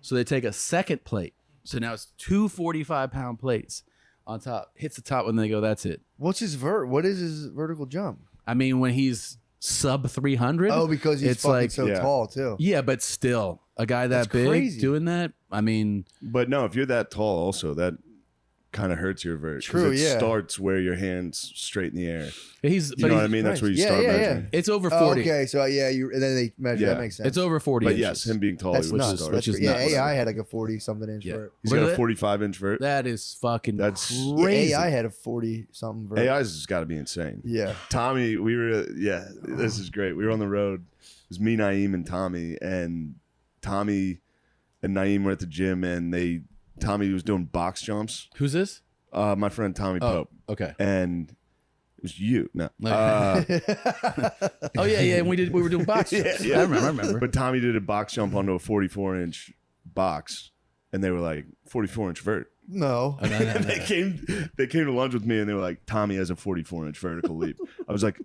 So they take a second plate. So now it's 2 45-pound plates on top. Hits the top when they go, that's it. What is his vertical jump? I mean, when he's sub 300. Oh, because he's it's fucking like, so yeah. tall too. yeah, but still, a guy that That's big crazy. doing that, I mean, But no, if you're that tall, also that kind of hurts your vert. 'cause True, It yeah. starts where your hands straight in the air. he's, You but know what he's, I mean? That's where you Yeah, start yeah, yeah. measuring. it's over Oh, 40. okay, so yeah, and then they measure. Yeah. That makes sense. It's over 40 But inches. yes, him being tall, That's he would nuts. start. which is yeah, nuts. AI had like a 40-something inch Yeah. vert. He's What got is a it? 45-inch vert. That is fucking That's- Yeah, crazy. AI had a 40-something vert. AI's got to be insane. Yeah. Tommy, this is great. We were on the road. It was me, Naeem, and Tommy. And Tommy and Naeem were at the gym, and Tommy was doing box jumps. Who's this? My friend Tommy Oh, Pope. okay. And it was you. No. Oh yeah. And we were doing box jumps. Yeah. I remember. But Tommy did a box jump onto a 44-inch box, and they were like 44-inch vert. No. Oh, no. They came to lunch with me, and they were like, Tommy has a 44-inch vertical leap. I was like,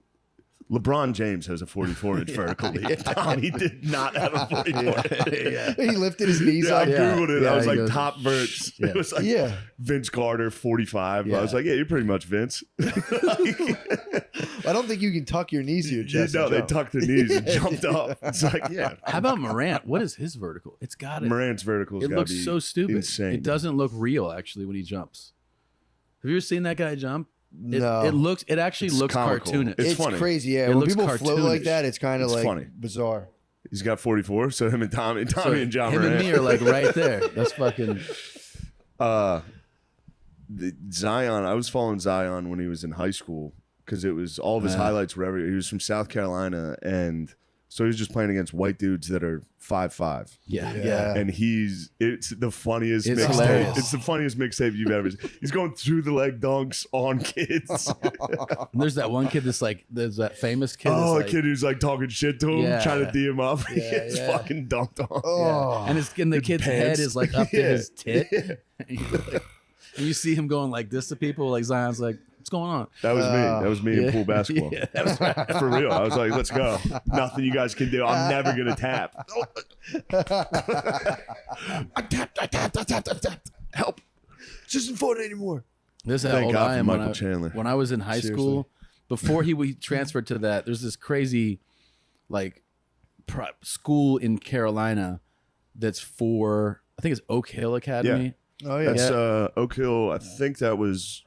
LeBron James has a 44-inch vertical leap. Tommy did not have a 44-inch. He lifted his knees Yeah, I up. Yeah. googled it. Yeah, I was he like goes- top verts. Yeah. It was like Yeah. Vince Carter 45. I was Yeah. like, yeah, you're pretty much Vince. I don't think you can tuck your knees to your chest. No, and they jump. tucked their knees and jumped up. It's like, yeah. How about Morant? What is his vertical? It's got it. Morant's verticals It gotta looks be so stupid. insane. It doesn't look real actually when he jumps. Have you ever seen that guy jump? No. It actually It's looks comical. cartoonish. It's It's funny. crazy, yeah. It When looks people float like cartoonish. that, it's kind of It's like funny. bizarre. He's got 44. So him and Tommy So and John him Morant. and me are like right there. That's fucking. Zion. I was following Zion when he was in high school because it was all of his Yeah. highlights were everywhere. He was from South Carolina, and so he was just playing against white dudes that are 5'5". Yeah. Yeah. And it's the funniest It's mixtape. hilarious. It's the funniest mixtape you've ever seen. He's going through the leg dunks on kids. And there's that one kid that's like, there's that famous kid. Oh, that's a like, kid who's like talking shit to him, Yeah. trying to D him up. he Yeah, gets yeah. fucking dunked on. Oh. And the kid's head pants. is like up to Yeah. his tit. And you see him going like this to people. Like Zion's like, what's going on? That was me. That was me in Yeah. pool basketball. Yeah, that was right. For real. I was like, let's go. Nothing you guys can do. I'm never going to tap. I tapped. Help. This isn't fun anymore. This is how Thank old God I for am Michael Chandler. when I was in high school. Before we transferred to that, there's this crazy, like, school in Carolina that's for, I think it's Oak Hill Academy. Oh yeah. That's Oak Hill. I think that was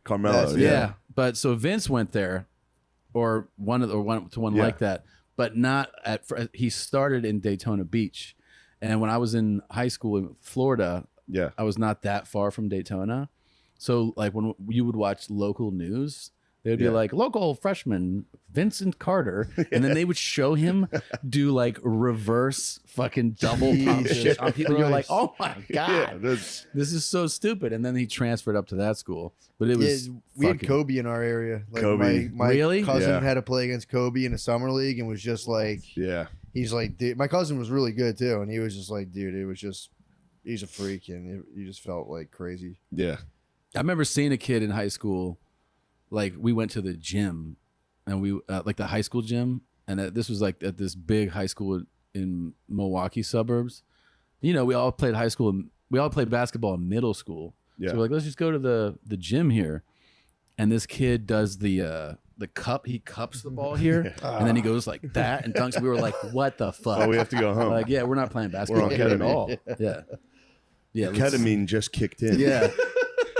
Carmelo. That's- Yeah. But so Vince went there, or went to one Yeah. like that, but not he started in Daytona Beach. And when I was in high school in Florida, Yeah. I was not that far from Daytona. So like when you would watch local news, they would be Yeah. like local freshman Vincent Carter, and then they would show him do like reverse fucking double pump Jesus shit on people. And you're like, Christ. oh my god, Yeah. That's, this is so stupid. And then he transferred up to that school, but it was we had fucking- Kobe in our area. Like Kobe. my Really? cousin Yeah. had to play against Kobe in a summer league and was just like, yeah. he's like, dude, my cousin was really good too, and he was just like, dude, it was just, he's a freak, and you just felt like crazy. Yeah. I remember seeing a kid in high school, like we went to the gym, and we like the high school gym, and this was like at this big high school in Milwaukee suburbs. You know, we all played high school, we all played basketball in middle school. Yeah. So we're like, let's just go to the gym here, and this kid does the cup. He cups the ball here, and then he goes like that and dunks. We were like, what the fuck? Oh, we have to go home. Like, yeah, we're not playing basketball on here at ketamine. all. Yeah, yeah. let's- Ketamine just kicked in. Yeah.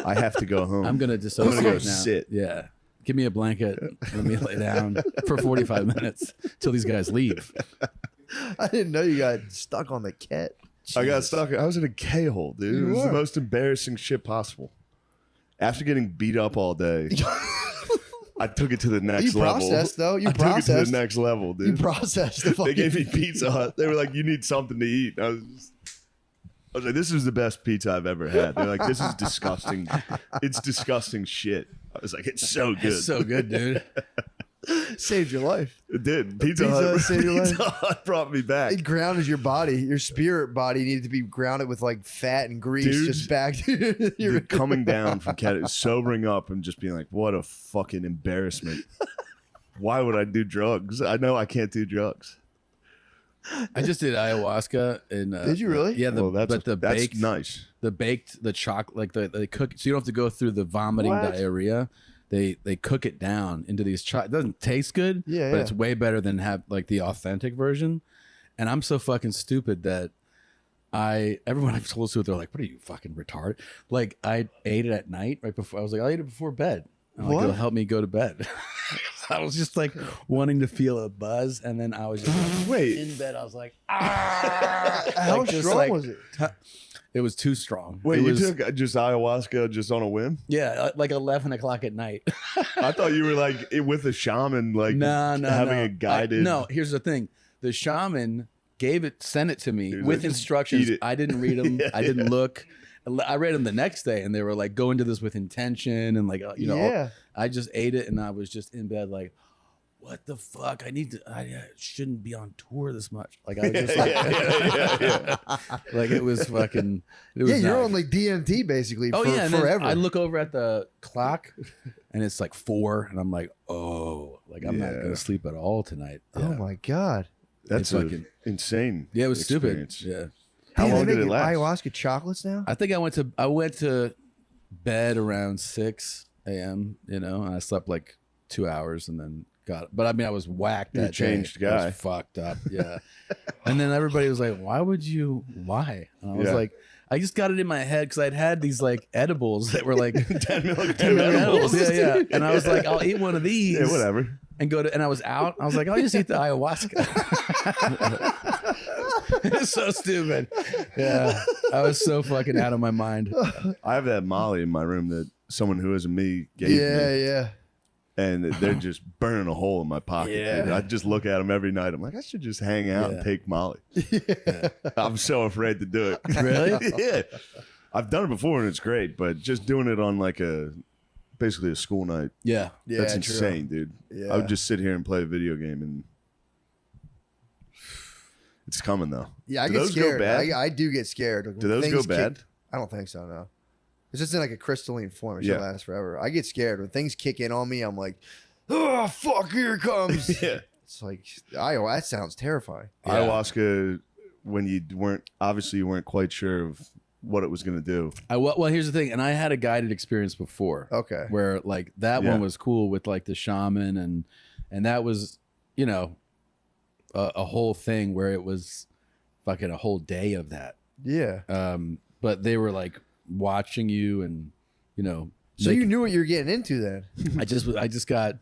I have to go home. I'm gonna dissociate go now. sit. Yeah. Give me a blanket. Let me lay down for 45 minutes till these guys leave. I didn't know you got stuck on the ket. I got Jesus. stuck. I was in a K-hole, dude. You It was the were. most embarrassing shit possible. After getting beat up all day, I took it to the next You level. processed, though. You I took it to processed. the next level, You dude. processed the They fucking. gave me Pizza Hut. They were like, "You need something to eat." I was like, "This is the best pizza I've ever had." They're like, "This is disgusting. It's disgusting shit." I was like, "It's so good." It's so good, dude. Saved your life. It did. Pizza Hut saved your life? Pizza Hut brought me back. It grounded your body. Your spirit body needed to be grounded with like fat and grease Dude, just back to your Dude, coming down from sobering up and just being like, what a fucking embarrassment. Why would I do drugs? I know I can't do drugs. I just did ayahuasca and Did you really? Yeah, that's baked nice. the chocolate, like they cook, so you don't have to go through the vomiting What? diarrhea. They cook it down into these it doesn't taste good, Yeah, but yeah. it's way better than have like the authentic version. And I'm so fucking stupid that everyone I've told to, they're like, what are you, fucking retarded? Like, I ate it at night right before. I was like, I'll eat it before bed. I'm like, What? it'll help me go to bed. I was just like wanting to feel a buzz, and then I was just Wait. in bed. I was like, ah. How Like, just strong like- was it? It was too strong. Wait, it you was, took just ayahuasca just on a whim? yeah, like 11 o'clock at night. I thought you were like with a shaman, like no, having no. a guided. No, here's the thing: the shaman sent it to me He was with like, "Just instructions. eat it." I didn't read them. Yeah, I didn't look. I read them the next day, and they were like, "Go into this with intention," and like, you know, Yeah. I just ate it, and I was just in bed, like, "What the fuck? I shouldn't be on tour this much." Like, I was just like, yeah. like it was fucking. It was Yeah, you're nuts. on like DMT basically Oh for yeah, and then forever. I look over at the clock, and it's like 4, and I'm like, oh, like I'm not Yeah. gonna sleep at all tonight. Oh Yeah. my god. That's It's fucking- insane. Yeah, it was experience. stupid. Yeah, How Damn, long they did it make last? Ayahuasca chocolates now? I think I went to bed around 6 a.m. You know, and I slept like 2 hours, and then but I mean, I was whacked. You're a That changed day. I guy. was fucked up. Yeah, and then everybody was like, "Why would you? Why?" And I was Yeah. like, I just got it in my head because I'd had these like edibles that were like 10 milligram 10 edibles. edibles. Yeah, yeah. And I was like, I'll eat one of these. Yeah, whatever. And and I was out. I was like, I'll just eat the ayahuasca. It's so stupid. Yeah. I was so fucking out of my mind. I have that Molly in my room that someone who isn't me gave Yeah, me. yeah. And they're just burning a hole in my pocket. Yeah. Dude. I just look at them every night. I'm like, I should just hang out and Yeah. take Molly. I'm so afraid to do it. Really? Yeah. I've done it before and it's great, but just doing it on like basically a school night, Yeah. Yeah, that's true. insane, dude. Yeah. I would just sit here and play a video game and it's coming though. Yeah, I Do get those go scared. bad? I do get scared. Do those go Things bad? I don't think so, no. It's just in like a crystalline form. It should Yeah. last forever. I get scared. When things kick in on me, I'm like, oh, fuck, here it comes. Yeah. It's like, that sounds terrifying. Yeah. Ayahuasca, when you weren't quite sure of what it was going to do. Well, here's the thing. And I had a guided experience before Okay. where like that Yeah. one was cool with like the shaman and that was, you know, a whole thing where it was fucking a whole day of that. Yeah. But they were like watching you and, you know, So you knew what you were getting into then. I just got.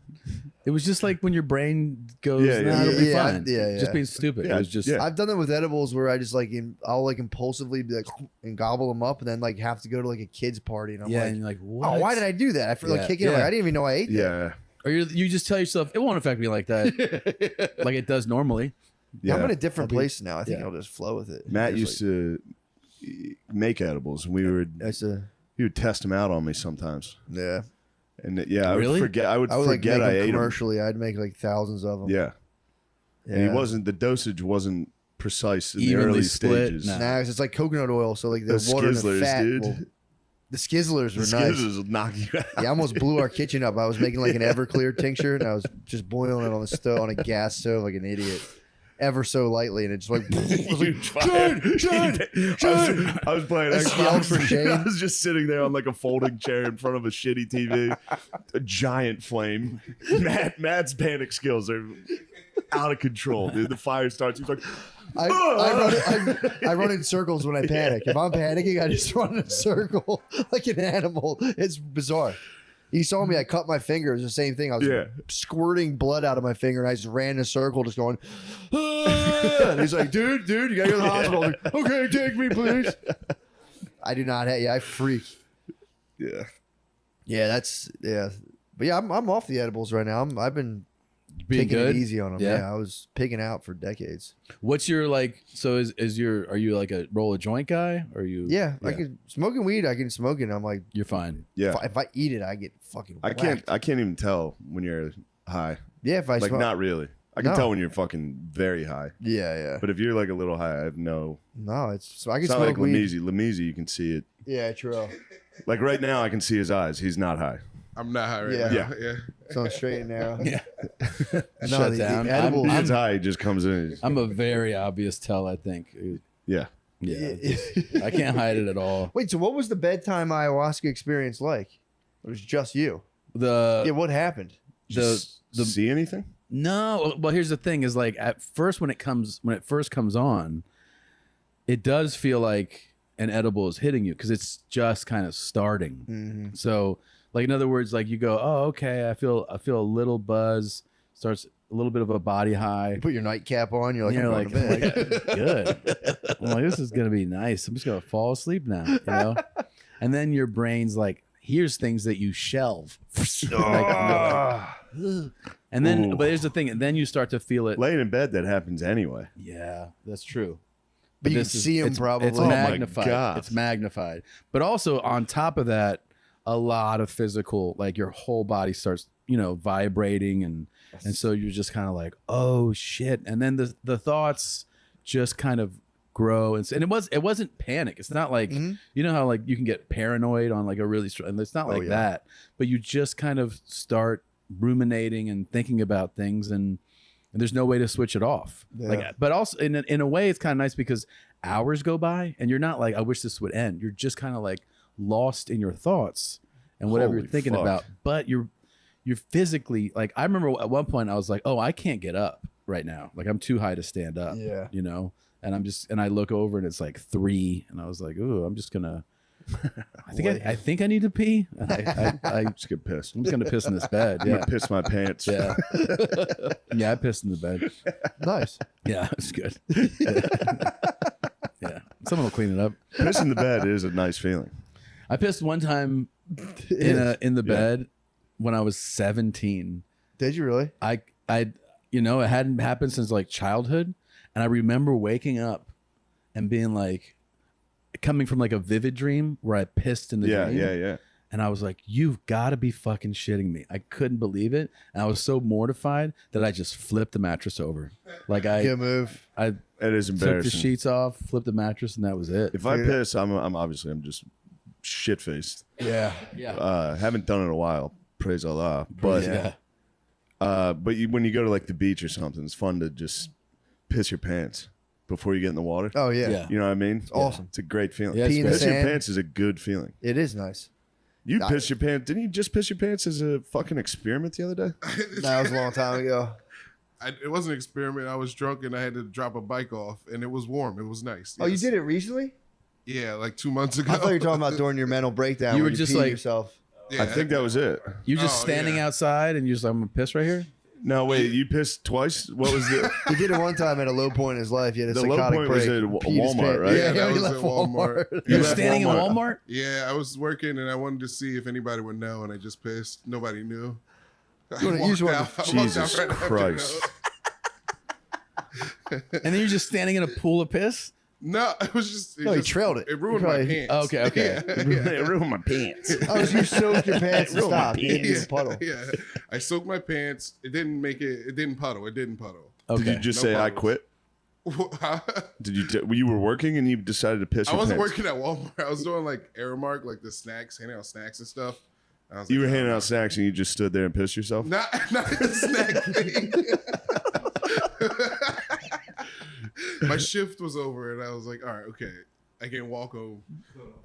It was just like when your brain goes, Yeah, nah, yeah. it'll be Yeah, fine. yeah, yeah. Just being stupid. Yeah, It was just. yeah. I've done that with edibles where I just like I'll like impulsively be like and gobble them up and then like have to go to like a kid's party and I'm Yeah, like, and you're like, what? oh, why did I do that? I feel like Yeah, kicking. Like, yeah. I didn't even know I ate that. Yeah. Or you just tell yourself it won't affect me like that, like it does normally. Yeah, I'm Yeah. in a different I'll be- place now. I think yeah. I'll just flow with it. Matt There's, used to make edibles and That's he would test them out on me sometimes. yeah. And I Really? would forget. I would I would like forget make I them ate them. commercially. I'd make like thousands of them. Yeah. And the dosage wasn't precise in the Evenly early split? stages. No. Nah, 'cause it's like coconut oil, so like the The water and the Skizzlers, fat. dude. The Skizzlers The were nice. skizzles will knock you out. Yeah, I almost blew our kitchen up. I was making like an Everclear tincture, and I was just boiling it on the stove on a gas stove like an idiot, ever so lightly, and it just like. I was like, Huge fire. I was playing I yelled Xbox. for shame. I was just sitting there on like a folding chair in front of a shitty TV. A giant flame. Matt's panic skills are out of control, dude. The fire starts. He's like, I run in circles when I panic. If I'm panicking, I just run in a circle like an animal. It's bizarre. He saw me. I cut my finger. It was the same thing. I was Yeah. squirting blood out of my finger, and I just ran in a circle, just going. "Ah!" And he's like, "Dude, you gotta go to the hospital." I'm like, okay, take me, please. I do not have. Yeah, I freak. yeah. Yeah, But yeah, I'm off the edibles right now. I've been Being taking good. it easy on them. Yeah. Yeah, I was pigging out for decades. What's your like? So are you like a roll a joint guy? Or are you? Yeah, I can smoking weed. I can smoke it. I'm like, You're fine. Yeah. if I eat it, I get fucking. I can't even tell when you're high. Yeah, if I Like smoke. not really. I can No. tell when you're fucking very high. Yeah. But if you're like a little high, I have no. No, so I can It's not smoke like weed. Lamisi. Lamisi, you can see it. Yeah, true. Like right now, I can see his eyes. He's not high. I'm not high right Yeah. now. Yeah. So straight and narrow. Yeah. No, Shut the down. edibles- He gets high, he just comes in. I'm a very obvious tell, I think. Yeah. Yeah. I can't hide it at all. Wait, so what was the bedtime ayahuasca experience like? It was just you. Yeah, what happened? Just see anything? No, well, here's the thing: is like at first when it first comes on, it does feel like an edible is hitting you because it's just kind of starting. Mm-hmm. So, like in other words, like you go, oh, okay, I feel a little buzz, starts a little bit of a body high. You put your nightcap on. You're like, You're I'm like, going to bed. good. I'm like, this is gonna be nice. I'm just gonna fall asleep now, you know. And then your brain's like, here's things that you shelve. And then, Ooh. but here's the thing, and then you start to feel it. Laying in bed, that happens anyway. Yeah, that's true. But you can this is- see 'em it's- probably. It's Oh my magnified. God. It's magnified. But also on top of that, a lot of physical, like your whole body starts, vibrating, and so you're just kind of like, oh shit. And then the thoughts just kind of grow, and it wasn't panic. It's not like Mhm. you know how like you can get paranoid on like a really and it's not like yeah. that. But you just kind of start ruminating and thinking about things, and there's no way to switch it off. Yeah. Like, but also in a way, it's kind of nice because hours go by and you're not like, I wish this would end. You're just kind of like lost in your thoughts and whatever Holy you're thinking fuck. about. But you're physically like, I remember at one point I was like, oh, I can't get up right now. Like I'm too high to stand up. Yeah. And I look over and it's like 3, and I was like, ooh, I'm just gonna. I think I need to pee. And I Just get pissed. I'm just gonna piss in this bed. I'm Yeah. gonna piss my pants. Yeah. Yeah, I pissed in the bed. Nice. Yeah, it's good. Yeah. Someone will clean it up. Piss in the bed is a nice feeling. I pissed one time in the bed when I was 17. Did you really? It hadn't happened since like childhood, and I remember waking up and being like coming from like a vivid dream where I pissed in the dream. Yeah. And I was like, you've got to be fucking shitting me. I couldn't believe it. And I was so mortified that I just flipped the mattress over. Like Good move. I It is took the embarrassing. sheets off, flipped the mattress, and that was it. If I piss, I'm just shit faced. Yeah. Yeah. Haven't done it in a while. Praise Allah. But Yeah. when you go to like the beach or something, it's fun to just piss your pants before you get in the water. Oh, yeah. Yeah. You know what I mean? It's awesome. It's a great feeling. Yeah, it's Pee in the great. Piss your sand. pants is a good feeling. It is nice. You pissed your pants. Didn't you just piss your pants as a fucking experiment the other day? That was a long time ago. It was an experiment. I was drunk and I had to drop a bike off, and it was warm. It was nice. Oh, you Yes. did it recently? Yeah, like 2 months ago. I thought you were talking about during your mental breakdown. You when were just peed like- yourself. Yeah. I think that was it. You just Oh, standing yeah. outside and you're just like, I'm gonna piss right here. No, wait. You pissed twice. What was the He did it one time at a low point in his life. He had a The low psychotic point break. was at He peed his Walmart, pants. right? Yeah, Yeah, that he was left at Walmart. You You were left standing in Walmart. Walmart? Yeah, I was working and I wanted to see if anybody would know, and I just pissed. Nobody knew. You just wanted- I walked out Jesus right after Christ. that. And then you're just standing in a pool of piss? No, it was just. No, he just- trailed it. It ruined He probably- my pants. Oh, okay. Yeah, It ruined my pants. Oh, so you soaked your pants and Ruined my stopped. You didn't yeah, even puddle. yeah. I soaked my pants. It didn't make it. It didn't puddle. It didn't puddle. Okay. Did you just No say I problems. quit? Did you? You were working and you decided to piss I your wasn't pants? working at Walmart. I was doing like Aramark, like the snacks, handing out snacks and stuff. I was You were like, handing no, out snacks and you just stood there and pissed yourself. Not a snack thing. My shift was over, and I was like, all right, okay. I can't walk home.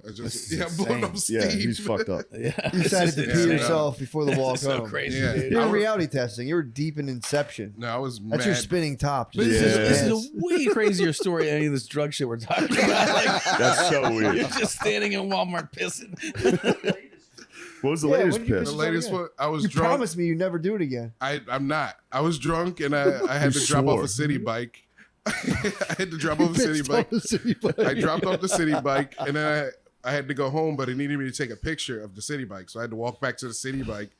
I just I'm blowing up steam. Yeah, he's fucked up. Yeah. You decided to Yeah, pee no. yourself before the walk so home. crazy. Yeah. dude. You're I in was- reality testing. You were deep in Inception. No, I was That's mad. your spinning top. But Just Yeah. this is a way crazier story than any of this drug shit we're talking about. Like, That's so you're weird. just standing in Walmart pissing. What was the Yeah, latest when did you piss? The latest one, I was You drunk. promised me you'd never do it again. I'm not. I was drunk, and I had You to drop off swore. a city bike. I had to drop off a city bike. I dropped off the city bike, and then I had to go home, but it needed me to take a picture of the city bike. So I had to walk back to the city bike,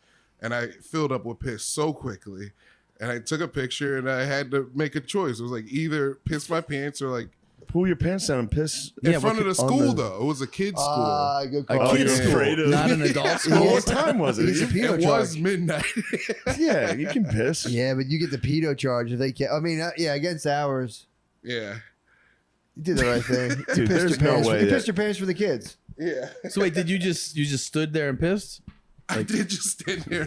and I filled up with piss so quickly. And I took a picture, and I had to make a choice. It was like either piss my pants or like Pull your pants down and piss in front of the on school, though. It was a kid's school. Good A call. kid's you're school, afraid of- not an adult Well, school. what time was it? It's a pedo It charge. was midnight. Yeah, you can piss. Yeah, but you get the pedo charge if they can't. I mean, yeah, against hours. Yeah. You did the right thing. You Dude, pissed there's your no pants. way You that- pissed your pants for the kids. Yeah. So wait, did you just stood there and pissed? I did just stand there.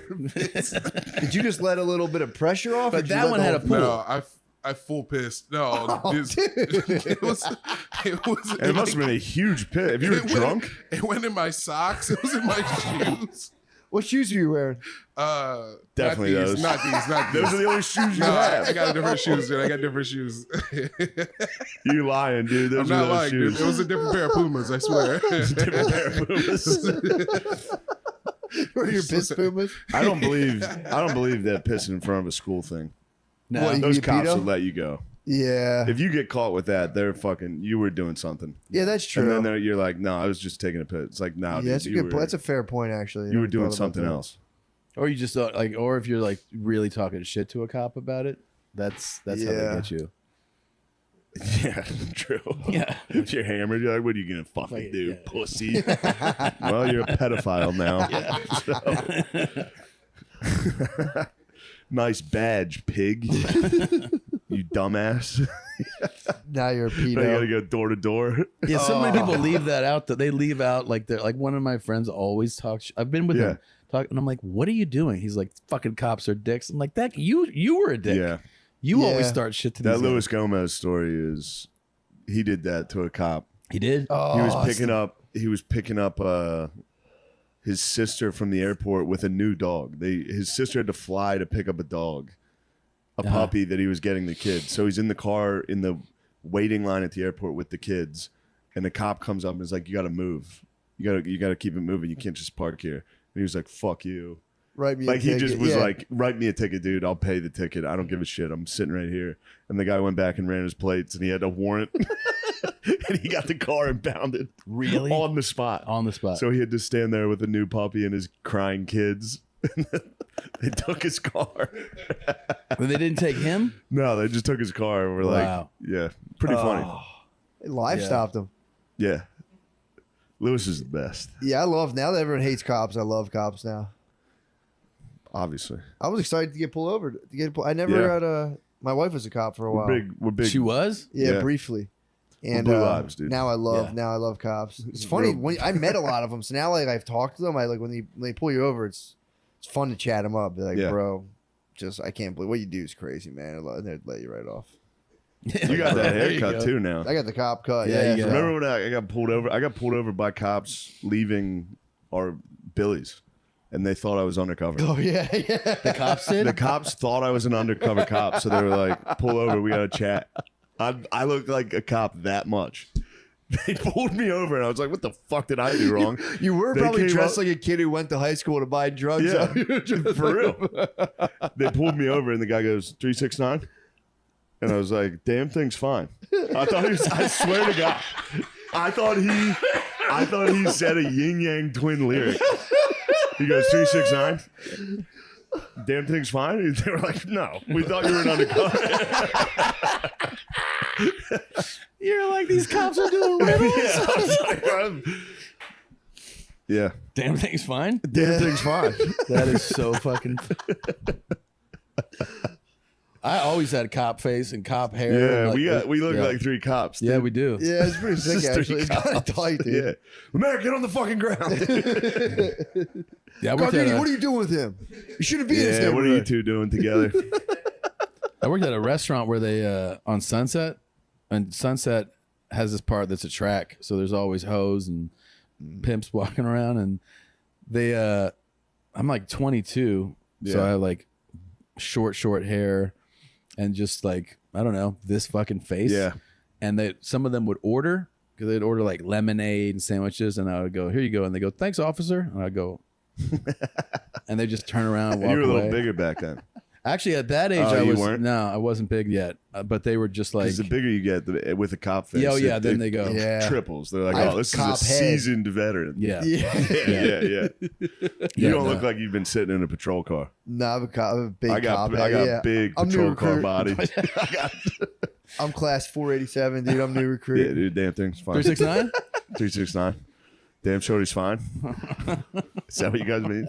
Did you just let a little bit of pressure off? or But did you that let one the had a whole- pool. No, I full pissed. No, this, it was. And it must have been a huge piss. If you were it drunk, It went in my socks. It was in my shoes. What shoes are you wearing? Definitely not those. these. Not these. Not these. those are the only shoes you No, have. I got different shoes, dude. I got different shoes. You lying, dude. Those I'm are not those lying, shoes. dude. It was a different pair of Pumas, I swear. Different pair of Pumas. Or your piss pumas? I don't believe that pissing in front of a school thing. No. What, you Those get cops pedo? would let you go. Yeah. If you get caught with that, they're fucking. You were doing something. Yeah, that's true. And then you're like, no, I was just taking a piss. It's like, no, yeah, that's a you good were, point. That's a fair point, actually. you I were never doing thought about something that. else. Or you just like, or if you're like really talking shit to a cop about it, that's how they Yeah. get you. Yeah, true. Yeah. If you're hammered, you're like, what are you gonna fucking Like, do, yeah. pussy? Well, you're a pedophile now. So. Nice badge, pig. You dumbass. Now you're a I gotta pedo. go door to door. Yeah, so many people leave that out. That they leave out like they're like one of my friends always talks. I've been with Yeah. him talk, and I'm like, "What are you doing?" He's like, "Fucking cops are dicks." I'm like, "That you were a dick. Yeah. You always Yeah. start shit to That these Luis guys." Gomez story is he did that to a cop. He did. Oh, He was picking up his sister from the airport with a new dog. His sister had to fly to pick up a dog, a puppy that he was getting the kid. So he's in the car in the waiting line at the airport with the kids, and the cop comes up and is like, "You got to move. You got to keep it moving. You can't just park here." And he was like, "Fuck you." Right, me Like he take just it. was Yeah. like, "Write me a ticket, dude. I'll pay the ticket. I don't give a shit. I'm sitting right here." And the guy went back and ran his plates, and he had a warrant, and he got the car impounded Really? on the spot. On the spot. So he had to stand there with a new puppy and his crying kids. They took his car. But they didn't take him. No, they just took his car and were Wow. like, yeah, pretty funny. Life Yeah. stopped him. Yeah. Lewis is the best, Yeah, I love now that everyone hates cops. I love cops now. obviously. I was excited to get pulled over. I never Yeah. had a. My wife was a cop for a while. We're big. She was. Yeah, Yeah. briefly. And blue lives, dude. now I love Yeah. now I love cops. It's funny Real- when I met a lot of them. So now like I've talked to them. I like when they pull you over. It's fun to chat them up. Be like, Yeah. bro, just I can't believe what you do is crazy, man. And they'd let you right off. You got that There you haircut go. too now. I got the cop cut. Yeah, Yeah, you got- so- Remember when I got pulled over? I got pulled over by cops leaving our Billy's, and they thought I was undercover. Oh yeah, yeah. The cops did. The cops thought I was an undercover cop, so they were like, "Pull over, we gotta chat." I looked like a cop that much. They pulled me over, and I was like, "What the fuck did I do wrong?" You were They probably came dressed up- like a kid who went to high school to buy drugs. Yeah, So- for real. They pulled me over, and the guy goes 369, and I was like, "Damn thing's fine." I thought he was. I swear to God, I thought he said a yin yang twin lyric. He goes 369. Damn thing's fine. They were like, "No, we thought you were an undercover." You're like, these cops are doing riddles. Yeah, I was like, yeah. Damn thing's fine. Damn thing's fine. That is so fucking. I always had cop face and cop hair. Yeah, like, we look yeah. like three cops. Yeah, dude. we do. Yeah, it's pretty sick Just three actually. It's kind of cops. tight, dude. Yeah, Mayor, get on the fucking ground. Yeah, I worked at Gardini, a, what are you doing with him? You shouldn't be in this Yeah, what are you neighborhood. two doing together? I worked at a restaurant where they on Sunset, and Sunset has this part that's a track, so there's always hoes and pimps walking around, and they I'm like 22, so Yeah. I have like short hair, and just like I don't know this fucking face. Yeah. And some of them would order because they'd order like lemonade and sandwiches, and I would go, "Here you go," and they go, "Thanks, officer," and I'd go, and they just turn around and walk You were a away. little bigger back then. Actually, at that age, Oh, I you was weren't? no, I wasn't big yet, but they were just like, Because the bigger you get with a cop face, Yeah, oh, yeah, then they go. Yeah. triples. They're like, I have "Oh, this is cop a head." seasoned veteran." yeah, Yeah. yeah. You Yeah, don't no. look like you've been sitting in a patrol car. No, I'm a cop. I'm a big I got cop. I got yeah. big I'm patrol new car recruit. body. I'm class 487, dude. I'm new Yeah, recruit. dude, damn thing's fine. 369. 369. Damn shorty's fine. Is that what you guys mean?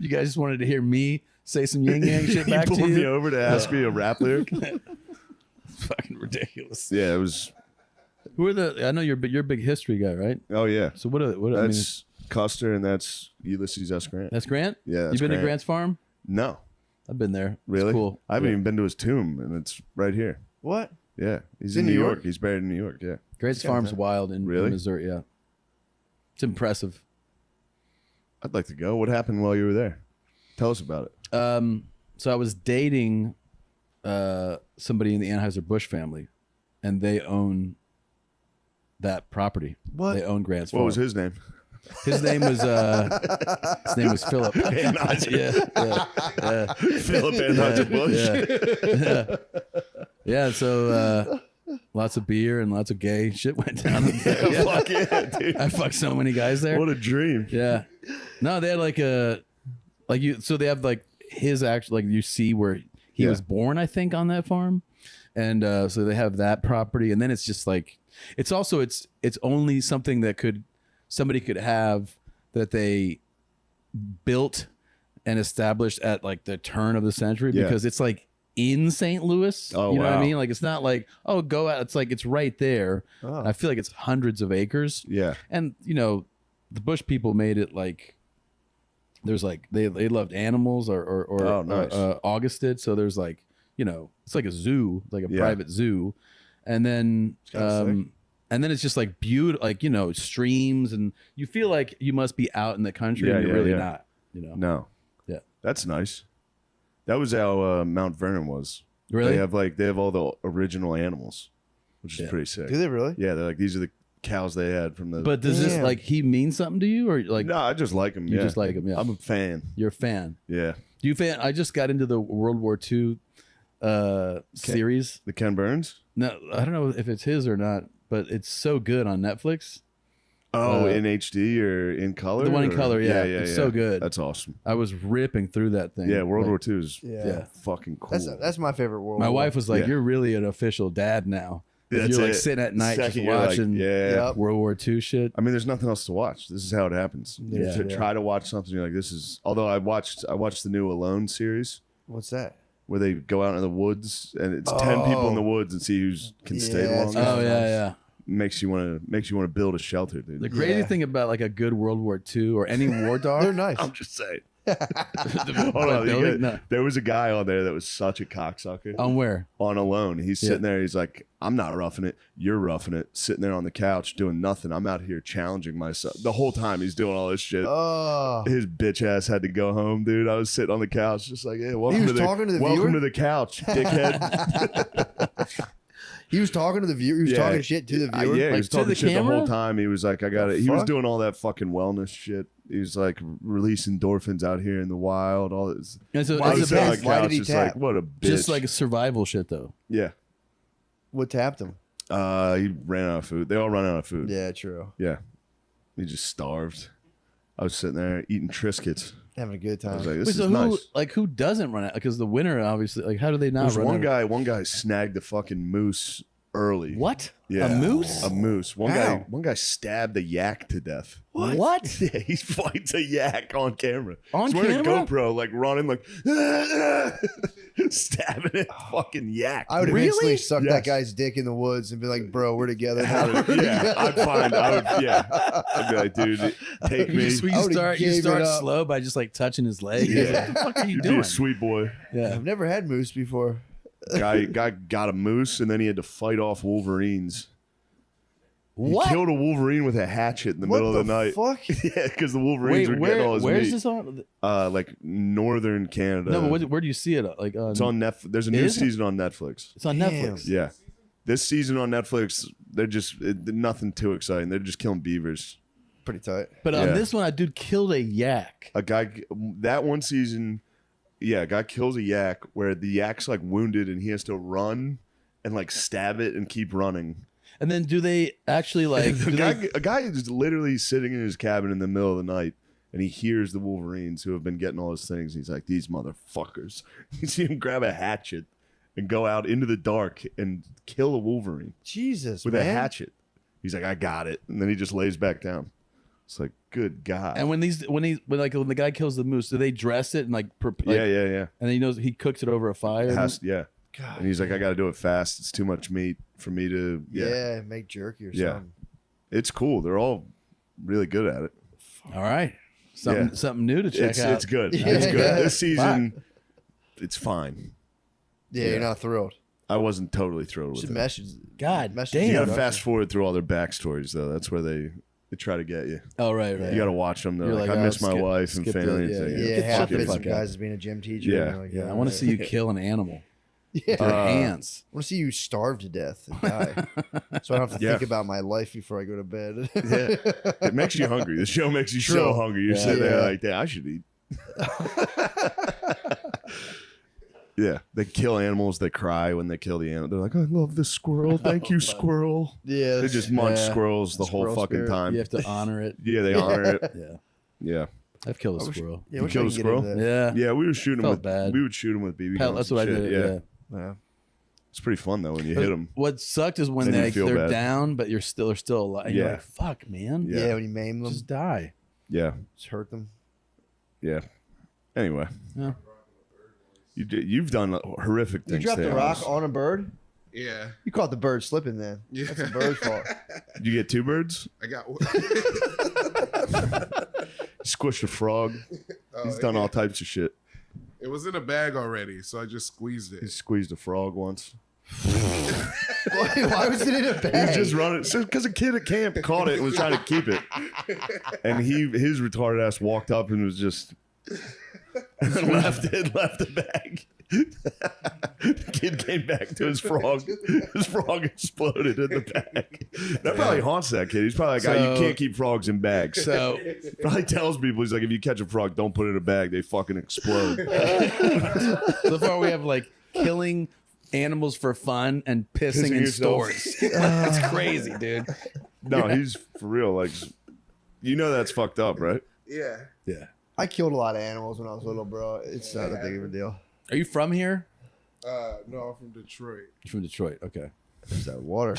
You guys just wanted to hear me say some yin yang shit You back to pulled me you. over to ask me a rap lyric? It's fucking ridiculous. Yeah, it was. Who are the? I know you're a big history guy, right? Oh, yeah. So what? I mean, That's Custer and that's Ulysses S. Grant. that's Grant. Yeah, that's You've been to Grant. Grant's farm? No. I've been there. It's Really? cool. I haven't Yeah. even been to his tomb, and it's right here. What? Yeah. He's in in New New York. York? He's buried in New York, yeah. Grant's Yeah, farm's man. wild in Really? Missouri. Yeah, it's impressive. I'd like to go. What happened while you were there? Tell us about it. So I was dating somebody in the Anheuser-Busch family, and they own that property. What? They own Grant's What farm. was his name? His name was Philip. yeah. Philip Anheuser-Busch. Yeah, so lots of beer and lots of gay shit went down. Yeah. Fuck yeah, dude. I fucked so many guys there. What a dream. Yeah. No, they had so they have like his actual, like you see where he Yeah. was born, I think, on that farm. And so they have that property. And then it's just like, it's only something that somebody could have that they built and established at like the turn of the century, Yeah. because it's like in St. Louis. Oh, you know what I wow. mean? Like, it's not like, oh, go out. It's like, it's right there. Oh. I feel like it's hundreds of acres. Yeah. And the Bush people made it like there's like they loved animals or Oh, nice. August did, so there's like it's like a zoo, like a Yeah. private zoo, and then kinda sick. and then it's just like beautiful, like streams, and you feel like you must be out in the country, Yeah, and you're yeah, really yeah. not. No. Yeah. That's nice. That was how Mount Vernon was. Really? They have all the original animals, which is Yeah. pretty sick. Do they really? Yeah, they're like, these are the cows they had from the. But does this Damn. like he mean something to you, or like no, I just like them. you yeah. just like him? Yeah, I'm a fan. you're a fan. Yeah. Do you fan? I just got into the World War II series. The Ken Burns? No, I don't know if it's his or not, but it's so good on Netflix. Oh, Uh, in HD or in color? the one in or- color, yeah. It's so good. That's awesome. I was ripping through that thing. Yeah, World Like, War II is Yeah. fucking cool. That's my favorite world. My War. wife was like, Yeah. "You're really an official dad now. If That's you're like it. sitting at night Second, just you're like, watching yeah. Yep. World War II shit." I mean, there's nothing else to watch. This is how it happens. You Yeah. try to watch something, you're like, this is. Although I watched the new Alone series What's that? where they go out in the woods and it's 10 people in the woods and see who can stay Yeah, the that's longest. Oh yeah, yeah. Makes you want to build a shelter, dude. The crazy Yeah. thing about like a good World War II or any war dog, They're nice. I'm just saying. The Hold on, building? you got- No. there was a guy on there that was such a cocksucker. On where? On Alone. He's Yeah. sitting there. He's like, I'm not roughing it. You're roughing it. Sitting there on the couch doing nothing. I'm out here challenging myself. The whole time he's doing all this shit. Oh, His bitch ass had to go home, dude. I was sitting on the couch just like, hey, welcome, was to, talking to the welcome viewer? to the couch, dickhead. he was talking to the viewer. He was Yeah. talking shit to the Yeah, viewer. he Like, was to talking the shit the camera? whole time. He was like, I got The it. He was fuck? doing all that fucking wellness shit. He was like releasing endorphins out here in the wild. All this. And so Why I did was he sitting on tap? the Why couch did he just tap? like, what a bitch. just like a survival shit though. yeah. What tapped him? He ran out of food. They all run out of food. Yeah, true. Yeah. He just starved. I was sitting there eating Triscuits. Having a good I time. was like, this Wait, is so nice. who doesn't run out? Because the winner obviously, like, how do they not There's run one out? guy snagged the fucking moose early. What? Yeah. A moose? A moose. How? One guy stabbed a yak to death. What? Yeah, he fights a yak on camera. On He's wearing camera? a GoPro, like running, like stabbing it. Fucking yak. I would Really? eventually suck Yes. that guy's dick in the woods and be like, "Bro, we're together." Yeah, I'd be like, dude, take me. You I would've start gave it start up. slow by just like touching his leg. Yeah. What the fuck are you You'd be doing? a sweet boy. Yeah. I've never had moose before. Guy got a moose, and then he had to fight off wolverines. He What? killed a wolverine with a hatchet in the What middle of the night. fuck? Yeah, because the wolverines were getting all his where's meat. this on? Like northern Canada. No, but where do you see it? Like It's on Netflix. There's a new Is it? season on Netflix. It's on Damn. Netflix. Yeah, this season on Netflix, they're just nothing too exciting. They're just killing beavers. Pretty tight. But on Yeah. this one, a dude killed a yak. A guy that one season, yeah, a guy kills a yak where the yak's like wounded and he has to run and like stab it and keep running. And then do they actually like? A guy is literally sitting in his cabin in the middle of the night and he hears the wolverines who have been getting all his things. He's like, these motherfuckers. You see him grab a hatchet and go out into the dark and kill a wolverine Jesus, with man. a hatchet. He's like, I got it, and then he just lays back down. It's like, good God. And when the guy kills the moose, do they dress it and yeah. And then he knows he cooks it over a fire. Yeah. God, And he's like, I got to do it fast. It's too much meat for me to. yeah, make jerky or Yeah. something. It's cool. They're all really good at it. All right, something new to check out. It's good. Yeah. It's good. This season, it's fine. Yeah, you're not thrilled. I wasn't totally thrilled with Should it. message. God message damn. You got to introduction. fast forward through all their backstories, though. That's where they try to get you. Oh right. You got to watch them. They're You're like, like, I oh, miss my skip- wife and skip the- family. yeah, and yeah. things. Yeah, Get half the of it's fuck some out. guys as being a gym teacher. Yeah. and they're like, Yeah, I want to see you kill an animal with your Uh, hands. I want to see you starve to death and die, so I don't have to Yeah. think about my life before I go to bed. It makes you hungry. The show makes you so True. hungry. You're Yeah. sitting there Yeah. like, "Damn, I should eat." Yeah, they kill animals. They cry when they kill the animal. They're like, "I love this squirrel. Thank you, squirrel." Yeah, They just munch Yeah. squirrels the whole Squirrel fucking spirit. time. You have to honor it. Yeah, they honor it. Yeah, Yeah, I've killed a I wish- squirrel. Yeah, You wish I killed a could get squirrel? into that. Yeah, yeah. We would shoot them Felt with. bad. We would shoot them with BB Hell, guns. that's what I and shit. did. Yeah. Yeah. It's pretty fun though when you But hit them. What sucked is when Then you they feel they're bad. down, but they're still alive. And You're Yeah. like, fuck, man. Yeah. Yeah, when you maim them, Just die. Yeah, just hurt them. yeah. Anyway, Yeah. you've done horrific You things. dropped to a rock animals. on a bird. Yeah. You caught the bird slipping then. Yeah. That's the bird's fault. Did you get two birds? I got Squished a frog. He's done all types of shit. It was in a bag already, so I just squeezed He it. squeezed a frog once. Why was it in a He bag? was just running because a kid at camp caught it and was trying to keep it, and his retarded ass walked up and was just left the bag. The kid came back to his frog. His frog exploded in the bag. That probably haunts that kid. He's probably like, "Oh, you So- can't keep frogs in bags." So Probably tells people, he's like, if you catch a frog, don't put it in a bag. They fucking explode. so far we have like killing animals for fun and pissing in yourself. stores. That's crazy, dude. No, he's for real. Like, you know that's fucked up, right? Yeah. Yeah. I killed a lot of animals when I was little, bro. It's not that big of a deal. Are you from here? No, I'm from Detroit. You're from Detroit. Okay. There's that water.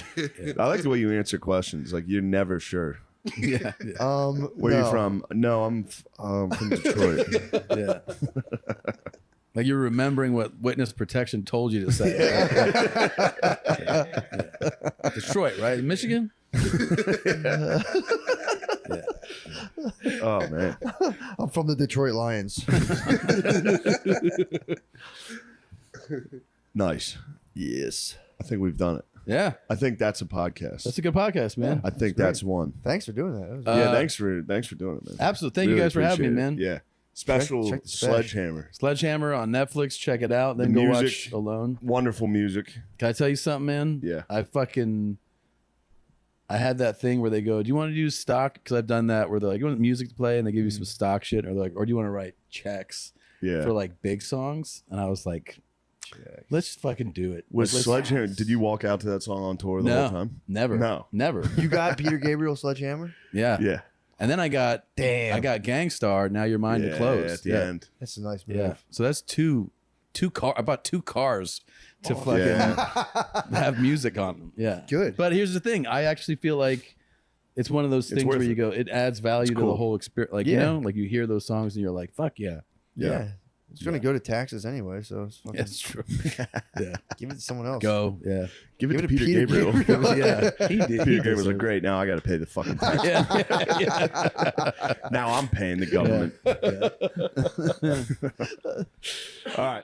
I like the way you answer questions. Like, you're never sure. Yeah. Where no. you from? No, I'm from Detroit. Yeah. Like you're remembering what witness protection told you to say. Yeah. Detroit, right? Michigan? Oh man, I'm from the Detroit Lions. nice. Yes. I think we've done it. Yeah. I think that's a podcast. That's a good podcast, man. I think that's one. Thanks for doing that. That was Yeah, Uh, thanks for doing it, man. Absolutely. Thank you Really guys for having me, appreciate man. it. Yeah, special check the special. Sledgehammer. Sledgehammer on Netflix. Check it out. Then The go music. watch Alone. Wonderful music. Can I tell you something, man? Yeah. I had that thing where they go, do you want to use stock? Because I've done that where they're like, you want music to play? And they give you some stock shit. Or they're like, or do you want to write checks Yeah. for like big songs? And I was like, let's fucking do it. Was Like, let's- Sledgehammer? Did you walk out to that song on tour the No. whole time? Never. No. Never. You got Peter Gabriel Sledgehammer? Yeah. Yeah. And then I got Gangstar, Now Your Mind yeah, to Close. at the yeah. end. That's a nice move. Yeah. So that's two car. I bought two cars to fucking Yeah. have music on them. Yeah. Good. But here's the thing. I actually feel like it's one of those It's things where worth you it. go, it adds value to cool. the whole experience. Like, you Yeah. know, like you hear those songs and you're like, fuck yeah. Yeah. It's going to go to taxes anyway, so it's fucking, That's true. Yeah. give it to someone else. Go. Yeah. Give it Give to Peter Gabriel. Yeah. He did. Peter Gabriel's like, great. Now I got to pay the fucking tax. Yeah. Now I'm paying the government. All right.